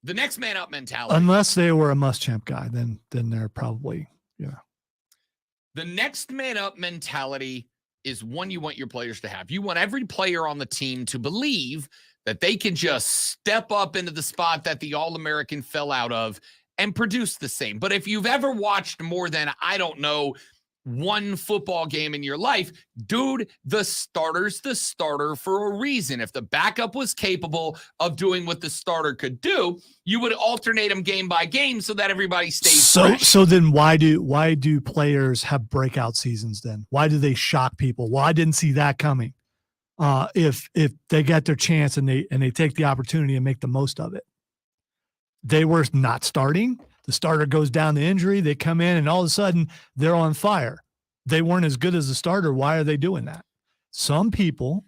The next man up mentality. Unless they were a Muschamp guy, then they're probably, The next man up mentality is one you want your players to have. You want every player on the team to believe that they can just step up into the spot that the All-American fell out of and produce the same. But if you've ever watched more than, I don't know, one football game in your life, dude, the starter's the starter for a reason. If the backup was capable of doing what the starter could do, you would alternate them game by game so that everybody stays fresh. So then why do players have breakout seasons then? Why do they shock people? Well, I didn't see that coming. If they get their chance and they take the opportunity and make the most of it. They were not starting. The starter goes down to injury. They come in, and all of a sudden they're on fire. They weren't as good as the starter. Why are they doing that? Some people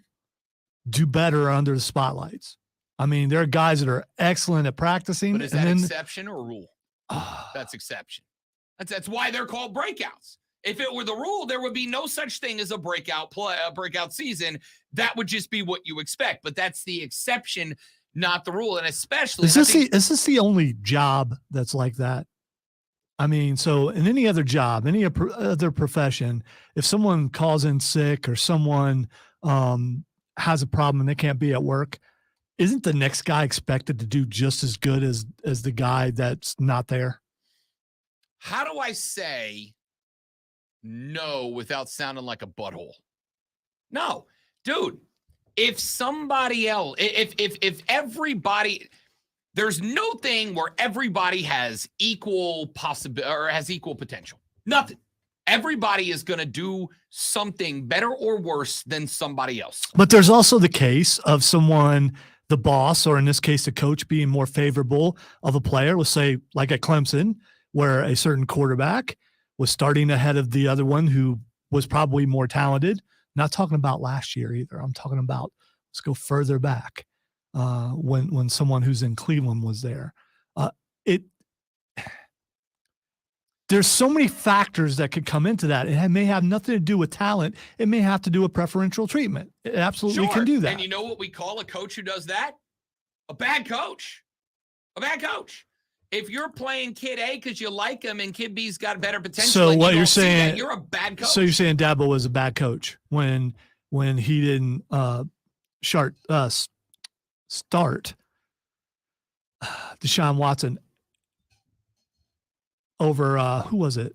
do better under the spotlights. I mean, there are guys that are excellent at practicing. But is that exception or rule? That's exception. That's why they're called breakouts. If it were the rule, there would be no such thing as a breakout season. That would just be what you expect. But that's the exception, not the rule. And especially, is this the only job that's like that? I mean, so in any other job, any other profession, if someone calls in sick or someone has a problem and they can't be at work, isn't the next guy expected to do just as good as the guy that's not there? How do I say no without sounding like a butthole? No, dude, if somebody else, if everybody, there's no thing where everybody has equal possibility or has equal potential. Nothing. Everybody is going to do something better or worse than somebody else. But there's also the case of someone, the boss, or in this case, the coach, being more favorable of a player. Let's say, like at Clemson, where a certain quarterback was starting ahead of the other one who was probably more talented. Not talking about last year either. I'm talking about, let's go further back, when someone who's in Cleveland was there. There's so many factors that could come into that. It may have nothing to do with talent. It may have to do with preferential treatment. It absolutely can do that. And you know what we call a coach who does that? A bad coach. A bad coach. If you're playing kid A because you like him and kid B's got better potential, so what you're saying, you're a bad coach. So you're saying Dabo was a bad coach when he didn't start Deshaun Watson over who was it?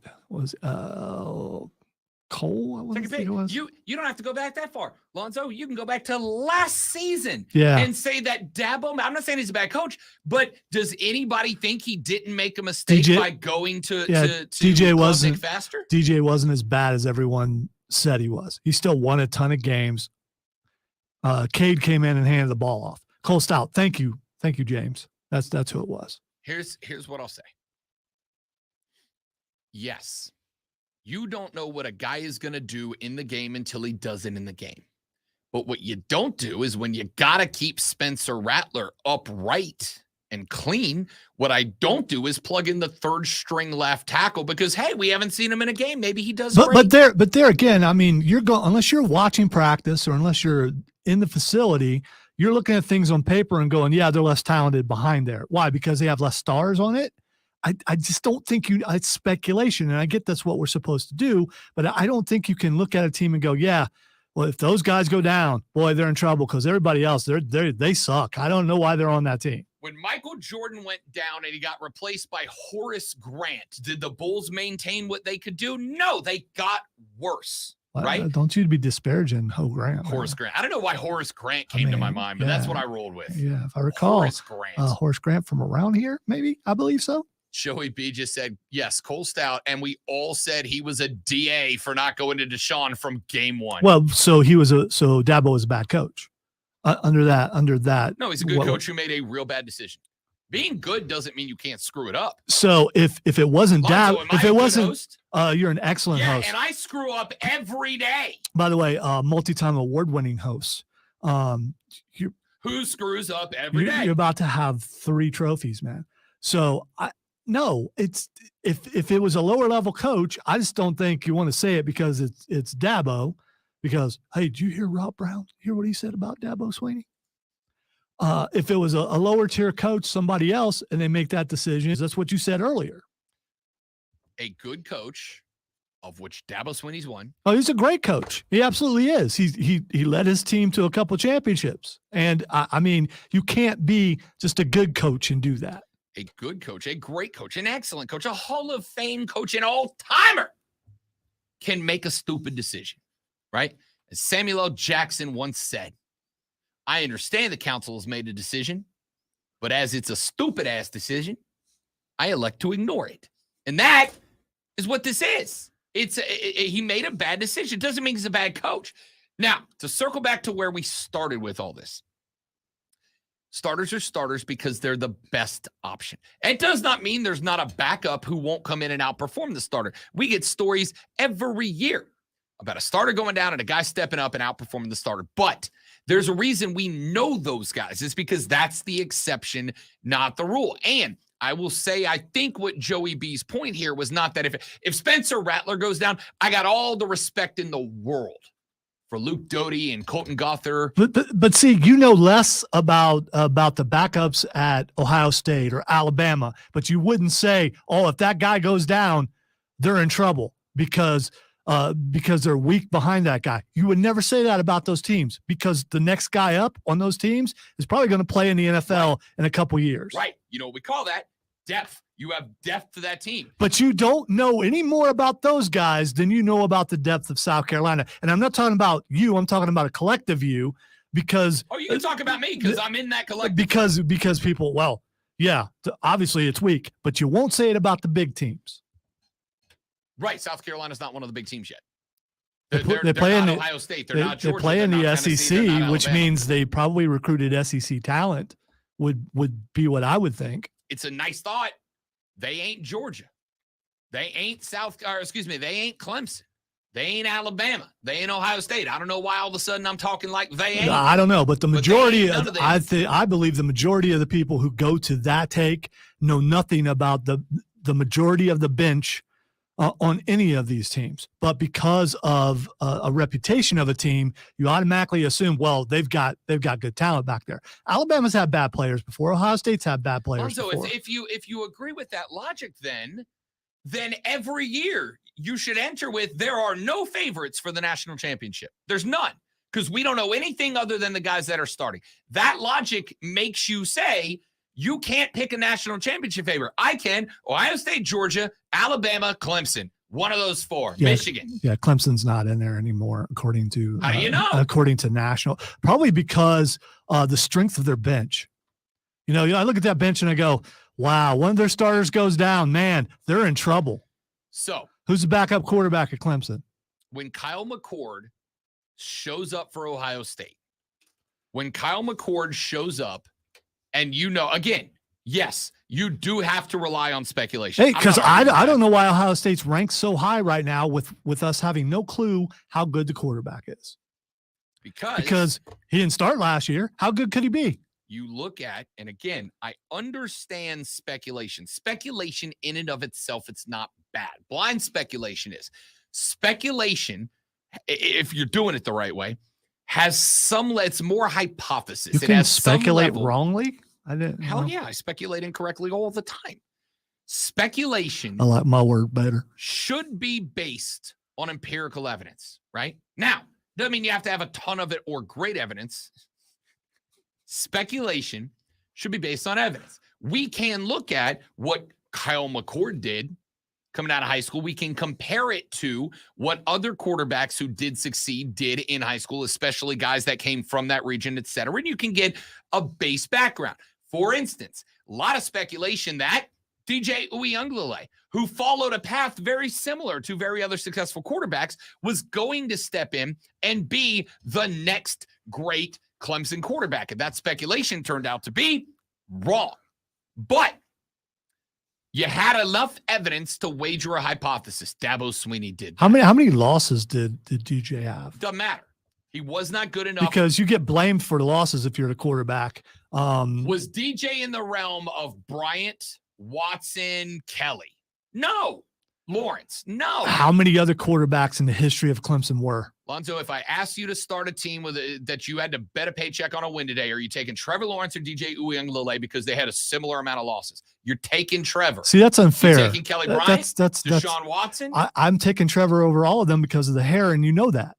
Cole? You don't have to go back that far, Lonzo. You can go back to last season, yeah, and say that Dabo. I'm not saying he's a bad coach, but does anybody think he didn't make a mistake by going to DJ wasn't faster? DJ wasn't as bad as everyone said he was. He still won a ton of games. Cade came in and handed the ball off. Cole Stout, thank you, James. That's who it was. Here's what I'll say. Yes. You don't know what a guy is going to do in the game until he does it in the game. But what you don't do is when you got to keep Spencer Rattler upright and clean, what I don't do is plug in the third string left tackle because, hey, we haven't seen him in a game. Maybe he does great. But there again, I mean, unless you're watching practice or unless you're in the facility, you're looking at things on paper and going, yeah, they're less talented behind there. Why? Because they have less stars on it? I just don't think it's speculation, and I get that's what we're supposed to do, but I don't think you can look at a team and go, yeah, well, if those guys go down, boy, they're in trouble because everybody else, they suck. I don't know why they're on that team. When Michael Jordan went down and he got replaced by Horace Grant, did the Bulls maintain what they could do? No, they got worse. Right? Don't you be disparaging Horace Grant. I don't know why Horace Grant came to my mind, but that's what I rolled with. Yeah, if I recall, Horace Grant from around here, maybe, I believe so. Joey B just said, yes, Cole Stout, and we all said he was a DA for not going to Deshaun from game one. Well, so Dabo was a bad coach under that. No, he's a good coach who made a real bad decision. Being good doesn't mean you can't screw it up. So if it wasn't Lonzo, Dabo, if it wasn't, you're an excellent host. And I screw up every day. By the way, multi-time award-winning host. Who screws up every day? You're about to have 3 trophies, man. So no, it's if it was a lower level coach, I just don't think you want to say it because it's Dabo. Because hey, did you hear Rob Brown? Hear what he said about Dabo Swinney? If it was a lower tier coach, somebody else, and they make that decision, that's what you said earlier. A good coach, of which Dabo Swinney's one. Oh, he's a great coach. He absolutely is. He led his team to a couple of championships. And I mean, you can't be just a good coach and do that. A good coach, a great coach, an excellent coach, a Hall of Fame coach, an all-timer can make a stupid decision, right? As Samuel L. Jackson once said, I understand the council has made a decision, but as it's a stupid-ass decision, I elect to ignore it. And that is what this is. He made a bad decision. Doesn't mean he's a bad coach. Now, to circle back to where we started with all this, Starters are starters because they're the best option. It does not mean there's not a backup who won't come in and outperform the starter. We get stories every year about a starter going down and a guy stepping up and outperforming the starter. But there's a reason we know those guys. It's because that's the exception, not the rule. And I will say, I think what Joey B's point here was not that if Spencer Rattler goes down, I got all the respect in the world for Luke Doty and Colton Gother. But see, you know less about the backups at Ohio State or Alabama, but you wouldn't say, oh, if that guy goes down, they're in trouble because they're weak behind that guy. You would never say that about those teams because the next guy up on those teams is probably going to play in the NFL in a couple years. Right. You know what we call that? Depth. You have depth to that team. But you don't know any more about those guys than you know about the depth of South Carolina. And I'm not talking about you. I'm talking about a collective you because – Oh, you can talk about me because I'm in that collective. Because people – well, yeah, obviously it's weak, but you won't say it about the big teams. Right. South Carolina's not one of the big teams yet. They play not in Ohio State. They're not Georgia. They play in They're the not Tennessee, they're SEC, not which Alabama. means they probably recruited SEC talent would be what I would think. It's a nice thought. They ain't Georgia. They ain't they ain't Clemson. They ain't Alabama. They ain't Ohio State. I don't know why all of a sudden I'm talking like they ain't. I don't know, but the majority of I believe the majority of the people who go to that take know nothing about the majority of the bench on any of these teams. But because of a reputation of a team, you automatically assume, well, they've got good talent back there. Alabama's had bad players before. Ohio State's had bad players So before. if you agree with that logic, then every year you should enter with there are no favorites for the national championship. There's none because we don't know anything other than the guys that are starting. That logic makes you say you can't pick a national championship favorite. I can. Ohio State, Georgia, Alabama, Clemson. One of those four. Yeah, Michigan. Yeah, Clemson's not in there anymore, according to How do you know? According to national, probably because the strength of their bench. You know, I look at that bench and I go, wow, one of their starters goes down, man, they're in trouble. So who's the backup quarterback at Clemson? When Kyle McCord shows up for Ohio State, when Kyle McCord shows up, and again, yes, you do have to rely on speculation. Hey, because I don't know why Ohio State's ranked so high right now with us having no clue how good the quarterback is. Because he didn't start last year. How good could he be? You look at, and again, I understand speculation. Speculation in and of itself, it's not bad. Blind speculation is. Speculation, if you're doing it the right way, has it's more hypothesis. You it can has speculate some level. wrongly? I didn't. Hell yeah, I speculate incorrectly all the time. Speculation I like my word better. should be based on empirical evidence, right? Now, doesn't mean you have to have a ton of it or great evidence. Speculation should be based on evidence. We can look at what Kyle McCord did coming out of high school. We can compare it to what other quarterbacks who did succeed did in high school, especially guys that came from that region, et cetera. And you can get a base background. For instance, a lot of speculation that DJ Uiagalelei, who followed a path very similar to very other successful quarterbacks, was going to step in and be the next great Clemson quarterback. And that speculation turned out to be wrong. But you had enough evidence to wager a hypothesis. Dabo Swinney did. How many losses did DJ have? Doesn't matter. He was not good enough. Because you get blamed for the losses if you're the quarterback. Was DJ in the realm of Bryant, Watson, Kelly? No. Lawrence? No. How many other quarterbacks in the history of Clemson were? Lonzo, if I asked you to start a team that you had to bet a paycheck on a win today, are you taking Trevor Lawrence or DJ Uiagalelei because they had a similar amount of losses? You're taking Trevor. See, that's unfair. You're taking Kelly Bryant, that's Deshaun Watson. I'm taking Trevor over all of them because of the hair, and you know that.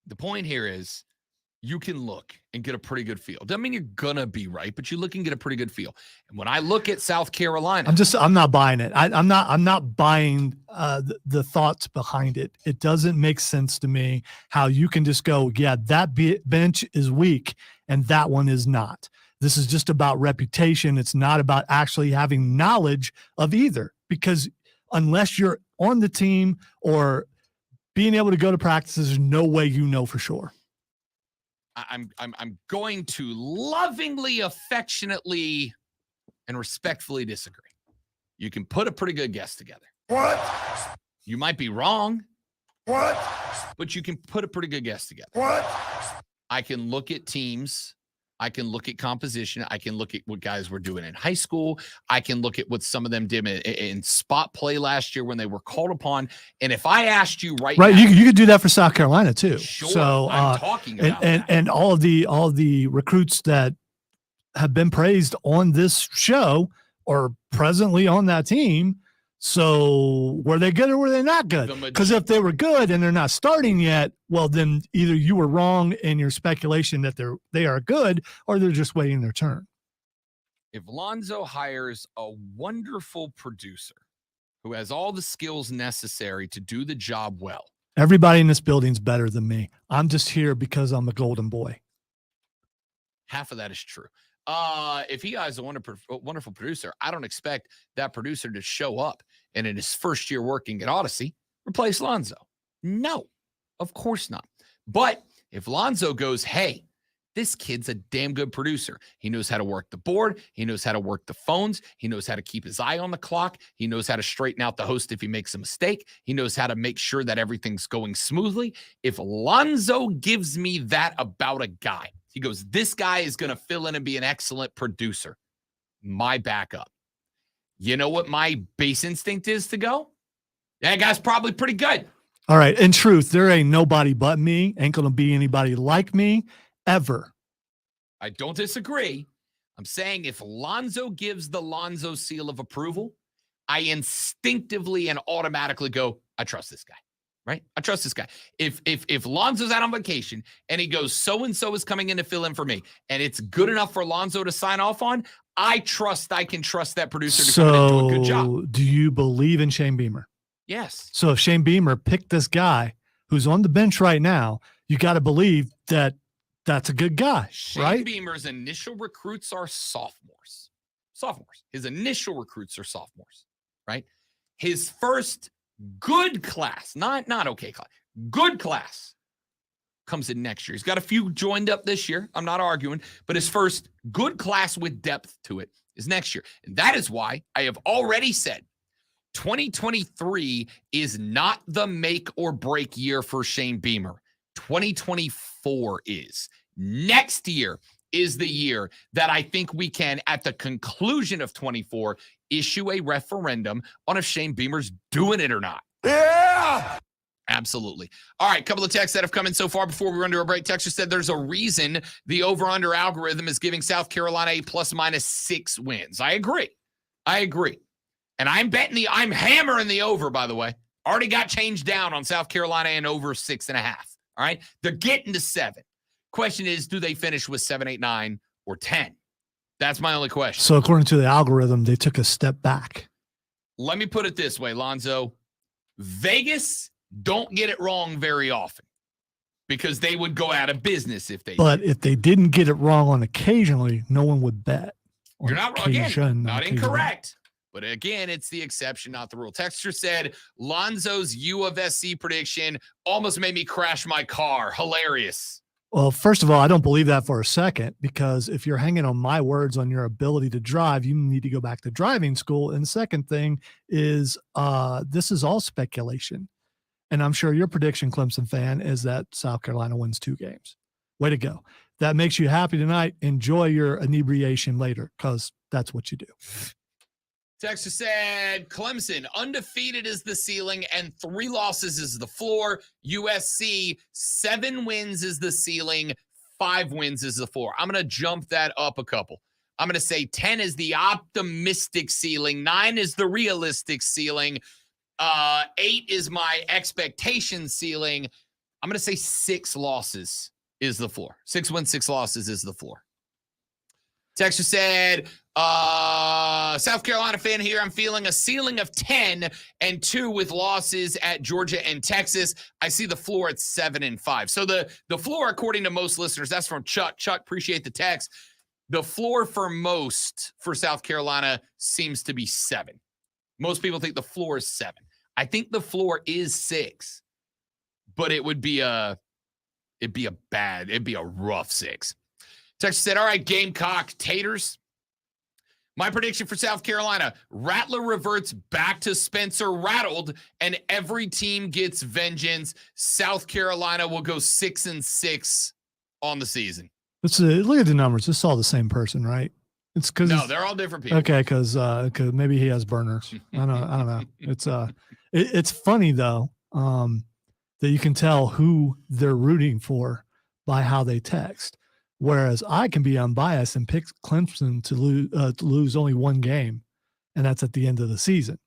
The point here is you can look and get a pretty good feel. Doesn't mean you're going to be right, but you look and get a pretty good feel. And when I look at South Carolina, I'm not buying it. I'm not buying the thoughts behind it. It doesn't make sense to me how you can just go, yeah, that bench is weak and that one is not. This is just about reputation. It's not about actually having knowledge of either, because unless you're on the team or being able to go to practices, there's no way you know for sure. I'm going to lovingly, affectionately, and respectfully disagree. You can put a pretty good guess together. What? You might be wrong. What? But you can put a pretty good guess together. What? I can look at teams. I can look at composition. I can look at what guys were doing in high school. I can look at what some of them did in spot play last year when they were called upon. And if I asked you right now, you could do that for South Carolina too. Sure, so I'm talking about and all of the recruits that have been praised on this show are presently on that team. So were they good or were they not good? Because if they were good and they're not starting yet, well, then either you were wrong in your speculation that they are good, or they're just waiting their turn. If Lonzo hires a wonderful producer who has all the skills necessary to do the job well, everybody in this building's better than me. I'm just here because I'm a golden boy. half of that is true. If he hires a wonderful producer, I don't expect that producer to show up and in his first year working at Odyssey, replace Lonzo. No, of course not. But if Lonzo goes, hey, this kid's a damn good producer. He knows how to work the board. He knows how to work the phones. He knows how to keep his eye on the clock. He knows how to straighten out the host if he makes a mistake. He knows how to make sure that everything's going smoothly. If Lonzo gives me that about a guy, he goes, this guy is going to fill in and be an excellent producer, my backup. You know what my base instinct is to go? That guy's probably pretty good. All right. In truth, there ain't nobody but me. Ain't going to be anybody like me ever. I don't disagree. I'm saying if Lonzo gives the Lonzo seal of approval, I instinctively and automatically go, I trust this guy. Right? I trust this guy. If Lonzo's out on vacation and he goes, so-and-so is coming in to fill in for me, and it's good enough for Lonzo to sign off on, I can trust that producer to come in and do a good job. Do you believe in Shane Beamer? Yes. So if Shane Beamer picked this guy who's on the bench right now, you got to believe that that's a good guy, Shane right? Beamer's initial recruits are sophomores. His initial recruits are sophomores, right? His first good class, not okay class, good class comes in next year. He's got a few joined up this year. I'm not arguing, but his first good class with depth to it is next year. And that is why I have already said 2023 is not the make or break year for Shane Beamer. 2024 is. Next year is the year that I think we can, at the conclusion of 24, issue a referendum on if Shane Beamer's doing it or not. Yeah! Absolutely. All right, couple of texts that have come in so far before we run to a break. Texter said there's a reason the over-under algorithm is giving South Carolina a +/- wins. I agree. And I'm hammering the over, by the way. Already got changed down on South Carolina and over 6.5. All right. They're getting to 7. Question is, do they finish with 7, 8, 9, or 10? That's my only question. So according to the algorithm, they took a step back. Let me put it this way, Lonzo. Vegas don't get it wrong very often because they would go out of business if they But if they didn't get it wrong on occasionally, no one would bet. You're not wrong. Again, not incorrect. But again, it's the exception, not the rule. Texter said Lonzo's U of SC prediction almost made me crash my car. Hilarious. Well, first of all, I don't believe that for a second, because if you're hanging on my words on your ability to drive, you need to go back to driving school. And the second thing is this is all speculation. And I'm sure your prediction, Clemson fan, is that South Carolina wins 2 games. Way to go. That makes you happy tonight. Enjoy your inebriation later, because that's what you do. Texas said Clemson undefeated is the ceiling and 3 losses is the floor. USC 7 wins is the ceiling, 5 wins is the floor. I'm going to jump that up a couple. I'm going to say 10 is the optimistic ceiling. 9 is the realistic ceiling. 8 is my expectation ceiling. I'm going to say 6 losses is the floor. 6 wins, 6 losses is the floor. Texas said, South Carolina fan here. I'm feeling a ceiling of 10 and 2 with losses at Georgia and Texas. I see the floor at 7 and 5. So the floor, according to most listeners, that's from Chuck. Chuck, appreciate the text. The floor for most for South Carolina seems to be 7. Most people think the floor is 7. I think the floor is 6, but it would be a It'd be a rough 6. Texas said, all right, Gamecock taters. My prediction for South Carolina, Rattler reverts back to Spencer Rattled, and every team gets vengeance. South Carolina will go 6-6 on the season. Look at the numbers. It's all the same person, right? It's because No, they're all different people. Okay, because maybe he has burners. I don't know. It's funny though that you can tell who they're rooting for by how they text. Whereas I can be unbiased and pick Clemson to lose only one game, and that's at the end of the season.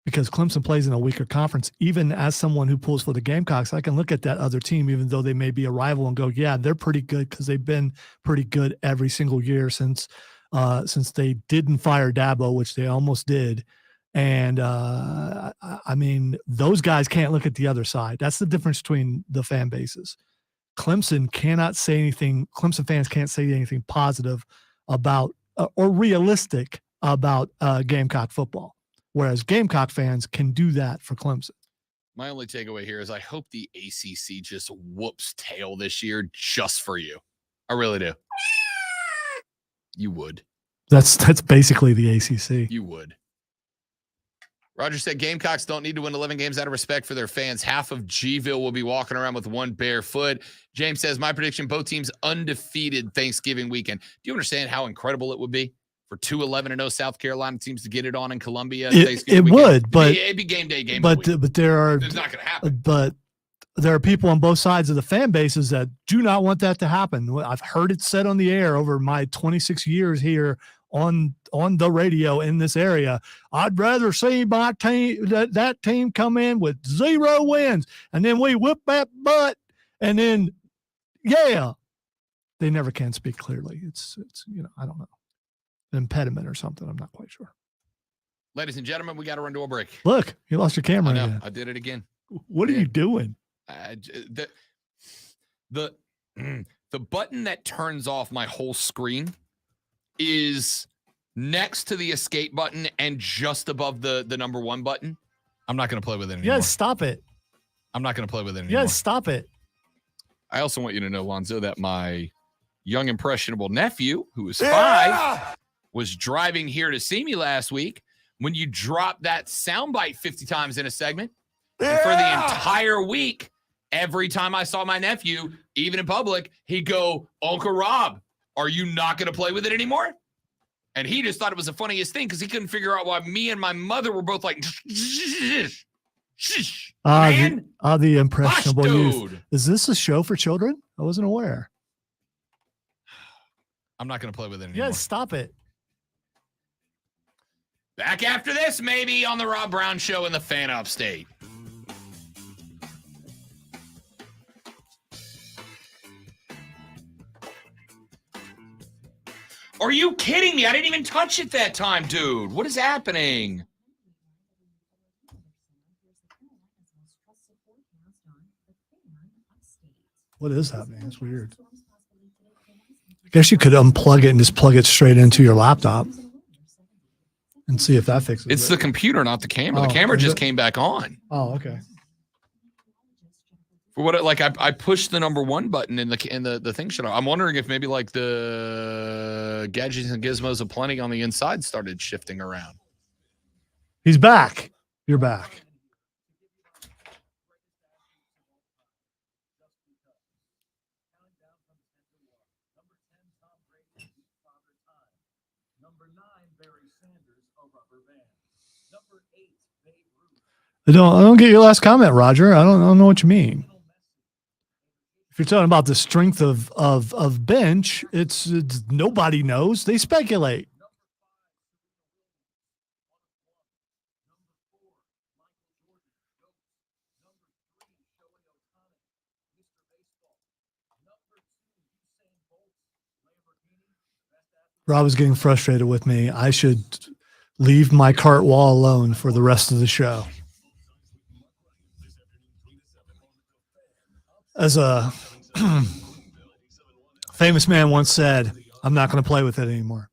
Because Clemson plays in a weaker conference, even as someone who pulls for the Gamecocks, I can look at that other team, even though they may be a rival, and go, yeah, they're pretty good because they've been pretty good every single year since they didn't fire Dabo, which they almost did. And I mean, those guys can't look at the other side. That's the difference between the fan bases. Clemson cannot say anything. Clemson fans can't say anything positive about or realistic about Gamecock football. Whereas Gamecock fans can do that for Clemson. My only takeaway here is I hope the ACC just whoops tail this year just for you. I really do. You would. That's basically the ACC. You would. Roger said Gamecocks don't need to win 11 games out of respect for their fans. Half of Gville will be walking around with one bare foot. James says, my prediction, both teams undefeated Thanksgiving weekend. Do you understand how incredible it would be for 2 11-0 South Carolina teams to get it on in Columbia? It would, but it'd be game day, game but week. But there are It's not going to happen. But there are people on both sides of the fan bases that do not want that to happen. I've heard it said on the air over my 26 years here on the radio in this area. I'd rather see my team that team come in with 0 wins and then we whip that butt and then they never can speak clearly. It's I don't know, an impediment or something. I'm not quite sure. Ladies and gentlemen, we got to run to a break. Look, you lost your camera. I know. Again. I did it again. What are you doing? The button that turns off my whole screen is next to the escape button and just above the number 1 button. I'm not going to play with it anymore. Yes, stop it. I'm not going to play with it anymore. Yes, stop it. I also want you to know, Lonzo, that my young impressionable nephew, who is 5, was driving here to see me last week when you dropped that soundbite 50 times in a segment. And for the entire week, every time I saw my nephew, even in public, he'd go, Uncle Rob, are you not going to play with it anymore? And he just thought it was the funniest thing because he couldn't figure out why me and my mother were both like, man. The impressionable Gosh, youth. dude. Is this a show for children? I wasn't aware. I'm not going to play with it anymore. Yes, stop it. Back after this, maybe on the Rob Brown Show in the Fan Upstate. Are you kidding me? I didn't even touch it that time, dude. What is happening? What is happening? It's weird. I guess you could unplug it and just plug it straight into your laptop and see if that fixes it. It's the computer, not the camera. The camera just came back on. Oh, okay. For what? Like I pushed the number 1 button in the thing shut off. I'm wondering if maybe like the gadgets and gizmos aplenty on the inside started shifting around. He's back. You're back. I don't get your last comment, Roger. I don't know what you mean. If you're talking about the strength of bench, it's nobody knows. They speculate. Rob was getting frustrated with me. I should leave my cart wall alone for the rest of the show. As a famous man once said, I'm not going to play with it anymore.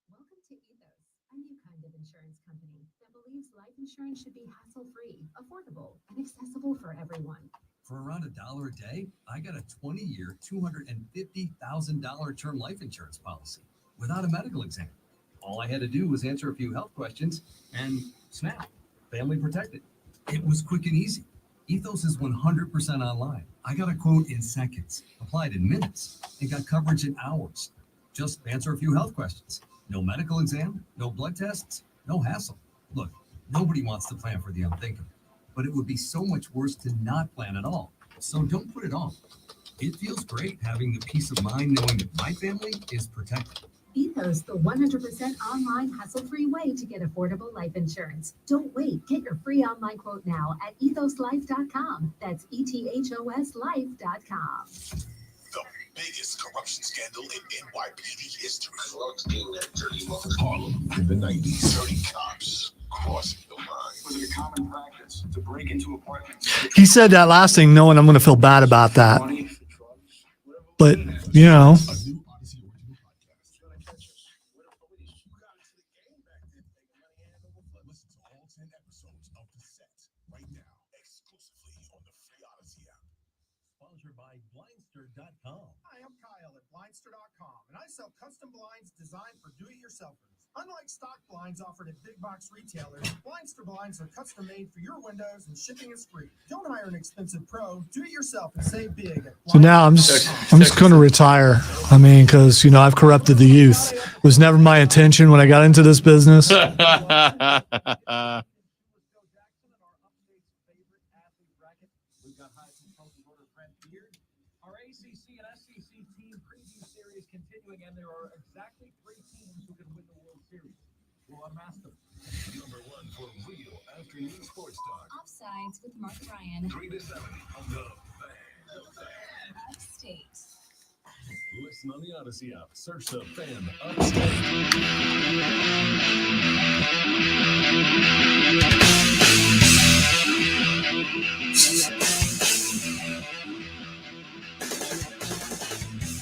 Welcome to Ethos, a new kind of insurance company that believes life insurance should be hassle-free, affordable, and accessible for everyone. For around $1 a day, I got a 20-year, $250,000 term life insurance policy without a medical exam. All I had to do was answer a few health questions and snap, family protected. It was quick and easy. Ethos is 100% online. I got a quote in seconds, applied in minutes, and got coverage in hours. Just answer a few health questions. No medical exam, no blood tests, no hassle. Look, nobody wants to plan for the unthinkable, but it would be so much worse to not plan at all. So don't put it off. It feels great having the peace of mind knowing that my family is protected. Ethos, the 100% online hassle-free way to get affordable life insurance. Don't wait. Get your free online quote now at ethoslife.com. That's ethoslife.com. The biggest corruption scandal in NYPD history. Harlem in the 90s. 30 cops crossing the line. Was it a common practice to break into apartments? He said that last thing knowing I'm going to feel bad about that. But, you know, A new Odyssey original podcast. Listen to all 10 episodes of The Set right now, exclusively on the free Odyssey app. Sponsored by Blindster.com. Hi, I'm Kyle at Blindster.com, and I sell custom blinds designed for do-it-yourselfers. Unlike stock blinds offered at big box retailers, Blindster blinds are custom made for your windows and shipping is free. Don't hire an expensive pro. Do it yourself and save big. At so now I'm just going to retire. I mean, because, you know, I've corrupted the youth. It was never my intention when I got into this business. We've got Heisman Trophy voter Brent Beard. Our ACC and SEC team preview series continuing, and there are exactly 3 teams who can win the World Series. We'll unmask them. Number 1 for real afternoon sports talk. Offsides with Mark Ryan. 3 to 7 on the Fan. Upstate. Listen on the Odyssey app. Search the Fan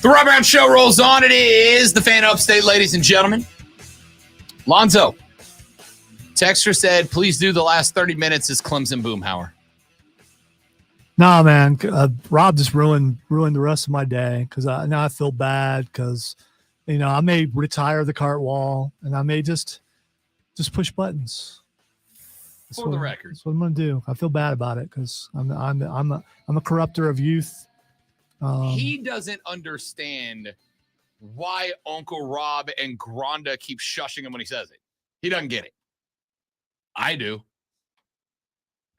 The Rob Brown Show rolls on. It is the Fan Upstate, ladies and gentlemen. Lonzo. Texter said, please do the last 30 minutes as Clemson Boomhauer. Nah, man, Rob just ruined the rest of my day because now I feel bad because, you know, I may retire the cart wall and I may just push buttons. For the record. That's what I'm going to do. I feel bad about it because I'm a corrupter of youth. He doesn't understand why Uncle Rob and Gronda keep shushing him when he says it. He doesn't get it. I do.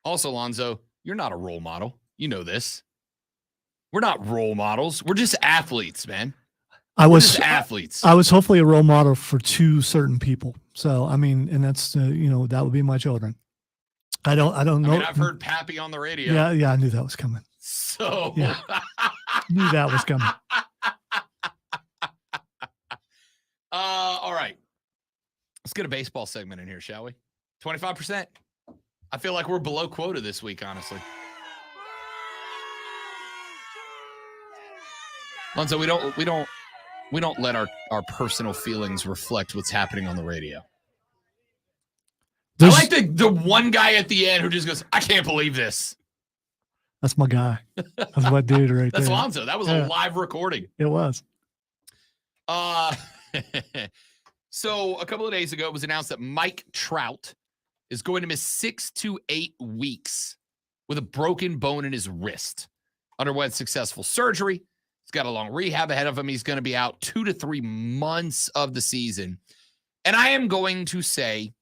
Also, Lonzo, you're not a role model. You know this. We're not role models. We're just athletes, man. We're just athletes. I was hopefully a role model for 2 certain people. So, I mean, and that's, you know, that would be my children. I don't know. I mean, I've heard Pappy on the radio. Yeah, I knew that was coming. So, yeah. Knew that was coming. All right. Let's get a baseball segment in here, shall we? 25%. I feel like we're below quota this week, honestly. Lonzo, we don't let our personal feelings reflect what's happening on the radio. I like the one guy at the end who just goes, I can't believe this. That's my guy. That's my dude right That's there. Lonzo. That was a live recording. It was. So a couple of days ago, it was announced that Mike Trout is going to miss 6 to 8 weeks with a broken bone in his wrist. Underwent successful surgery. He's got a long rehab ahead of him. He's going to be out 2 to 3 months of the season. And I am going to say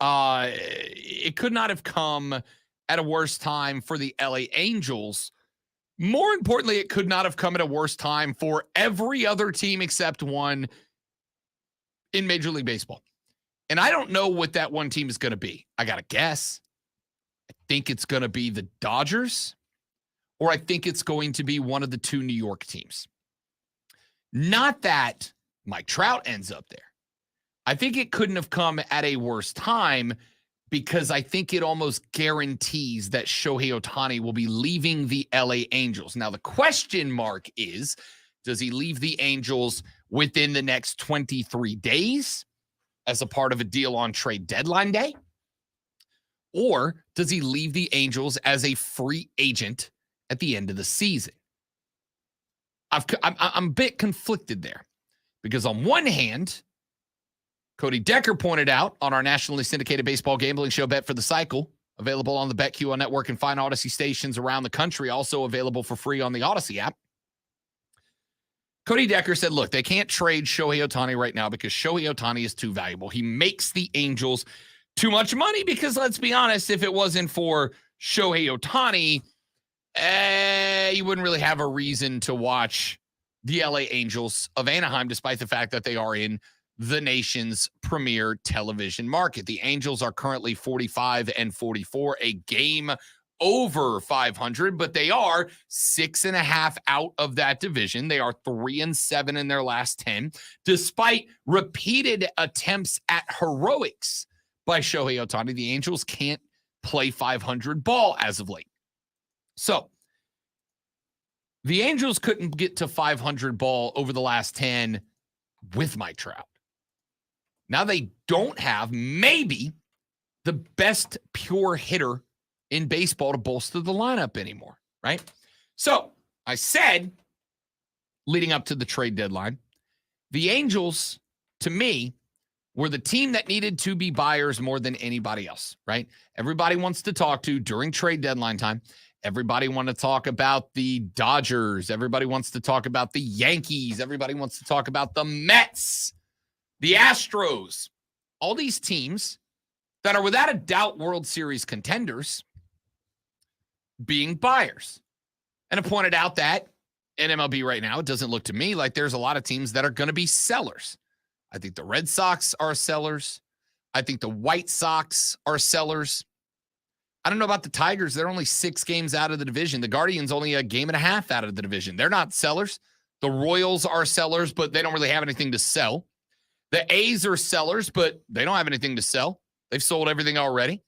it could not have come at a worse time for the LA Angels. More importantly, it could not have come at a worse time for every other team except one in Major League Baseball. And I don't know what that one team is going to be. I got to guess. I think it's going to be the Dodgers, or I think it's going to be one of the 2 New York teams. Not that Mike Trout ends up there. I think it couldn't have come at a worse time because I think it almost guarantees that Shohei Ohtani will be leaving the LA Angels. Now, the question mark is, does he leave the Angels within the next 23 days as a part of a deal on trade deadline day? Or does he leave the Angels as a free agent at the end of the season? I'm a bit conflicted there because on one hand, Cody Decker pointed out on our nationally syndicated baseball gambling show, Bet for the Cycle, available on the BetQL network and fine Odyssey stations around the country, also available for free on the Odyssey app. Cody Decker said, look, they can't trade Shohei Ohtani right now because Shohei Ohtani is too valuable. He makes the Angels too much money because, let's be honest, if it wasn't for Shohei Ohtani, you wouldn't really have a reason to watch the LA Angels of Anaheim, despite the fact that they are in the nation's premier television market. The Angels are currently 45-44, a game over 500, but they are 6.5 out of that division. They are 3-7 in their last 10, despite repeated attempts at heroics by Shohei Ohtani. The Angels can't play 500 ball as of late. So the Angels couldn't get to 500 ball over the last 10 with Mike Trout. Now they don't have maybe the best pure hitter in baseball to bolster the lineup anymore, right? So I said, leading up to the trade deadline, the Angels, to me, were the team that needed to be buyers more than anybody else, right? Everybody wants to talk to during trade deadline time. Everybody wants to talk about the Dodgers. Everybody wants to talk about the Yankees. Everybody wants to talk about the Mets, the Astros, all these teams that are without a doubt World Series contenders being buyers. And I pointed out that in MLB right now, it doesn't look to me like there's a lot of teams that are going to be sellers. I think the Red Sox are sellers. I think the White Sox are sellers. I don't know about the Tigers. They're only 6 games out of the division. The Guardians only a game and a half out of the division. They're not sellers. The Royals are sellers, but they don't really have anything to sell. The A's are sellers, but they don't have anything to sell. They've sold everything already.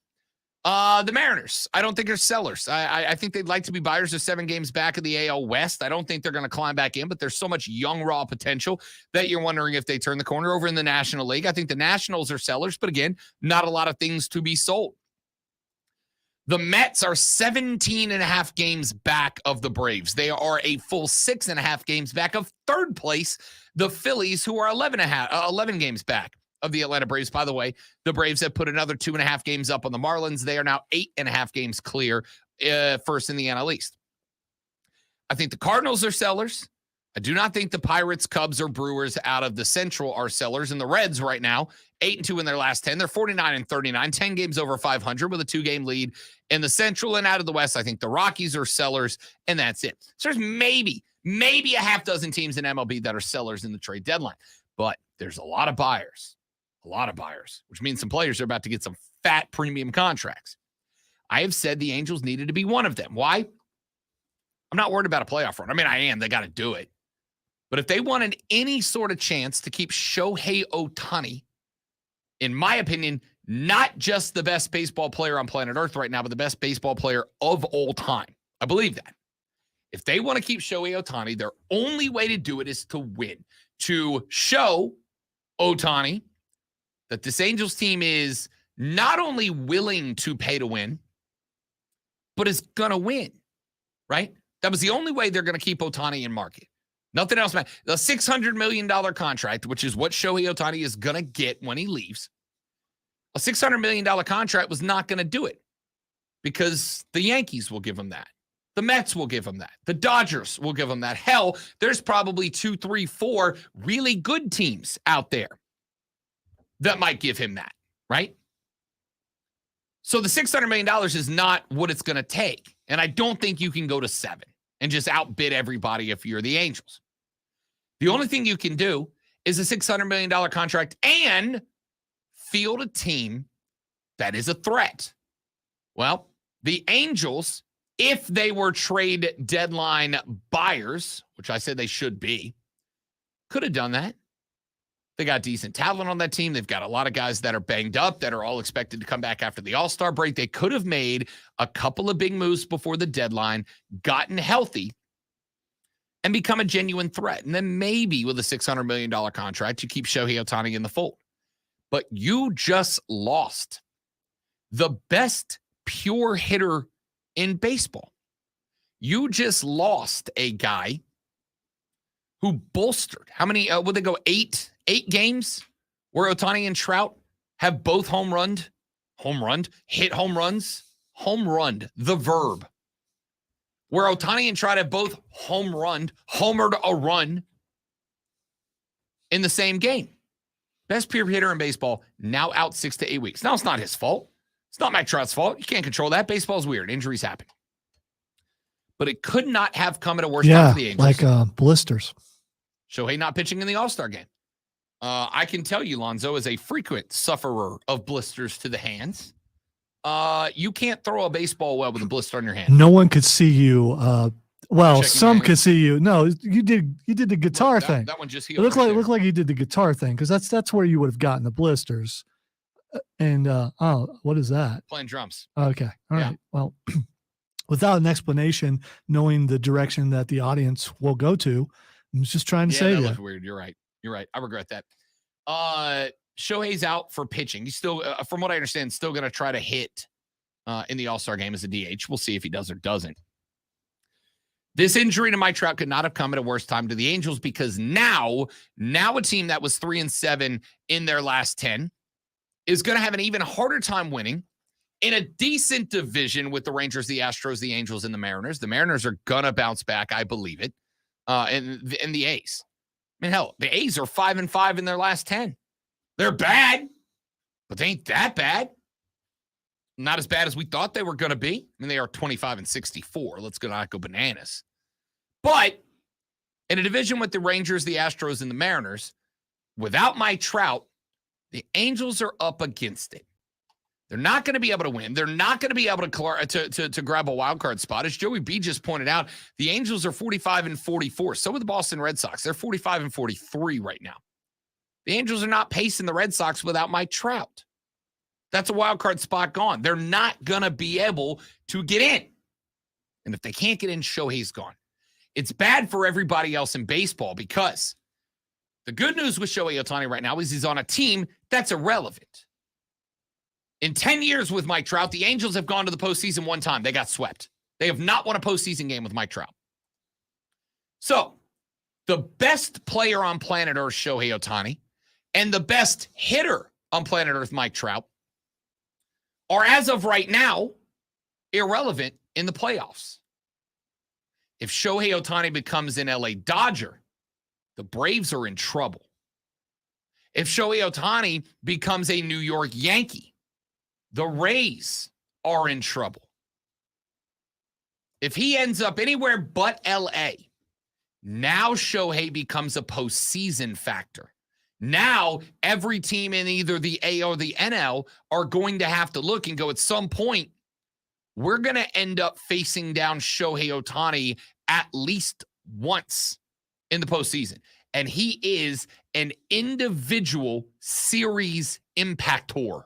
The Mariners, I don't think they're sellers. I think they'd like to be buyers. They're 7 games back of the AL West. I don't think they're going to climb back in, but there's so much young, raw potential that you're wondering if they turn the corner. Over in the National League, I think the Nationals are sellers, but again, not a lot of things to be sold. The Mets are 17.5 games back of the Braves. They are a full 6.5 games back of third place, the Phillies, who are 11 games back of the Atlanta Braves. By the way, the Braves have put another 2.5 games up on the Marlins. They are now 8.5 games clear, first in the NL East. I think the Cardinals are sellers. I do not think the Pirates, Cubs, or Brewers out of the Central are sellers. And the Reds right now, 8-2 in their last 10. They're 49-39, 10 games over 500 with a 2-game lead in the Central. And out of the West, I think the Rockies are sellers, and that's it. So there's maybe a half dozen teams in MLB that are sellers in the trade deadline. But there's a lot of buyers, which means some players are about to get some fat premium contracts. I have said the Angels needed to be one of them. Why? I'm not worried about a playoff run. I mean, I am. They got to do it. But if they wanted any sort of chance to keep Shohei Ohtani, in my opinion, not just the best baseball player on planet Earth right now, but the best baseball player of all time. I believe that. If they want to keep Shohei Ohtani, their only way to do it is to win. To show Ohtani that this Angels team is not only willing to pay to win, but is going to win, right? That was the only way they're going to keep Ohtani in market. Nothing else, man. The $600 million contract, which is what Shohei Ohtani is going to get when he leaves, a $600 million contract was not going to do it because the Yankees will give him that. The Mets will give him that. The Dodgers will give him that. Hell, there's probably 2, 3, 4 really good teams out there that might give him that, right? So the $600 million is not what it's going to take. And I don't think you can go to 7 and just outbid everybody if you're the Angels. The only thing you can do is a $600 million contract and field a team that is a threat. Well, the Angels, if they were trade deadline buyers, which I said they should be, could have done that. They got decent talent on that team. They've got a lot of guys that are banged up that are all expected to come back after the All-Star break. They could have made a couple of big moves before the deadline, gotten healthy, and become a genuine threat. And then maybe with a $600 million contract, you keep Shohei Ohtani in the fold. But you just lost the best pure hitter in baseball. You just lost a guy who bolstered. How many, would they go, eight games where Ohtani and Trout have both hit home runs, the verb. Where Ohtani and Trout have both homered a run in the same game. Best pure hitter in baseball, now out 6 to 8 weeks. Now, it's not his fault. It's not Mike Trout's fault. You can't control that. Baseball's weird. Injuries happen. But it could not have come at a worse time for the Angels. Like blisters. Shohei not pitching in the All-Star game. I can tell you, Lonzo is a frequent sufferer of blisters to the hands. You can't throw a baseball well with a blister on your hand. No one could see you. Well, Checking some my could see you. No, you did the guitar thing. That one just It healed. looked like you did the guitar thing because that's where you would have gotten the blisters. And what is that? Playing drums. Okay, all right. Well, without an explanation, knowing the direction that the audience will go to, I'm just trying to say that that. looked weird. You're right. I regret that. Shohei's out for pitching. He's still, from what I understand, still going to try to hit in the All-Star game as a DH. We'll see if he does or doesn't. This injury to Mike Trout could not have come at a worse time to the Angels because now a team that was 3-7 in their last 10 is going to have an even harder time winning in a decent division with the Rangers, the Astros, the Angels, and the Mariners. The Mariners are going to bounce back, I believe it, and the A's. I mean, hell, the A's are 5-5 in their last 10. They're bad, but they ain't that bad. Not as bad as we thought they were going to be. I mean, they are 25-64. Let's not go bananas. But in a division with the Rangers, the Astros, and the Mariners, without Mike Trout, the Angels are up against it. They're not going to be able to win. They're not going to be able to grab a wild card spot. As Joey B just pointed out, the Angels are 45-44. So are the Boston Red Sox. They're 45-43 right now. The Angels are not pacing the Red Sox without Mike Trout. That's a wild card spot gone. They're not going to be able to get in. And if they can't get in, Shohei's gone. It's bad for everybody else in baseball because the good news with Shohei Ohtani right now is he's on a team that's irrelevant. In 10 years with Mike Trout, the Angels have gone to the postseason one time. They got swept. They have not won a postseason game with Mike Trout. So, the best player on planet Earth, Shohei Ohtani, and the best hitter on planet Earth, Mike Trout, are, as of right now, irrelevant in the playoffs. If Shohei Ohtani becomes an LA Dodger, the Braves are in trouble. If Shohei Ohtani becomes a New York Yankee, the Rays are in trouble. If he ends up anywhere but LA, now Shohei becomes a postseason factor. Now, every team in either the A or the NL are going to have to look and go, at some point, we're going to end up facing down Shohei Ohtani at least once in the postseason. And he is an individual series impactor.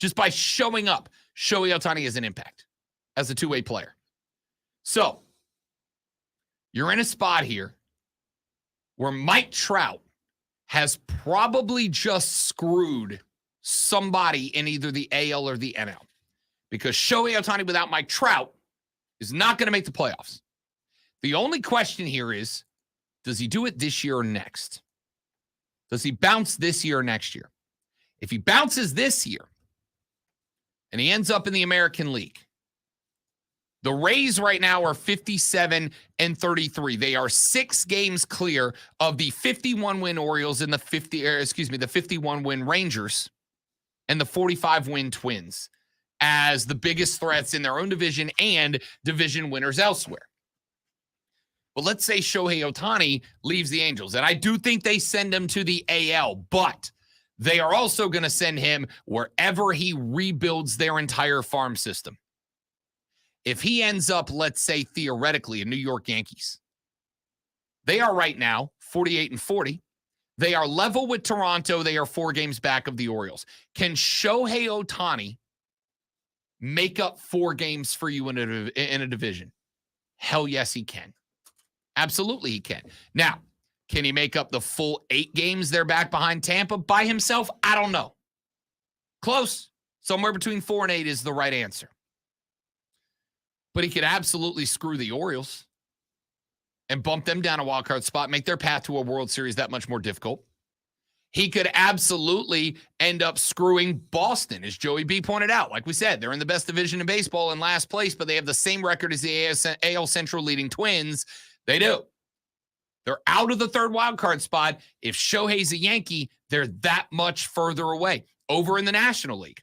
Just by showing up, Shohei Ohtani is an impact as a two-way player. So, you're in a spot here where Mike Trout has probably just screwed somebody in either the AL or the NL. Because Shohei Ohtani without Mike Trout is not going to make the playoffs. The only question here is, does he do it this year or next? Does he bounce this year or next year? If he bounces this year and he ends up in the American League, the Rays right now are 57-33. They are 6 games clear of the 51-win Orioles and the 51-win Rangers and the 45-win Twins as the biggest threats in their own division and division winners elsewhere. But let's say Shohei Ohtani leaves the Angels, and I do think they send him to the AL, but they are also going to send him wherever he rebuilds their entire farm system. If he ends up, let's say, theoretically, a New York Yankees, they are right now 48-40. They are level with Toronto. They are 4 games back of the Orioles. Can Shohei Ohtani make up 4 games for you in a division? Hell yes, he can. Absolutely, he can. Now, can he make up the full 8 games they're back behind Tampa by himself? I don't know. Close. Somewhere between 4 and 8 is the right answer. But he could absolutely screw the Orioles and bump them down a wild card spot, make their path to a World Series that much more difficult. He could absolutely end up screwing Boston, as Joey B pointed out. Like we said, they're in the best division in baseball in last place, but they have the same record as the AL Central leading Twins. They do. They're out of the third wild card spot. If Shohei's a Yankee, they're that much further away. Over in the National League,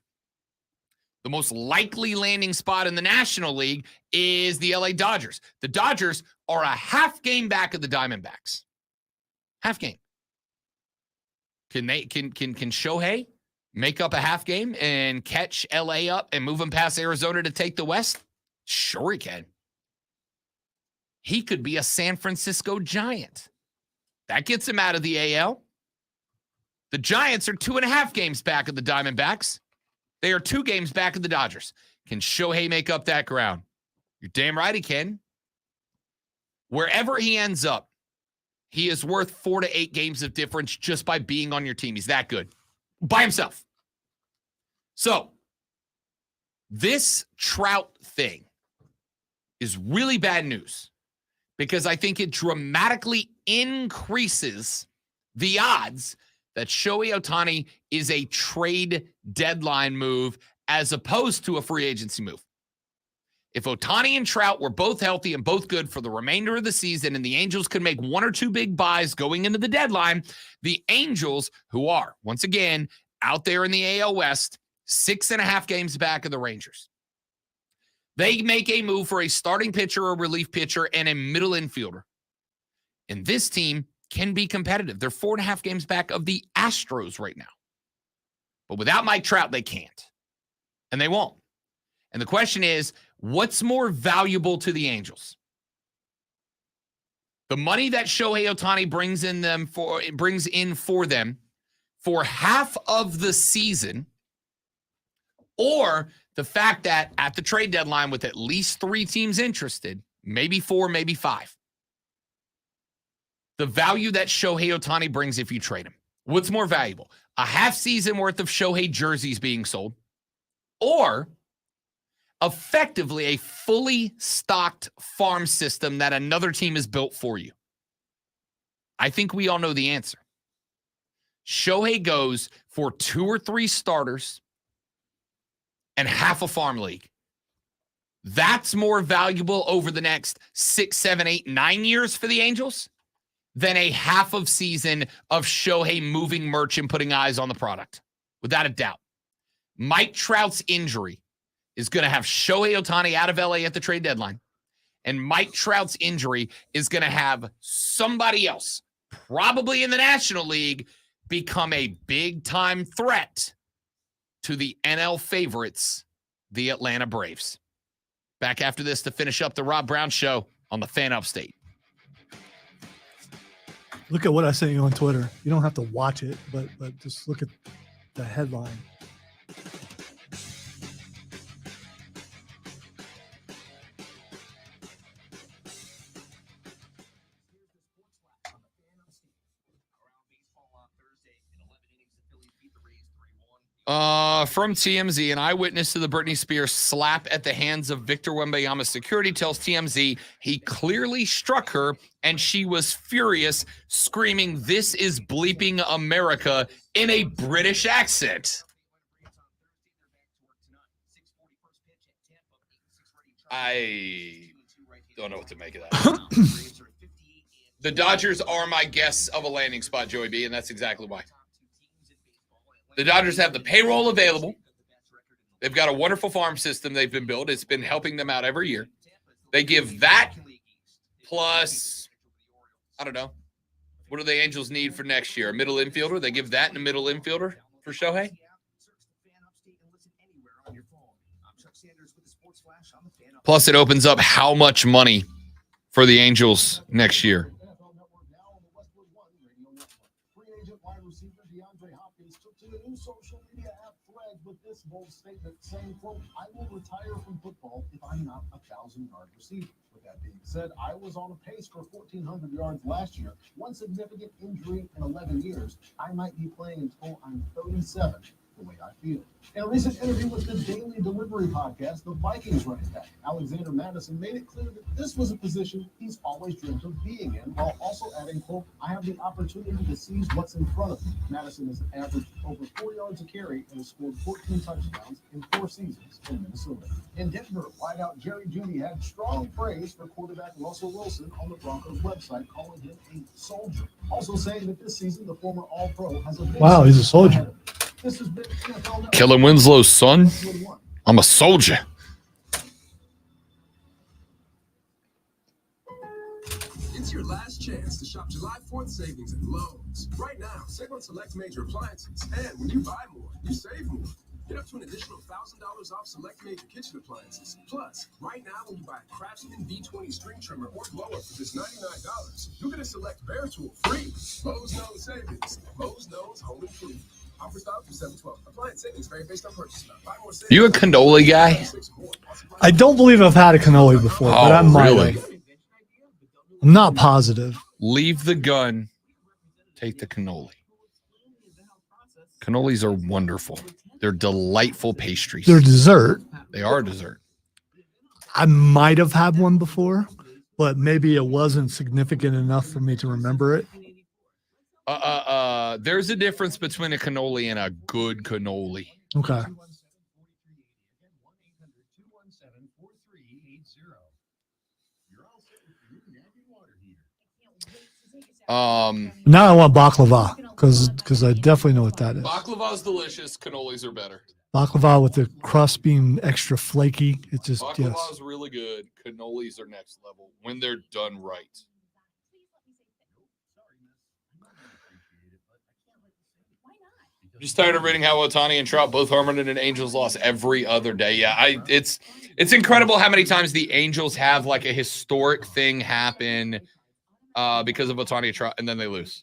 the most likely landing spot in the National League is the LA Dodgers. The Dodgers are a half game back of the Diamondbacks. Half game. Can Shohei make up a half game and catch LA up and move them past Arizona to take the West? Sure he can. He could be a San Francisco Giant. That gets him out of the AL. The Giants are 2.5 games back of the Diamondbacks. They are 2 games back of the Dodgers. Can Shohei make up that ground? You're damn right he can. Wherever he ends up, he is worth 4 to 8 games of difference just by being on your team. He's that good. By himself. So, this Trout thing is really bad news because I think it dramatically increases the odds that Shohei Ohtani is a trade deadline move as opposed to a free agency move. If Ohtani and Trout were both healthy and both good for the remainder of the season and the Angels could make 1 or 2 big buys going into the deadline, the Angels, who are, once again, out there in the AL West, 6.5 games back of the Rangers. They make a move for a starting pitcher, a relief pitcher, and a middle infielder. And this team can be competitive. They're 4.5 games back of the Astros right now. But without Mike Trout, they can't. And they won't. And the question is, what's more valuable to the Angels? The money that Shohei Ohtani brings in for them for half of the season, or the fact that at the trade deadline with at least 3 teams interested, maybe 4, maybe 5, the value that Shohei Ohtani brings if you trade him. What's more valuable? A half season worth of Shohei jerseys being sold, or effectively a fully stocked farm system that another team has built for you? I think we all know the answer. Shohei goes for 2 or 3 starters and half a farm league. That's more valuable over the next 6, 7, 8, 9 years for the Angels than a half of season of Shohei moving merch and putting eyes on the product. Without a doubt. Mike Trout's injury is going to have Shohei Ohtani out of LA at the trade deadline. And Mike Trout's injury is going to have somebody else, probably in the National League, become a big-time threat to the NL favorites, the Atlanta Braves. Back after this to finish up the Rob Brown Show on the Fan Upstate. Look at what I sent you on Twitter. You don't have to watch it, but just look at the headline. From TMZ, an eyewitness to the Britney Spears slap at the hands of Victor Wembanyama security tells TMZ he clearly struck her and she was furious, screaming, "This is bleeping America," in a British accent. I don't know what to make of that. The Dodgers are my guess of a landing spot, Joey B, and that's exactly why. The Dodgers have the payroll available. They've got a wonderful farm system they've been built. It's been helping them out every year. They give that plus, I don't know, what do the Angels need for next year? A middle infielder? They give that and a middle infielder for Shohei? Plus, it opens up how much money for the Angels next year. Social media app Threads with this bold statement saying, quote, "I will retire from football if I'm not a 1,000-yard receiver." With that being said, I was on a pace for 1,400 yards last year. One significant injury in 11 years. I might be playing until I'm 37. the way I feel. In a recent interview with the Daily Delivery podcast, the Vikings running back Alexander Madison made it clear that this was a position he's always dreamed of being in, while also adding, quote, I have the opportunity to seize what's in front of me. Madison has averaged over 4 yards a carry and has scored 14 touchdowns in 4 seasons in Minnesota. In Denver, wideout Jerry Jeudy had strong praise for quarterback Russell Wilson on the Broncos website, calling him a soldier. Also saying that this season, the former All-Pro has a big Wow, he's a soldier. This has been NFL Network. Kellen Winslow's son. I'm a soldier. It's your last chance to shop July 4th savings at Lowe's. Right now, save on select major appliances. And when you buy more, you save more. Get up to an additional $1,000 off select major kitchen appliances. Plus, right now, when you buy a Craftsman V20 string trimmer or blower for just $99, you get a select Bear tool free. Lowe's knows savings. Lowe's knows home improvement. Offer stop through 7/12. Appliance savings vary based on purchase amount. Buy more savings. You a cannoli guy? I don't believe I've had a cannoli before, but I might really? have. I'm not positive. Leave the gun. Take the cannoli. Cannolis are wonderful. They're delightful pastries. They're dessert. They are dessert. I might have had one before, but maybe it wasn't significant enough for me to remember it. There's a difference between a cannoli and a good cannoli. Okay. Now I want baklava because I definitely know what that is. Baklava is delicious. Cannolis are better. Baklava with the crust being extra flaky. It just Baklava yes. is really good. Cannolis are next level when they're done right. Just tired of reading how Otani and Trout, both Harmon and Angels, lost every other day. Yeah, it's incredible how many times the Angels have like a historic thing happen because of Otani and Trout, and then they lose.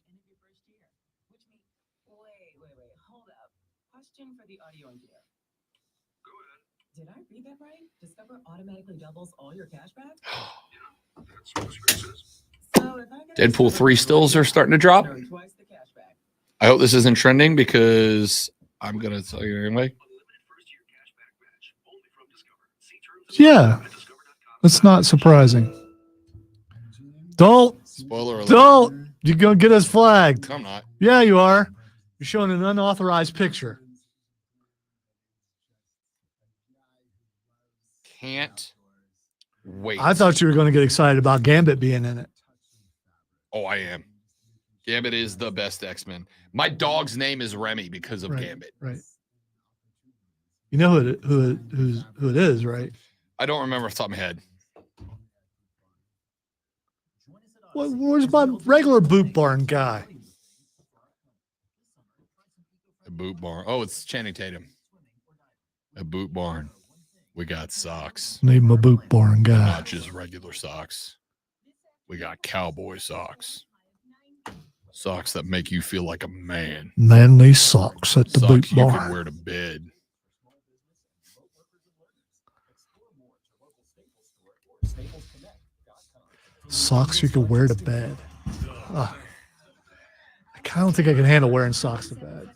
Wait, hold up. Question for the audio engineer. Did I read that right? Discover automatically doubles all your cash back? Deadpool 3 stills are starting to drop. I hope this isn't trending because I'm going to tell you anyway. Yeah, that's not surprising. Spoiler alert. Don't. You're going to get us flagged. I'm not. Yeah, you are. You're showing an unauthorized picture. Can't wait. I thought you were going to get excited about Gambit being in it. Oh, I am. Gambit is the best X-Men. My dog's name is Remy because of Gambit. Right. You know who it is, right? I don't remember off the top of my head. Where's my regular Boot Barn guy? A Boot Barn. Oh, it's Channing Tatum. A Boot Barn. We got socks. Need my Boot Barn guy. Not just regular socks. We got cowboy socks. Socks that make you feel like a man. Manly socks at the Boot Socks you Barn. can wear to bed. Socks you can wear to bed. I don't think I can handle wearing socks to bed.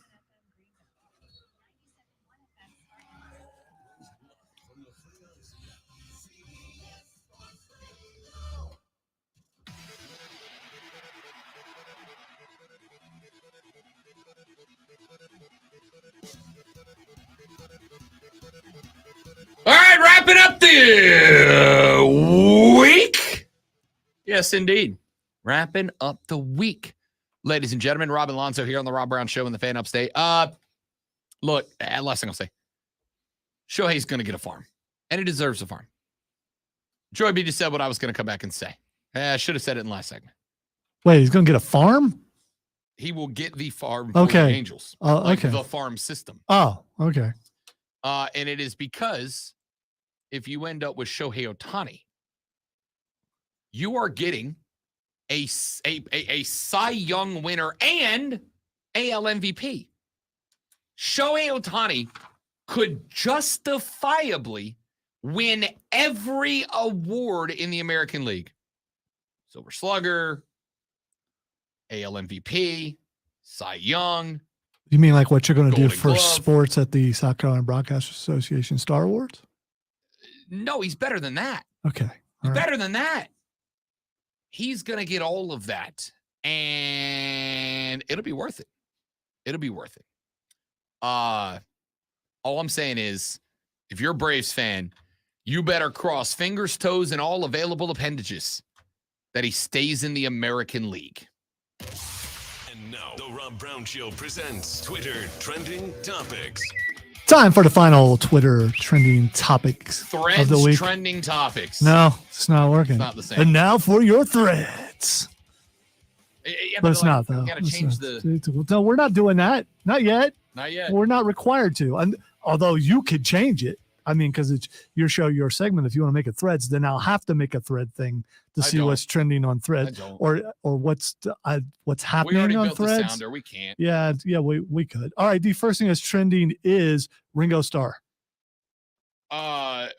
All right, wrapping up the week. Yes, indeed. Wrapping up the week. Ladies and gentlemen, Rob Alonso here on the Rob Brown Show in the Fan Upstate. Look, last thing I'll say. Shohei's going to get a farm, and he deserves a farm. Joy B just said what I was going to come back and say. I should have said it in the last segment. Wait, he's going to get a farm? He will get the farm for the Angels. Okay. The farm system. Oh, okay. And it is because if you end up with Shohei Ohtani, you are getting a Cy Young winner and AL MVP. Shohei Ohtani could justifiably win every award in the American League. Silver Slugger, AL MVP, Cy Young. You mean like what you're going to do Golden for Glove. sports at the South Carolina Broadcasters Association Star Awards? No, he's better than that. Okay. He's better than that. He's going to get all of that, and it'll be worth it. It'll be worth it. All I'm saying is, if you're a Braves fan, you better cross fingers, toes, and all available appendages that he stays in the American League. And now, the Rob Brown Show presents Twitter Trending Topics. Time for the final Twitter trending topics of Threads the week. trending topics. No, it's not working. It's not the same. And now for your threads. Yeah, But it's not, though. You got to It's change not. the. No, we're not doing that. Not yet. Not yet. We're not required to. And although you could change it. I mean, because it's your show, your segment. If you want to make a threads, then I'll have to make a thread thing to see what's trending on threads or what's happening We already on built the threads. sounder. We can't. Yeah, we could. All right, the first thing that's trending is Ringo Starr. Can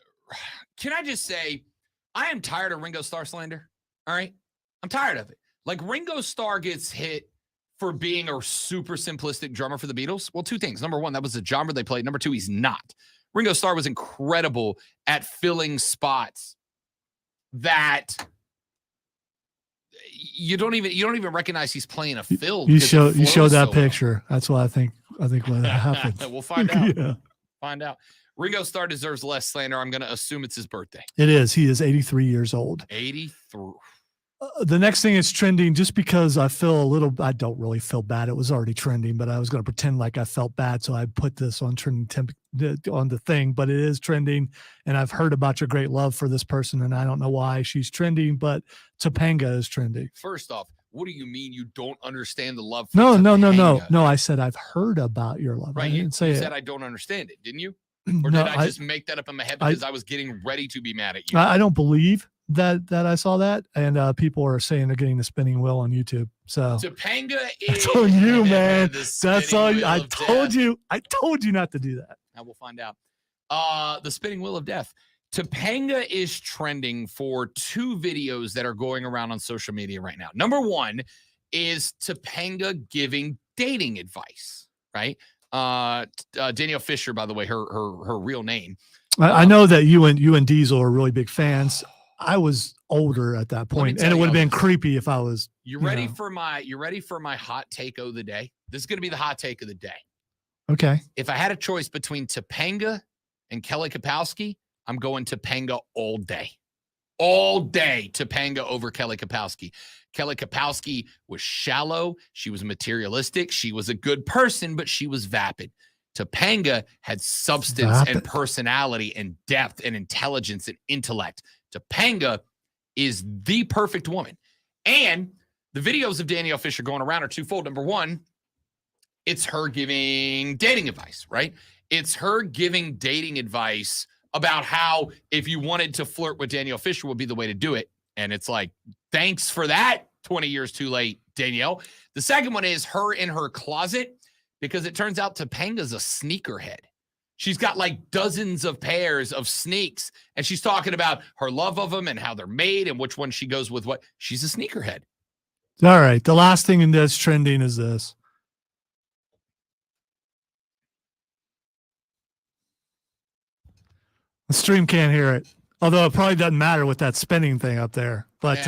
I just say, I am tired of Ringo Starr slander. All right, I'm tired of it. Like Ringo Starr gets hit for being a super simplistic drummer for the Beatles. Well, two things. Number one, that was the genre they played. Number two, he's not. Ringo Starr was incredible at filling spots that you don't even recognize he's playing a fill. You because it showed flows that so well. picture. That's what I think what happened. We'll find out. Yeah. Find out. Ringo Starr deserves less slander. I'm going to assume it's his birthday. It is. He is 83 years old. 83. The next thing is trending just because I don't really feel bad. It was already trending, but I was going to pretend like I felt bad. So I put this on trending on the thing, but it is trending. And I've heard about your great love for this person. And I don't know why she's trending, but Topanga is trending. First off, what do you mean you don't understand the love for No. Topanga? No, I said, I've heard about your love. Right. I You didn't say said it. I don't understand it, didn't you? Or No, did I just make that up in my head because I was getting ready to be mad at you? I don't believe that I saw that. And people are saying they're getting the spinning wheel on YouTube. So Topanga is that's on you, man. the That's all spinning you. I wheel of told death. you. I told you not to do that. I will find out. The spinning wheel of death. Topanga is trending for two videos that are going around on social media right now. Number one is Topanga giving dating advice, right? Danielle Fisher, by the way, her real name. I know that you and Diesel are really big fans. I was older at that point, and it would have been creepy if I was. You ready for my hot take of the day? This is going to be the hot take of the day. Okay. If I had a choice between Topanga and Kelly Kapowski, I'm going Topanga all day. All day, Topanga over Kelly Kapowski. Kelly Kapowski was shallow. She was materialistic. She was a good person, but she was vapid. Topanga had substance and personality and depth and intelligence and intellect. Topanga is the perfect woman. And the videos of Danielle Fisher going around are twofold. Number one, it's her giving dating advice, right? It's her giving dating advice about how if you wanted to flirt with Danielle Fisher would be the way to do it. And it's like, thanks for that. 20 years too late, Danielle. The second one is her in her closet because it turns out Topanga's a sneakerhead. She's got like dozens of pairs of sneaks and she's talking about her love of them and how they're made and which one she goes with what. She's a sneakerhead. All right. The last thing in this trending is this. The stream can't hear it. Although it probably doesn't matter with that spinning thing up there. But Yeah,